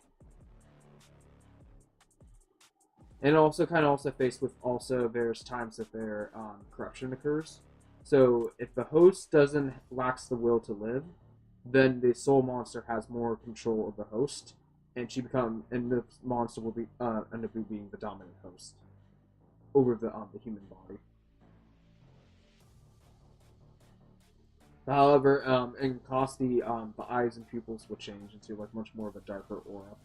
And also kind of also faced with also various times that their corruption occurs. So if the host doesn't lacks the will to live, then the soul monster has more control of the host, and the monster will be end up being the dominant host over the human body. However, in cost the eyes and pupils will change into like much more of a darker aura.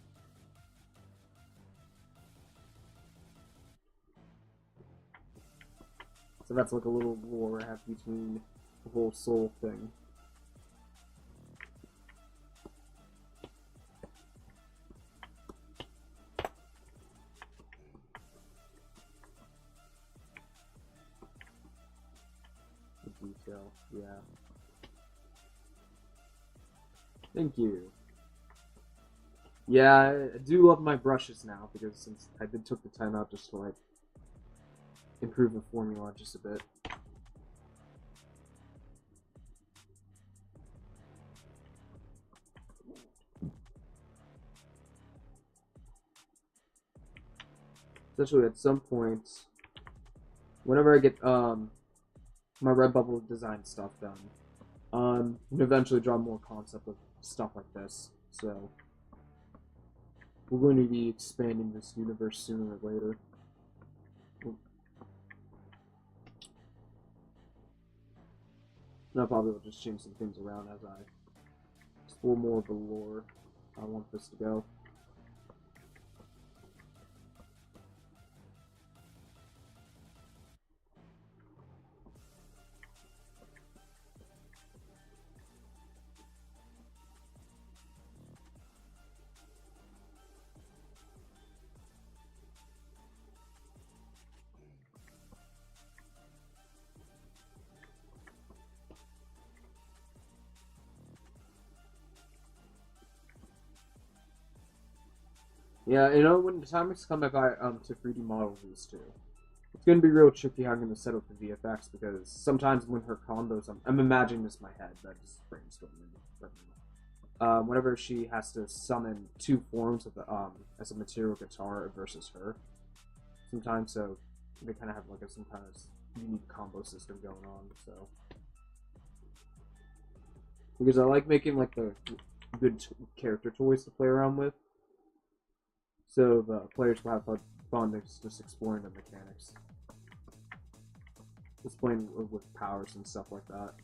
So that's like a little lore I have between the whole soul thing. The detail, yeah. Thank you. Yeah, I do love my brushes now because since I did took the time out just to like improve the formula just a bit. Especially at some point, whenever I get my Redbubble design stuff done, and eventually draw more concept of stuff like this. So we're going to be expanding this universe sooner or later. And I probably will just change some things around as I explore more of the lore I want this to go. Yeah, you know, when the time has come back to 3D model these two, it's gonna be real tricky how I'm gonna set up the VFX because sometimes when her combos, I'm imagining this in my head, but just brainstorming right now. Whenever she has to summon two forms of the as a material guitar versus her, sometimes so they kind of have like some kind of unique combo system going on. So because I like making like the good character toys to play around with. So the players will have fun just exploring the mechanics. Just playing with powers and stuff like that.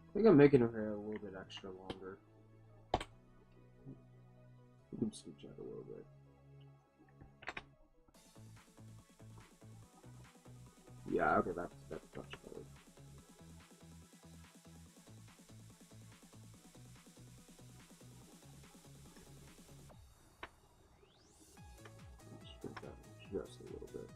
I think I'm making her hair a little bit extra longer. You can scooch out a little bit. Yeah, okay, that's much better. Just bring that just a little bit.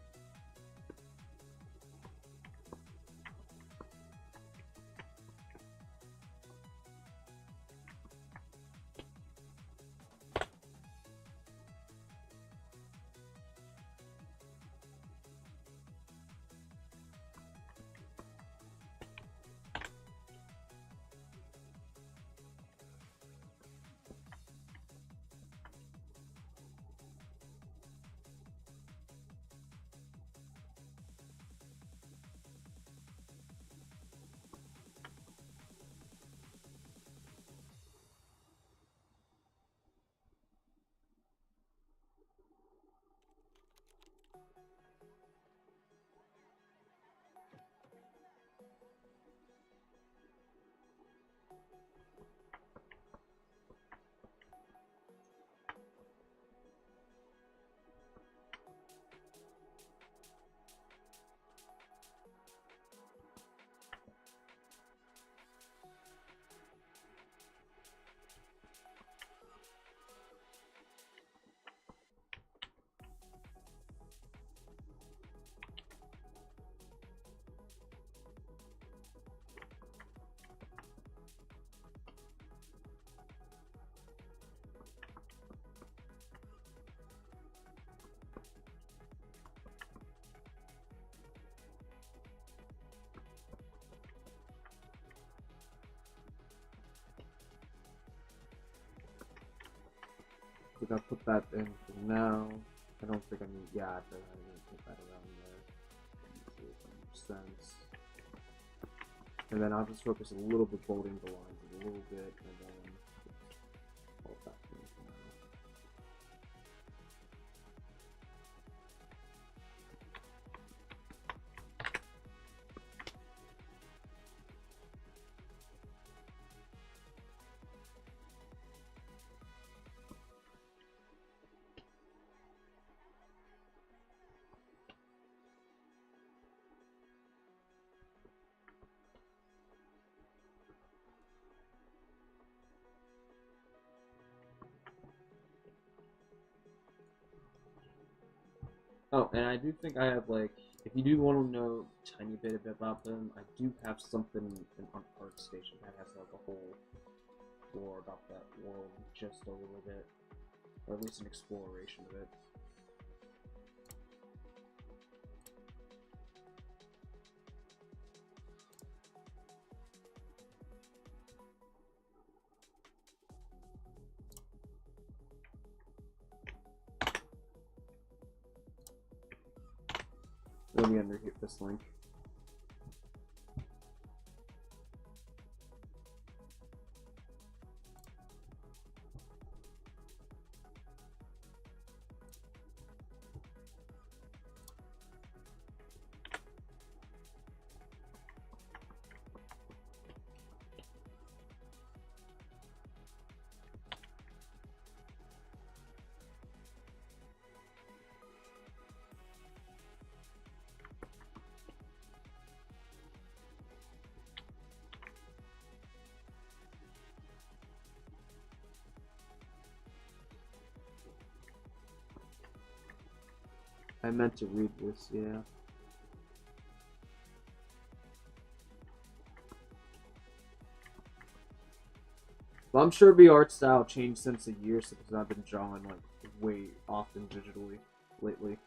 I think I'll put that in for now. I don't think I need, yeah, I think I need to put that around there. See if that makes sense. And then I'll just focus a little bit bolding the lines a little bit, and then hold that for now. Oh, and I do think I have, like, if you do want to know a tiny bit about them, I do have something on ArtStation that has, like, a whole lore about that world just a little bit, or at least an exploration of it. It'll be under this link. I meant to read this, yeah. Well, I'm sure the art style changed since a year because I've been drawing like way often digitally lately.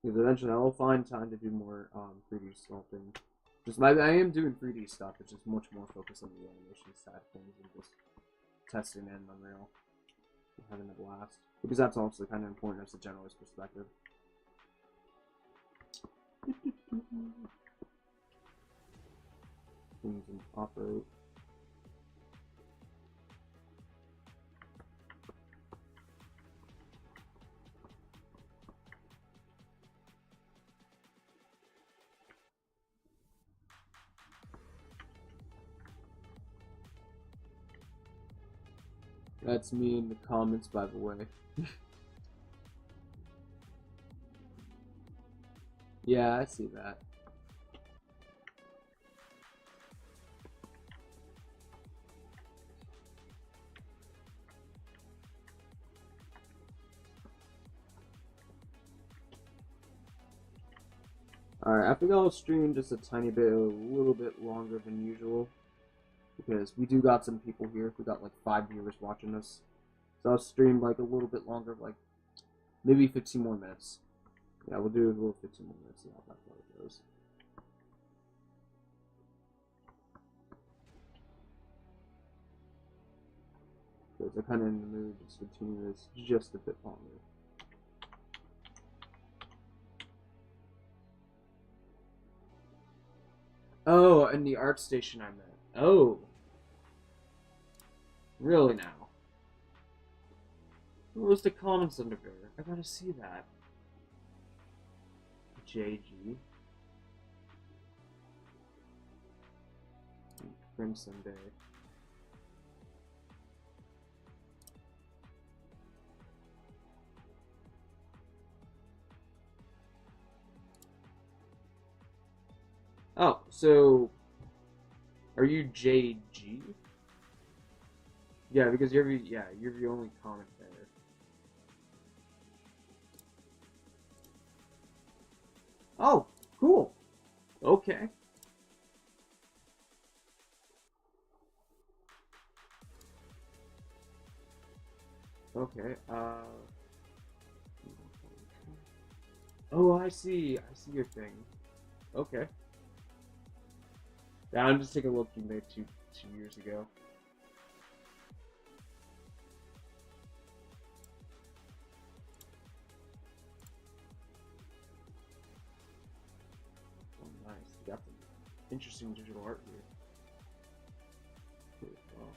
Because eventually I will find time to do more 3D sculpting. I am doing 3D stuff, it's just much more focused on the animation side of things and just testing in Unreal and having a blast. Because that's also kind of important as a generalist perspective. Things can operate. That's me in the comments, by the way. Yeah, I see that. Alright, I think I'll stream just a tiny bit, a little bit longer than usual. Because we do got some people here. We got like 5 viewers watching us. So I'll stream like a little bit longer, like maybe 15 more minutes. Yeah, we'll do a little 15 more minutes, see how that goes. Because I'm kind of in the mood to continue this just a bit longer. Oh, and the art station I met. Oh. Really now? What was the comments under there? I gotta see that. JG. Crimson Day. Oh, so are you JG? Yeah, because you're the only comment there. Oh, cool. Okay. Okay. Oh, I see. I see your thing. Okay. Yeah, I'm just taking a look you made two years ago. Oh, nice. You got some interesting digital art here. Cool. Wow.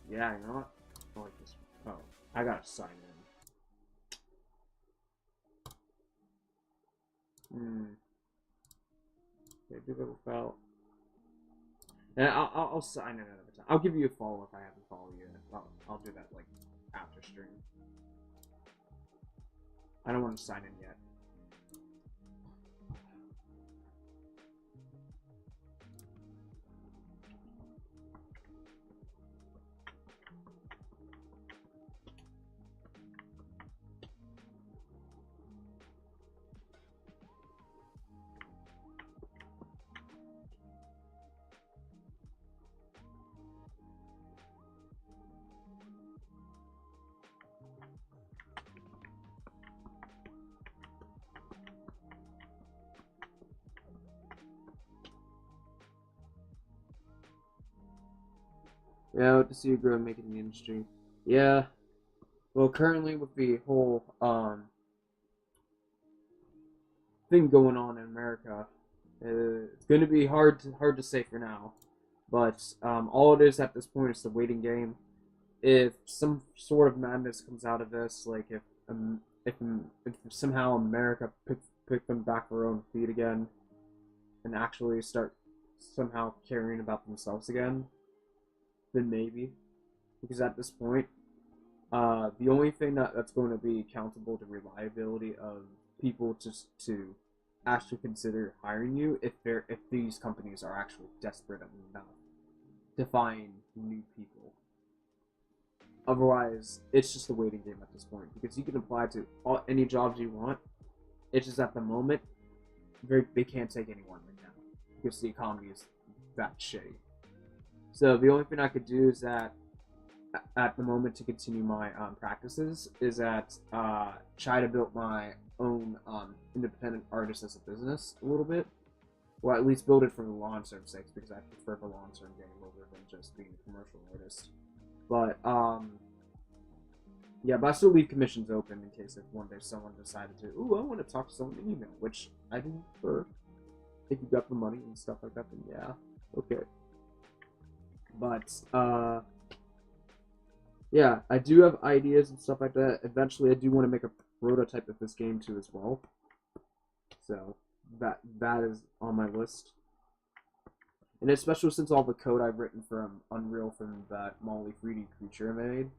Yeah, you know what? I like this. Oh, I gotta sign in. Okay, do that without. Yeah, I'll sign in another time. I'll give you a follow if I haven't followed you. I'll do that like after stream. I don't want to sign in yet. Yeah, to see you grow and make it in the industry. Yeah. Well, currently with the whole thing going on in America, it's going to be hard to say for now. But all it is at this point is the waiting game. If some sort of madness comes out of this, like if somehow America pick them back their own feet again, and actually start somehow caring about themselves again, then maybe. Because at this point, the only thing that's going to be accountable to reliability of people just to actually consider hiring you if these companies are actually desperate enough to find new people. Otherwise, it's just a waiting game at this point because you can apply to any jobs you want. It's just at the moment they can't take anyone right now because the economy is that shitty. So the only thing I could do is that at the moment to continue my practices is that try to build my own independent artist as a business a little bit, or at least build it for the long-term sakes because I prefer the long-term game rather than just being a commercial artist. But yeah, but I still leave commissions open in case if one day someone decided to, ooh, I want to talk to someone in email, which I do prefer. If you got the money and stuff like that, then yeah, okay. But Yeah, I do have ideas and stuff like that. Eventually, I do want to make a prototype of this game too as well. So that is on my list. And especially since all the code I've written from Unreal from that Molly 3D creature I made,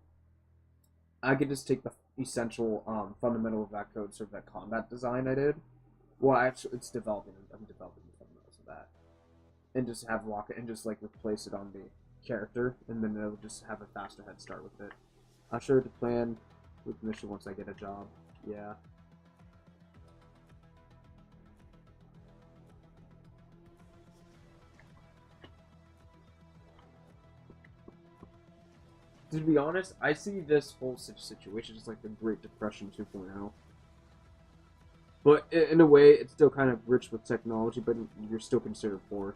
I could just take the essential fundamental of that code, sort of that combat design I did. Well, actually, it's developing. I'm developing the fundamentals of that, and just have lock it and just like replace it on the character, and then it'll just have a faster head start with it. I'll share the plan with Mission once I get a job. Yeah. To be honest, I see this whole situation as like the Great Depression 2.0. But in a way, it's still kind of rich with technology, but you're still considered poor.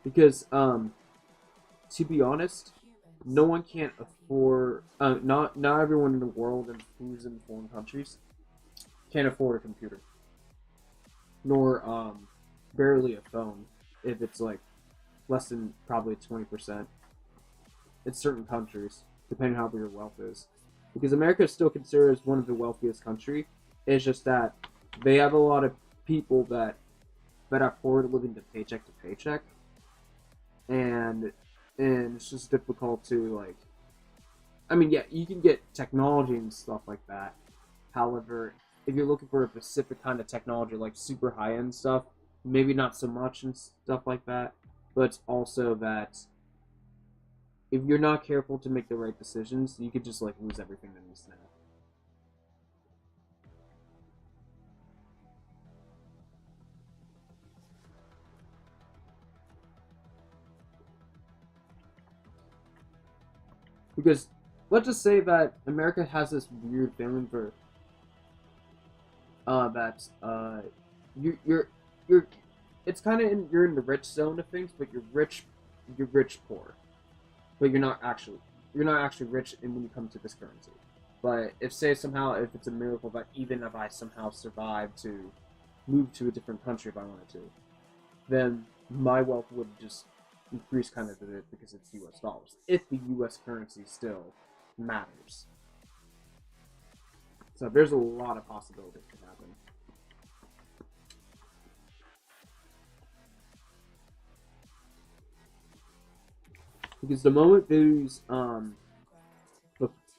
Because, to be honest, no one can't afford. Not everyone in the world and who's in foreign countries can't afford a computer, nor barely a phone. If it's like less than probably 20%, in certain countries, depending on how your wealth is. Because America is still considered as one of the wealthiest country. It's just that they have a lot of people that are poor living to paycheck, and it's just difficult to like. I mean, yeah, you can get technology and stuff like that. However, if you're looking for a specific kind of technology, like super high end stuff, maybe not so much and stuff like that. But it's also that if you're not careful to make the right decisions, you could just like lose everything in this now. Because let's just say that America has this weird feeling for that you're you're it's kind of in you're in the rich zone of things, but you're rich poor, but you're not actually rich in when you come to this currency. But if say somehow if it's a miracle that even if I somehow survive to move to a different country if I wanted to, then my wealth would just increase kind of a bit because it's U.S. dollars. If the U.S. currency still matters, so there's a lot of possibilities to happen. Because the moment these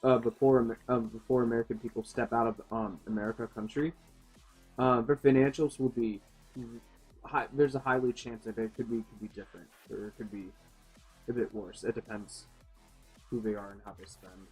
before American people step out of America country, their financials will be high. There's a highly chance that it could be different or it could be a bit worse. It depends who they are and how they spend.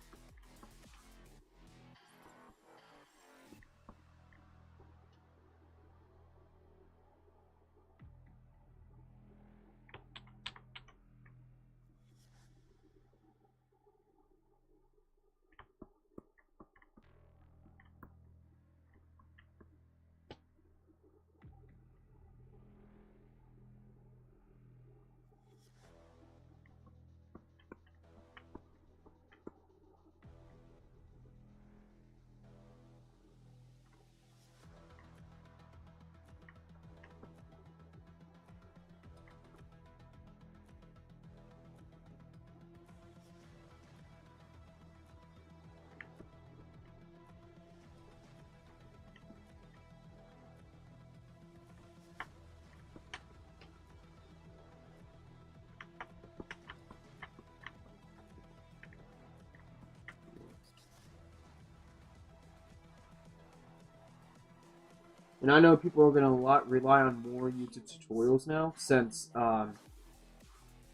And I know people are gonna rely on more YouTube tutorials now since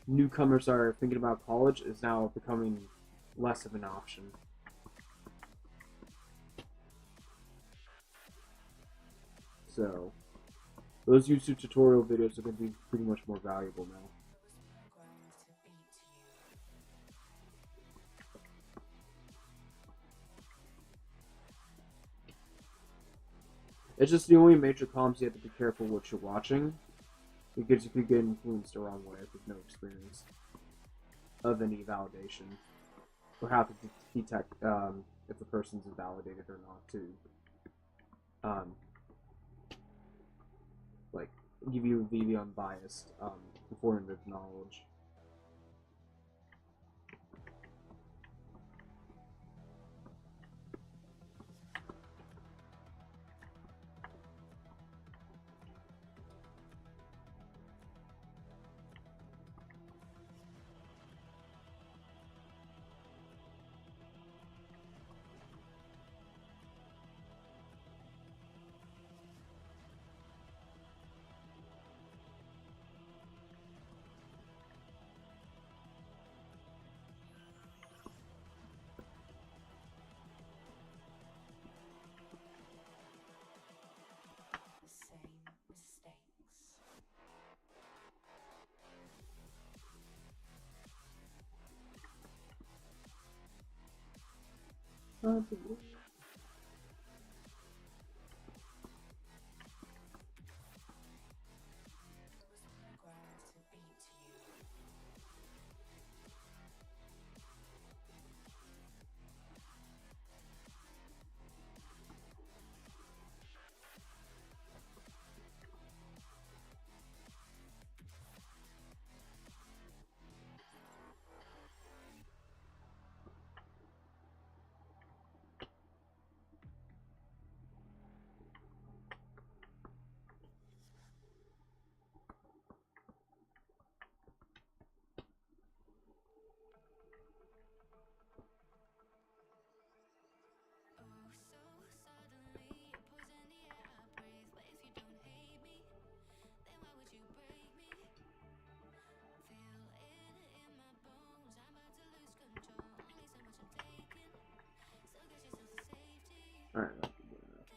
newcomers are thinking about college is now becoming less of an option. So those YouTube tutorial videos are going to be pretty much more valuable now. It's just the only major comms you have to be careful what you're watching because you could get influenced the wrong way with no experience of any validation or how to detect if a person's validated or not to um, like give you the unbiased, informative knowledge. Alright, that's good enough.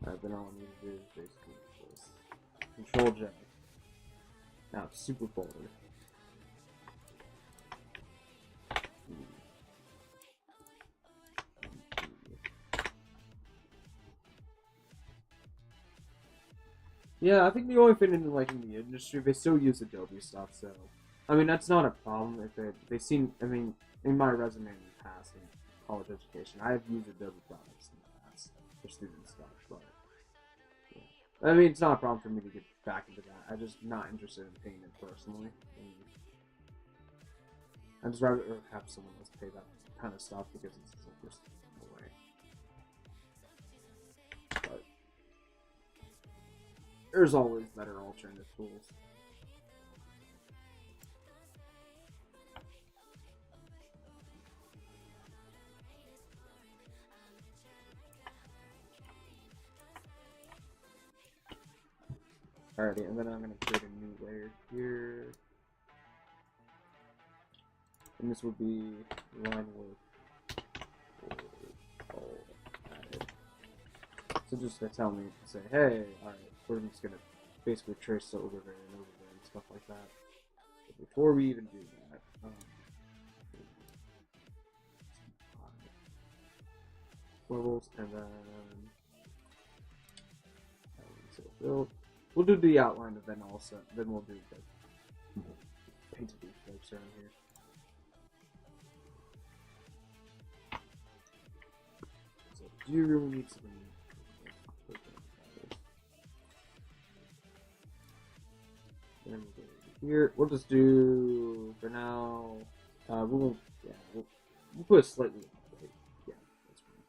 Alright, then all I need to do is basically just Control J. Now it's super folder. Yeah, I think the only thing in like in the industry, they still use Adobe stuff, so I mean that's not a problem if they seem. I mean, in my resume in the past in college education, I have used Adobe products in the past for student stuff, but yeah. I mean it's not a problem for me to get back into that. I'm just not interested in paying it personally. I'd just rather have someone else pay that kind of stuff because it's just a way. But there's always better alternative tools. Alrighty, and then I'm going to create a new layer here. And this will be line work all added. So just to tell me to say, hey, alright, we're just going to basically trace over there and stuff like that. But before we even do that, levels, and then build. We'll do the outline, and then also then we'll do the painted these folks around here. So do you really need something? Then we'll go over here. We'll just do for now. We'll put a slightly. Yeah, that's fine.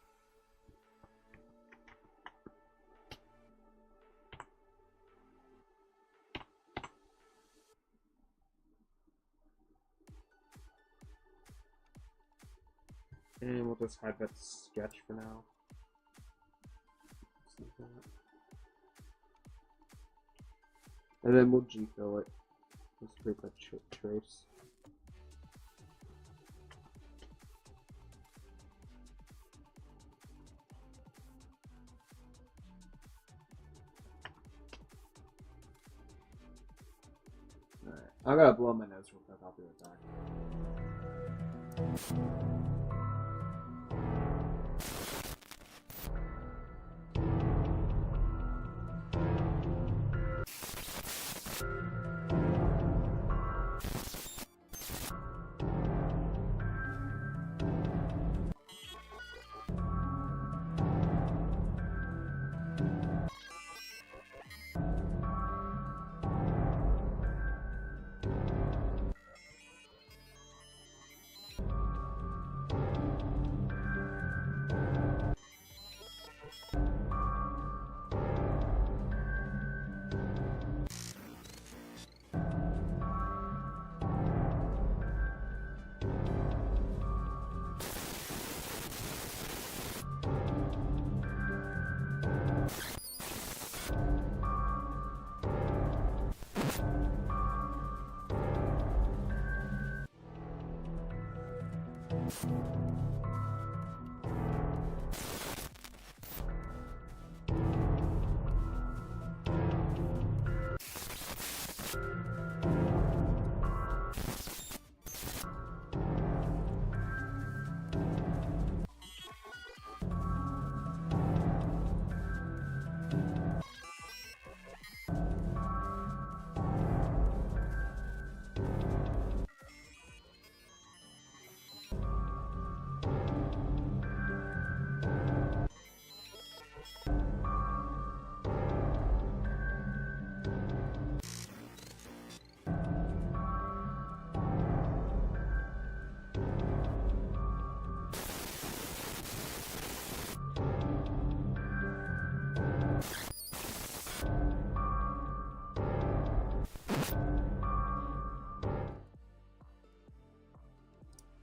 And we'll just hide that sketch for now. And then we'll G-fill it. Let's create that trace. Alright, I gotta blow my nose real quick, I'll be right back.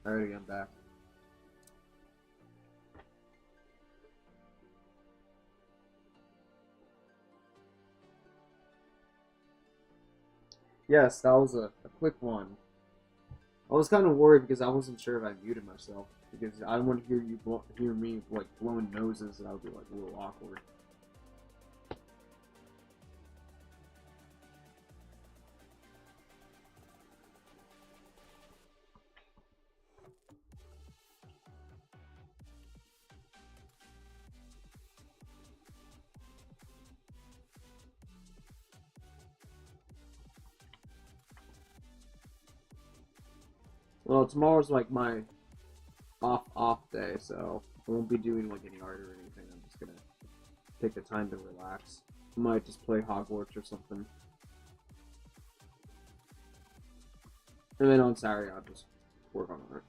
Alrighty, I'm back. Yes, that was a quick one. I was kind of worried because I wasn't sure if I muted myself because I didn't want to hear me like blowing noses, and I would be like a little awkward. Well, tomorrow's like my off day, so I won't be doing like any art or anything. I'm just gonna take the time to relax. I might just play Hogwarts or something. And then on Saturday I'll just work on art.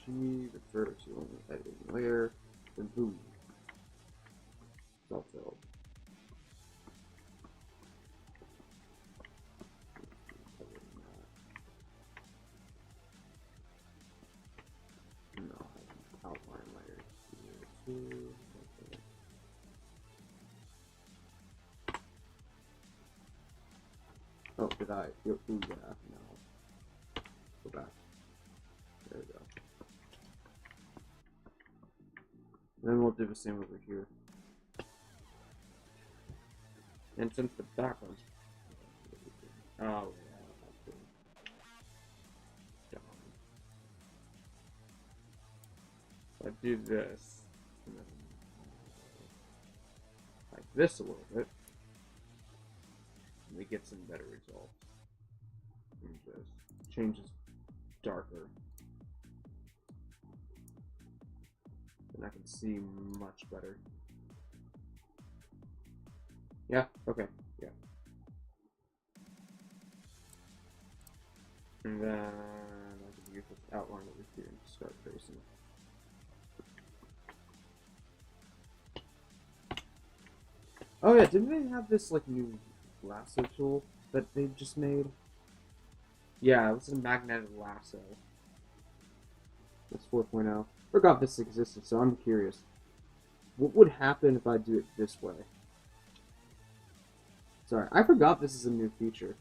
G, refer to only editing layer, then boom. It's all filled. No, outline layer. Okay. Oh, did I? Ooh, yeah, no. Go back. There we go. Then we'll do the same over here. And since the background's... Oh, yeah, that's dumb. So I do this, and then like this a little bit, and we get some better results. And just changes darker. And I can see much better. Yeah, okay, yeah. And then I can use this outline over here and start tracing. Oh yeah, didn't they have this like new lasso tool that they just made? Yeah, it was a magnetic lasso. That's 4.0. Forgot this existed, so I'm curious. What would happen if I do it this way? Sorry, I forgot this is a new feature.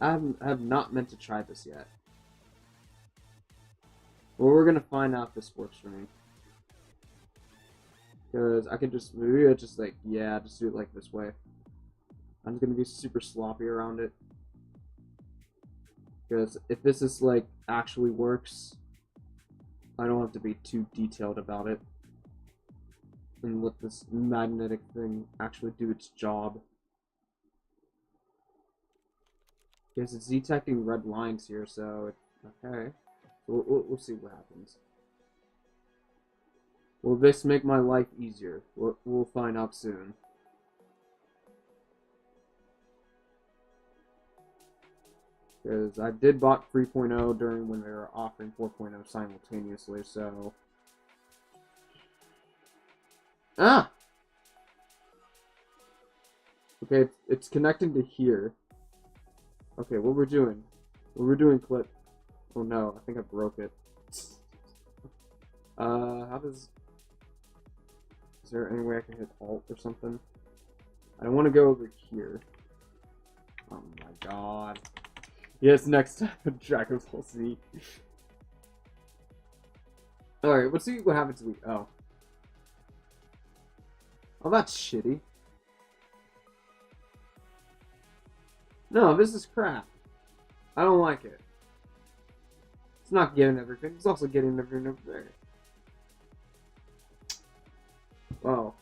I have not meant to try this yet. Well, we're gonna find out if this works for me. Because I could just, maybe I just like, yeah, just do it like this way. I'm gonna be super sloppy around it. Because if this is like, actually works, I don't have to be too detailed about it. And let this magnetic thing actually do its job. Because it's detecting red lines here, so okay. We'll see what happens. Will this make my life easier? We'll find out soon. Because I did bought 3.0 during when they were offering 4.0 simultaneously, so... Ah! Okay, it's connecting to here. Okay, what we're doing. Clip. Oh no, I think I broke it. How does... Is there any way I can hit Alt or something? I don't want to go over here. Oh my god. Yes, next time, Dragon Ball Z. Alright, let's see what happens. Oh. Oh, that's shitty. No, this is crap. I don't like it. It's not getting everything. It's also getting everything over there. Well,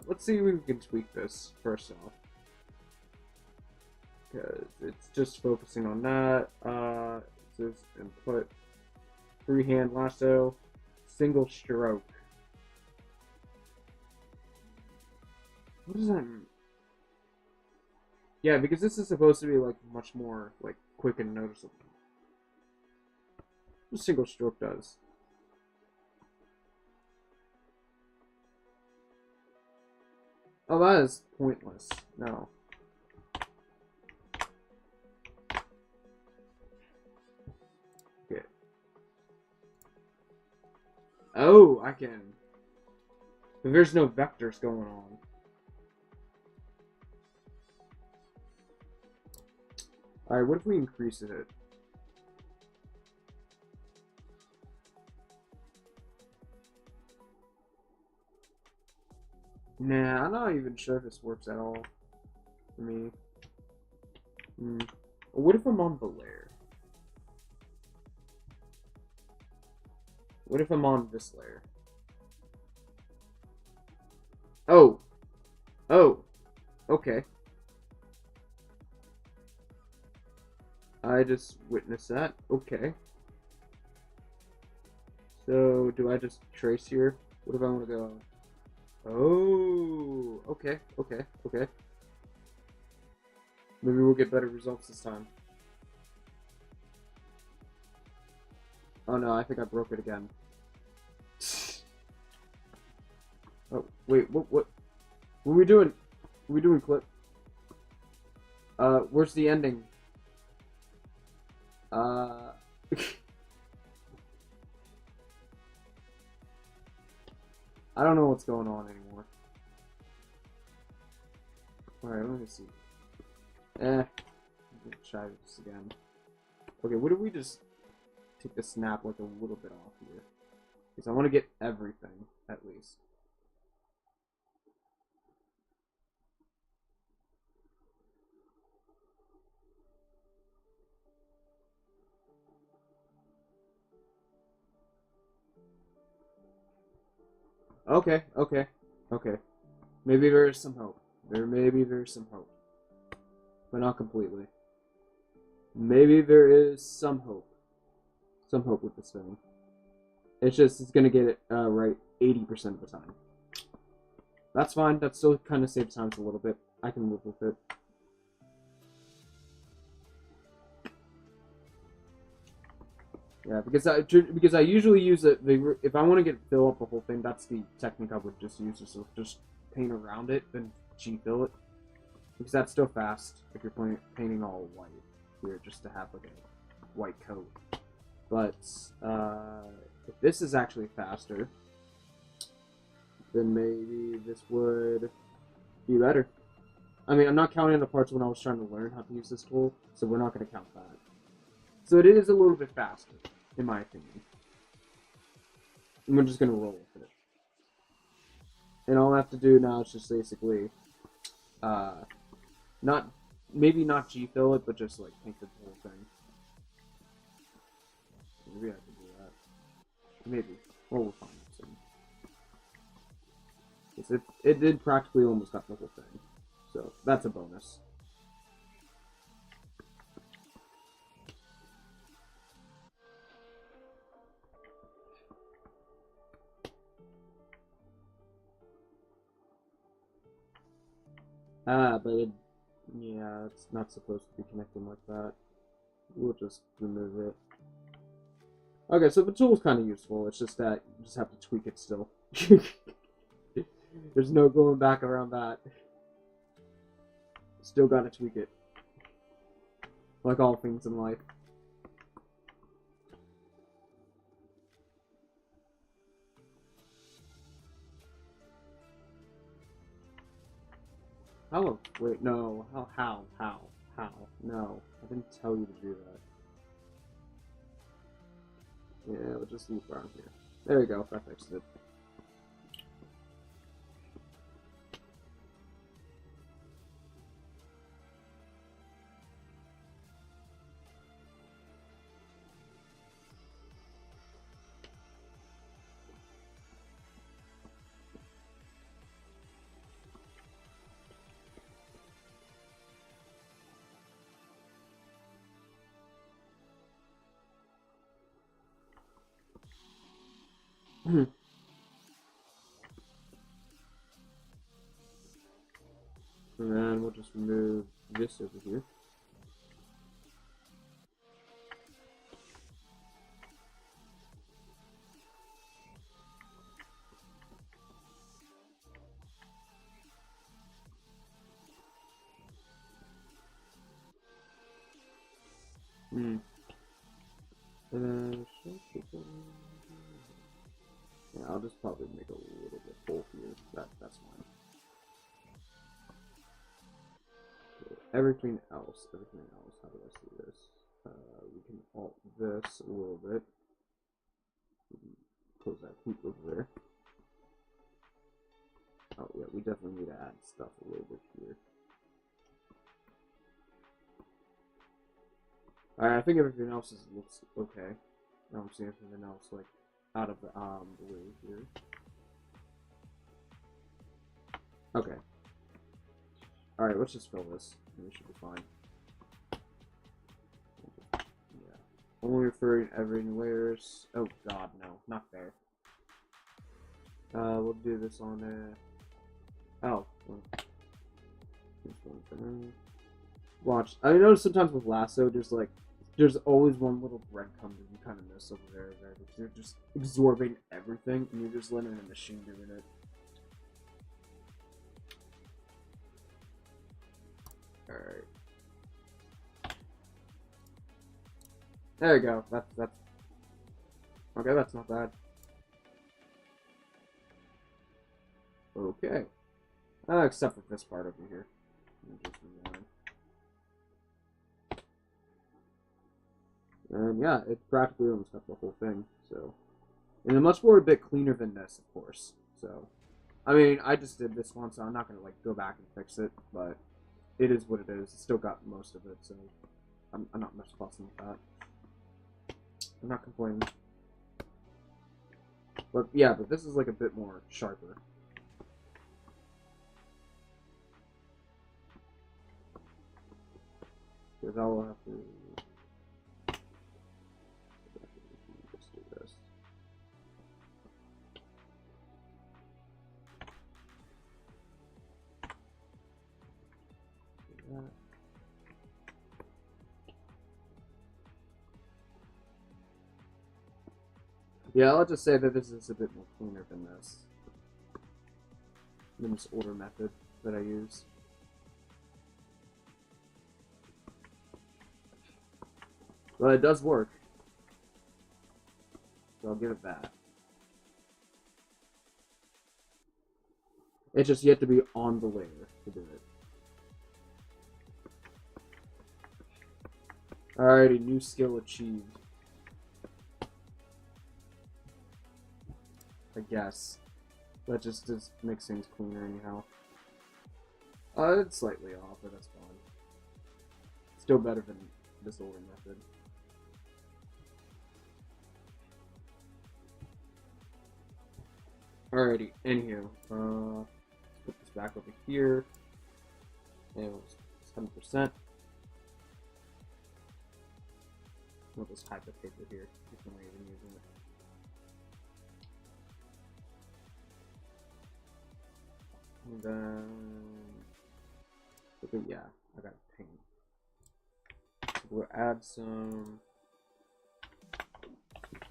let's see if we can tweak this first off. Because it's just focusing on that. It says input, freehand lasso, single stroke. What does that mean? Yeah, because this is supposed to be like much more like quick and noticeable. What single stroke does. Oh, that is pointless. No. Okay. Oh, I can. But there's no vectors going on. Alright, what if we increase it? Nah, I'm not even sure if this works at all for me. What if I'm on Belair? What if I'm on this layer? Oh! Oh! Okay. I just witnessed that. Okay. So, do I just trace here? What if I want to go? Oh! Okay, okay, okay. Maybe we'll get better results this time. Oh no, I think I broke it again. Oh, wait, what are we doing? What are we doing, Clip? Where's the ending? I don't know what's going on anymore. Alright, let me see. Try this again. Okay, what if we just take the snap like a little bit off here? Because I want to get everything, at least. Okay, okay, okay. Maybe there is some hope. Maybe there's some hope. But not completely. Maybe there is some hope. Some hope with this thing. It's just, it's gonna get it right 80% of the time. That's fine. That still kind of saves time a little bit. I can live with it. Yeah, because I usually use it. If I want to get fill up the whole thing, that's the technique I would just use. So just paint around it, then G-fill it, because that's still fast if you're painting all white here, just to have like a white coat. But if this is actually faster, then maybe this would be better. I mean, I'm not counting the parts when I was trying to learn how to use this tool, so we're not going to count that. So it is a little bit faster, in my opinion. And we're just going to roll with it. And all I have to do now is just basically, maybe not G-fill it, but just like paint the whole thing. Maybe I can do that. Maybe. Well, we'll find it soon. It did practically almost cut the whole thing. So, that's a bonus. Yeah, it's not supposed to be connecting like that. We'll just remove it. Okay, so the tool's kind of useful. It's just that you just have to tweak it still. There's no going back around that. Still gotta tweak it. Like all things in life. How? Wait, no. How? How? No, I didn't tell you to do that. Yeah, we'll just loop around here. There we go, that fixed it. And then we'll just remove this over here. And then, yeah, I'll just probably make a little bit full here. That's fine. Everything else, how do I see this? We can alt this a little bit. Close that hoop over there. Oh yeah, we definitely need to add stuff a little bit here. Alright, I think everything else looks okay. I don't see anything else like out of the way here. Okay. Alright, let's just fill this. We should be fine. Yeah. Only referring everything layers. Oh god, no, not there. We'll do this on oh. Watch. I notice sometimes with lasso, there's always one little breadcrumb that you kind of miss over there. They're just absorbing everything, and you're just letting a machine doing it. Alright. There you go. That's okay, that's not bad. Okay. Except for this part over here. And yeah, it practically almost got the whole thing, so. And it's much more a bit cleaner than this, of course. So, I mean, I just did this one, so I'm not gonna like go back and fix it, but it is what it is. It still got most of it, so I'm not much fussing with that. I'm not complaining. But yeah, but this is like a bit more sharper. Because I will have to just do this. Do that. Yeah, I'll just say that this is a bit more cleaner than this order method that I use. But it does work. So I'll give it that. It's just you have to be on the layer to do it. Alrighty, new skill achieved. I guess. That just makes things cleaner anyhow. It's slightly off, but that's fine. Still better than this older method. Alrighty, anywho, let's put this back over here. And we'll 7%. We'll just hide the paper here if we're not even using it. And then, yeah, I got paint. So we'll add some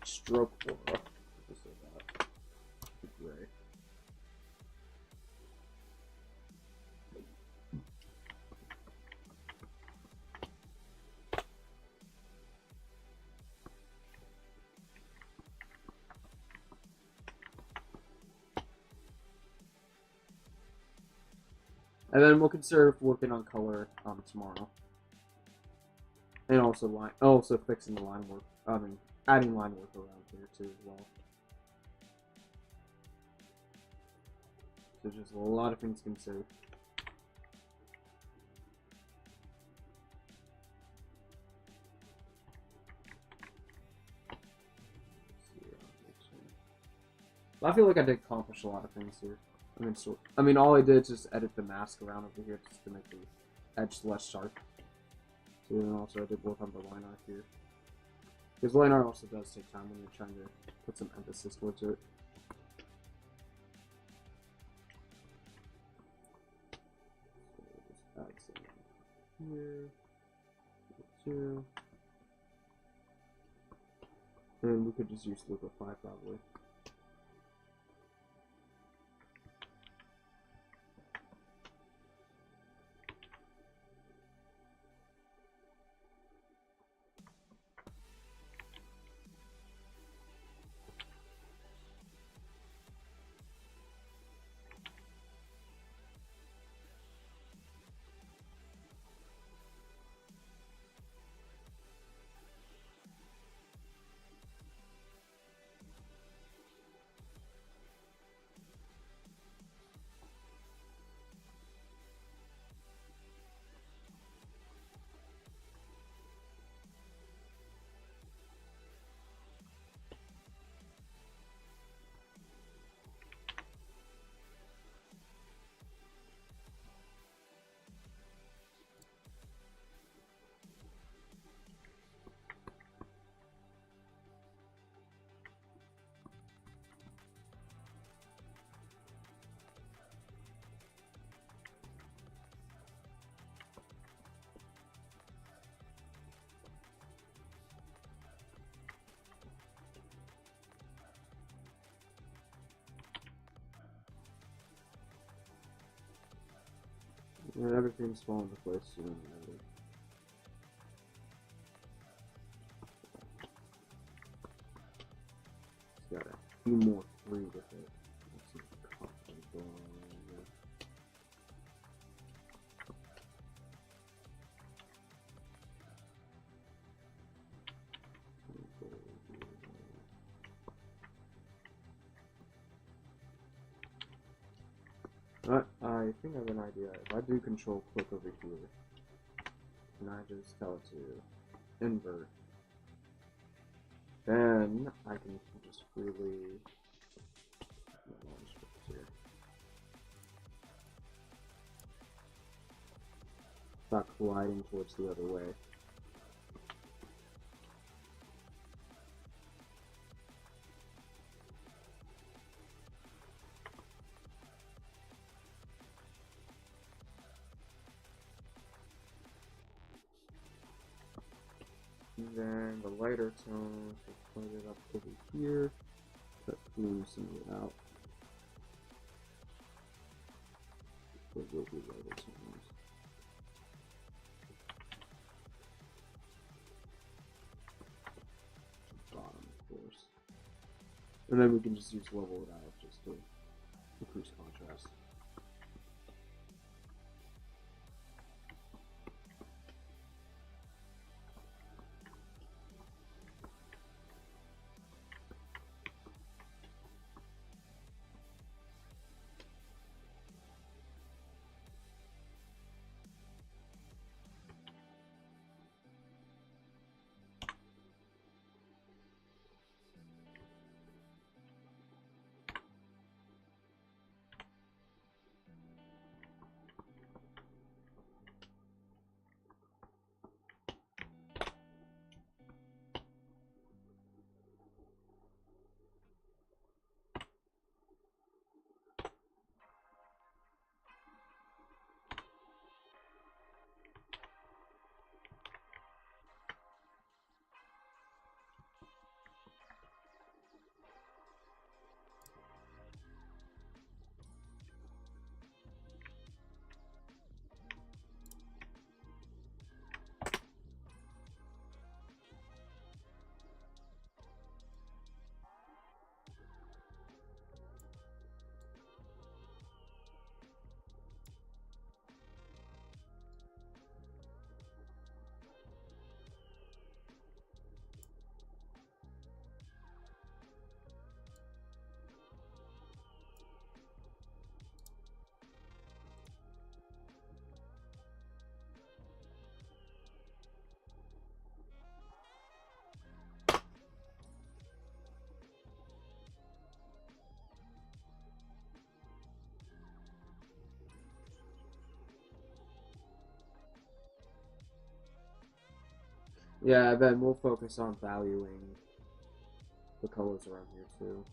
stroke aura. Just like that. Gray. And then we'll consider working on color tomorrow. And also fixing the line work. I mean, adding line work around here too as well. So just a lot of things to consider. I feel like I did accomplish a lot of things here. I mean, all I did is just edit the mask around over here just to make the edge less sharp. So then also I did work on the line art here. Because line art also does take time when you're trying to put some emphasis towards it. So just add some here. Two. And we could just use Liquify probably. And everything's falling into place soon. Got a few more free with it. Let's see the content going on here. But I think I have an idea. If I do control click over here, and I just tell it to invert, then I can just freely start colliding towards the other way. And then the lighter tones, let's put it up over here. Let loosen it out. There will be lighter tones. Bottom, of course. And then we can just use level it out just to increase contrast. Yeah, then we'll focus on valuing the colors around here too.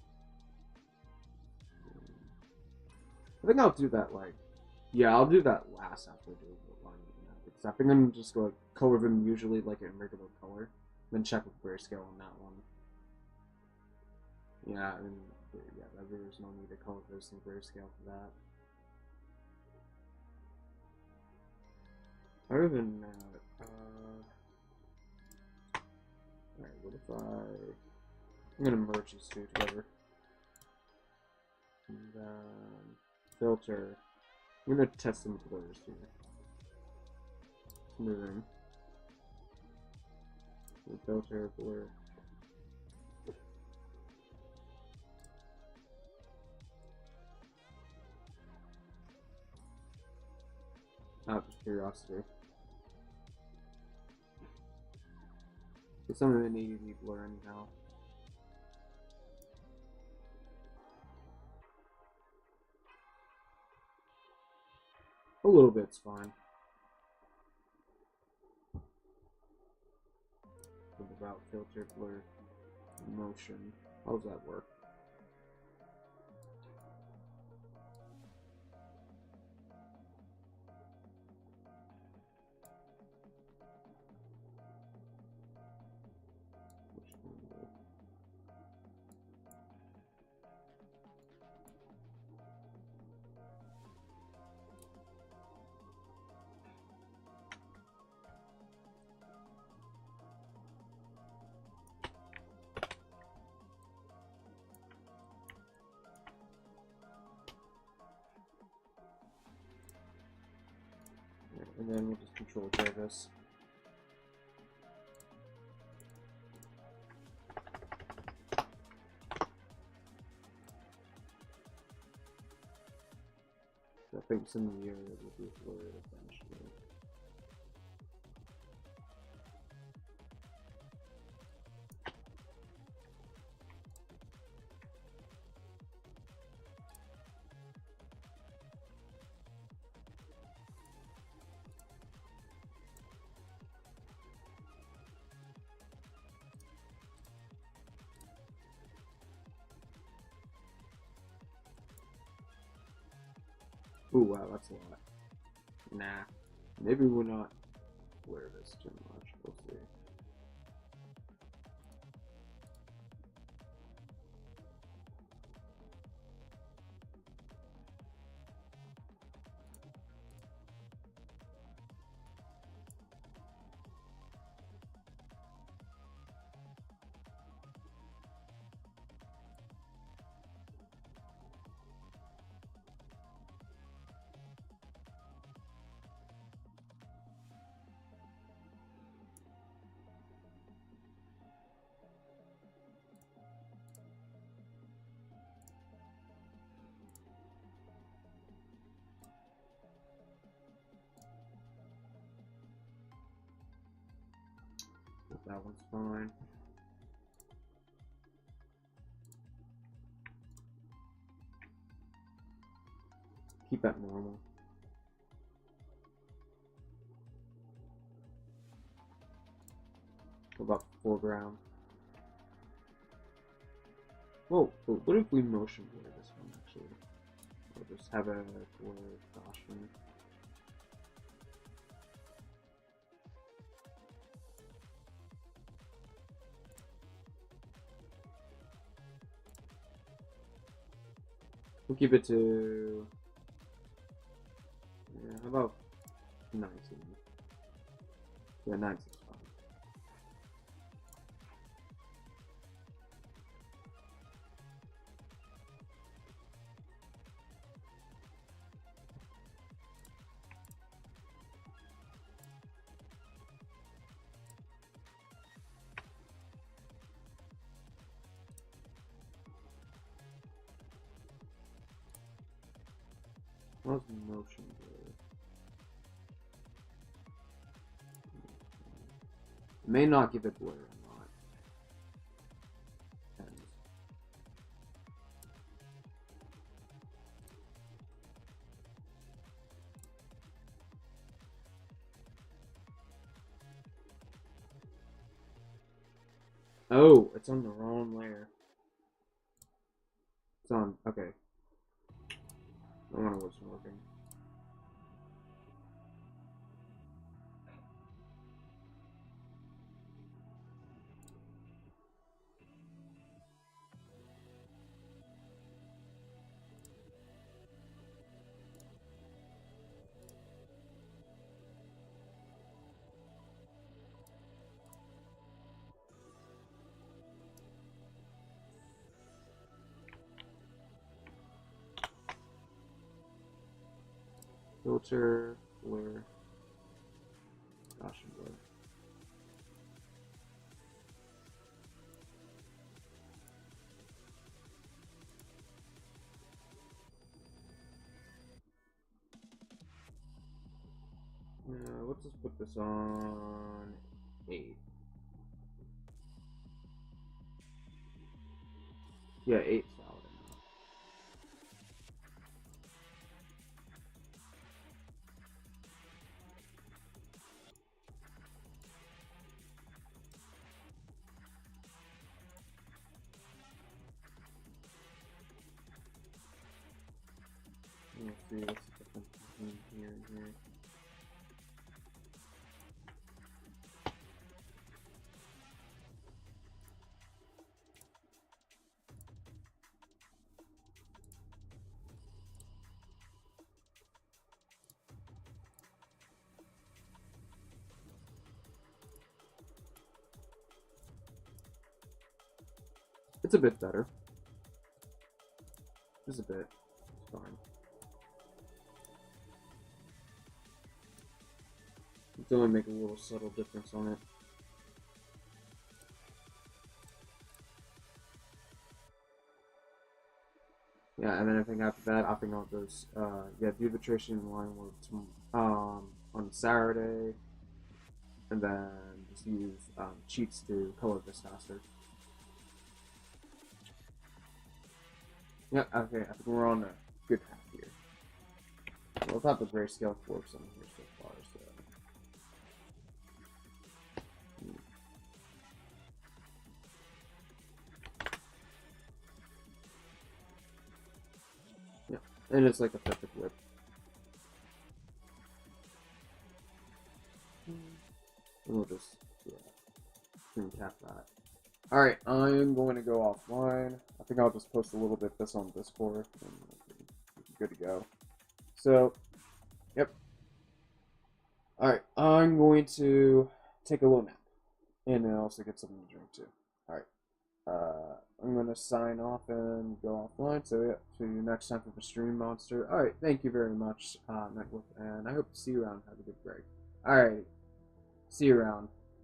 I think I'll do that yeah, I'll do that last after doing the line because I think I'm just going to color them usually like in regular color, then check with grayscale on that one. Yeah, and yeah, there's no need to color this in grayscale for that. Other than that, alright, what if I'm gonna merge these two together. And then filter. I'm gonna test some blurs here. Smoothing. Filter, blur. Out of curiosity. It's something that needed to be blur anyhow. A little bit's fine. What about filter, blur, motion? How does that work? And then we'll just control J this. I think some of the area will be blurred eventually. Ooh, wow, that's a lot. Nah. Maybe we'll not blur this too much. We'll see. That one's fine. Keep that normal. What about foreground? Whoa, but what if we motion blur this one actually? Or just have a blur Gaussian. We'll keep it to, yeah, how about 19? Yeah, 19 is fine. What's motion blur? It may not give it blur or not. Depends. Oh, it's on the wrong layer. It's on, okay. I don't know what's working. Filter, blur, Gaussian blur. Let's just put this on 8. Yeah, 8 solid enough. Let's see what's the difference between here and here. It's a bit better. Just a bit. It's fine. It's only make a little subtle difference on it. Yeah, and then I think after that, I think I'll just yeah, do the tracing line work on Saturday, and then just use cheats to color this faster. Yeah, okay, I think we're on a good path here. Well, it's not the grayscale force on here so far, so. Yeah, and it's like a perfect whip. And we'll just, yeah, screen cap that. Alright, I'm going to go offline. I think I'll just post a little bit this on Discord, and we'll be good to go. So, yep. Alright, I'm going to take a little nap, and then also get something to drink too. Alright, I'm going to sign off and go offline, so yeah, see you next time for the Stream Monster. Alright, thank you very much, Nightbot, and I hope to see you around. Have a good break. Alright, see you around.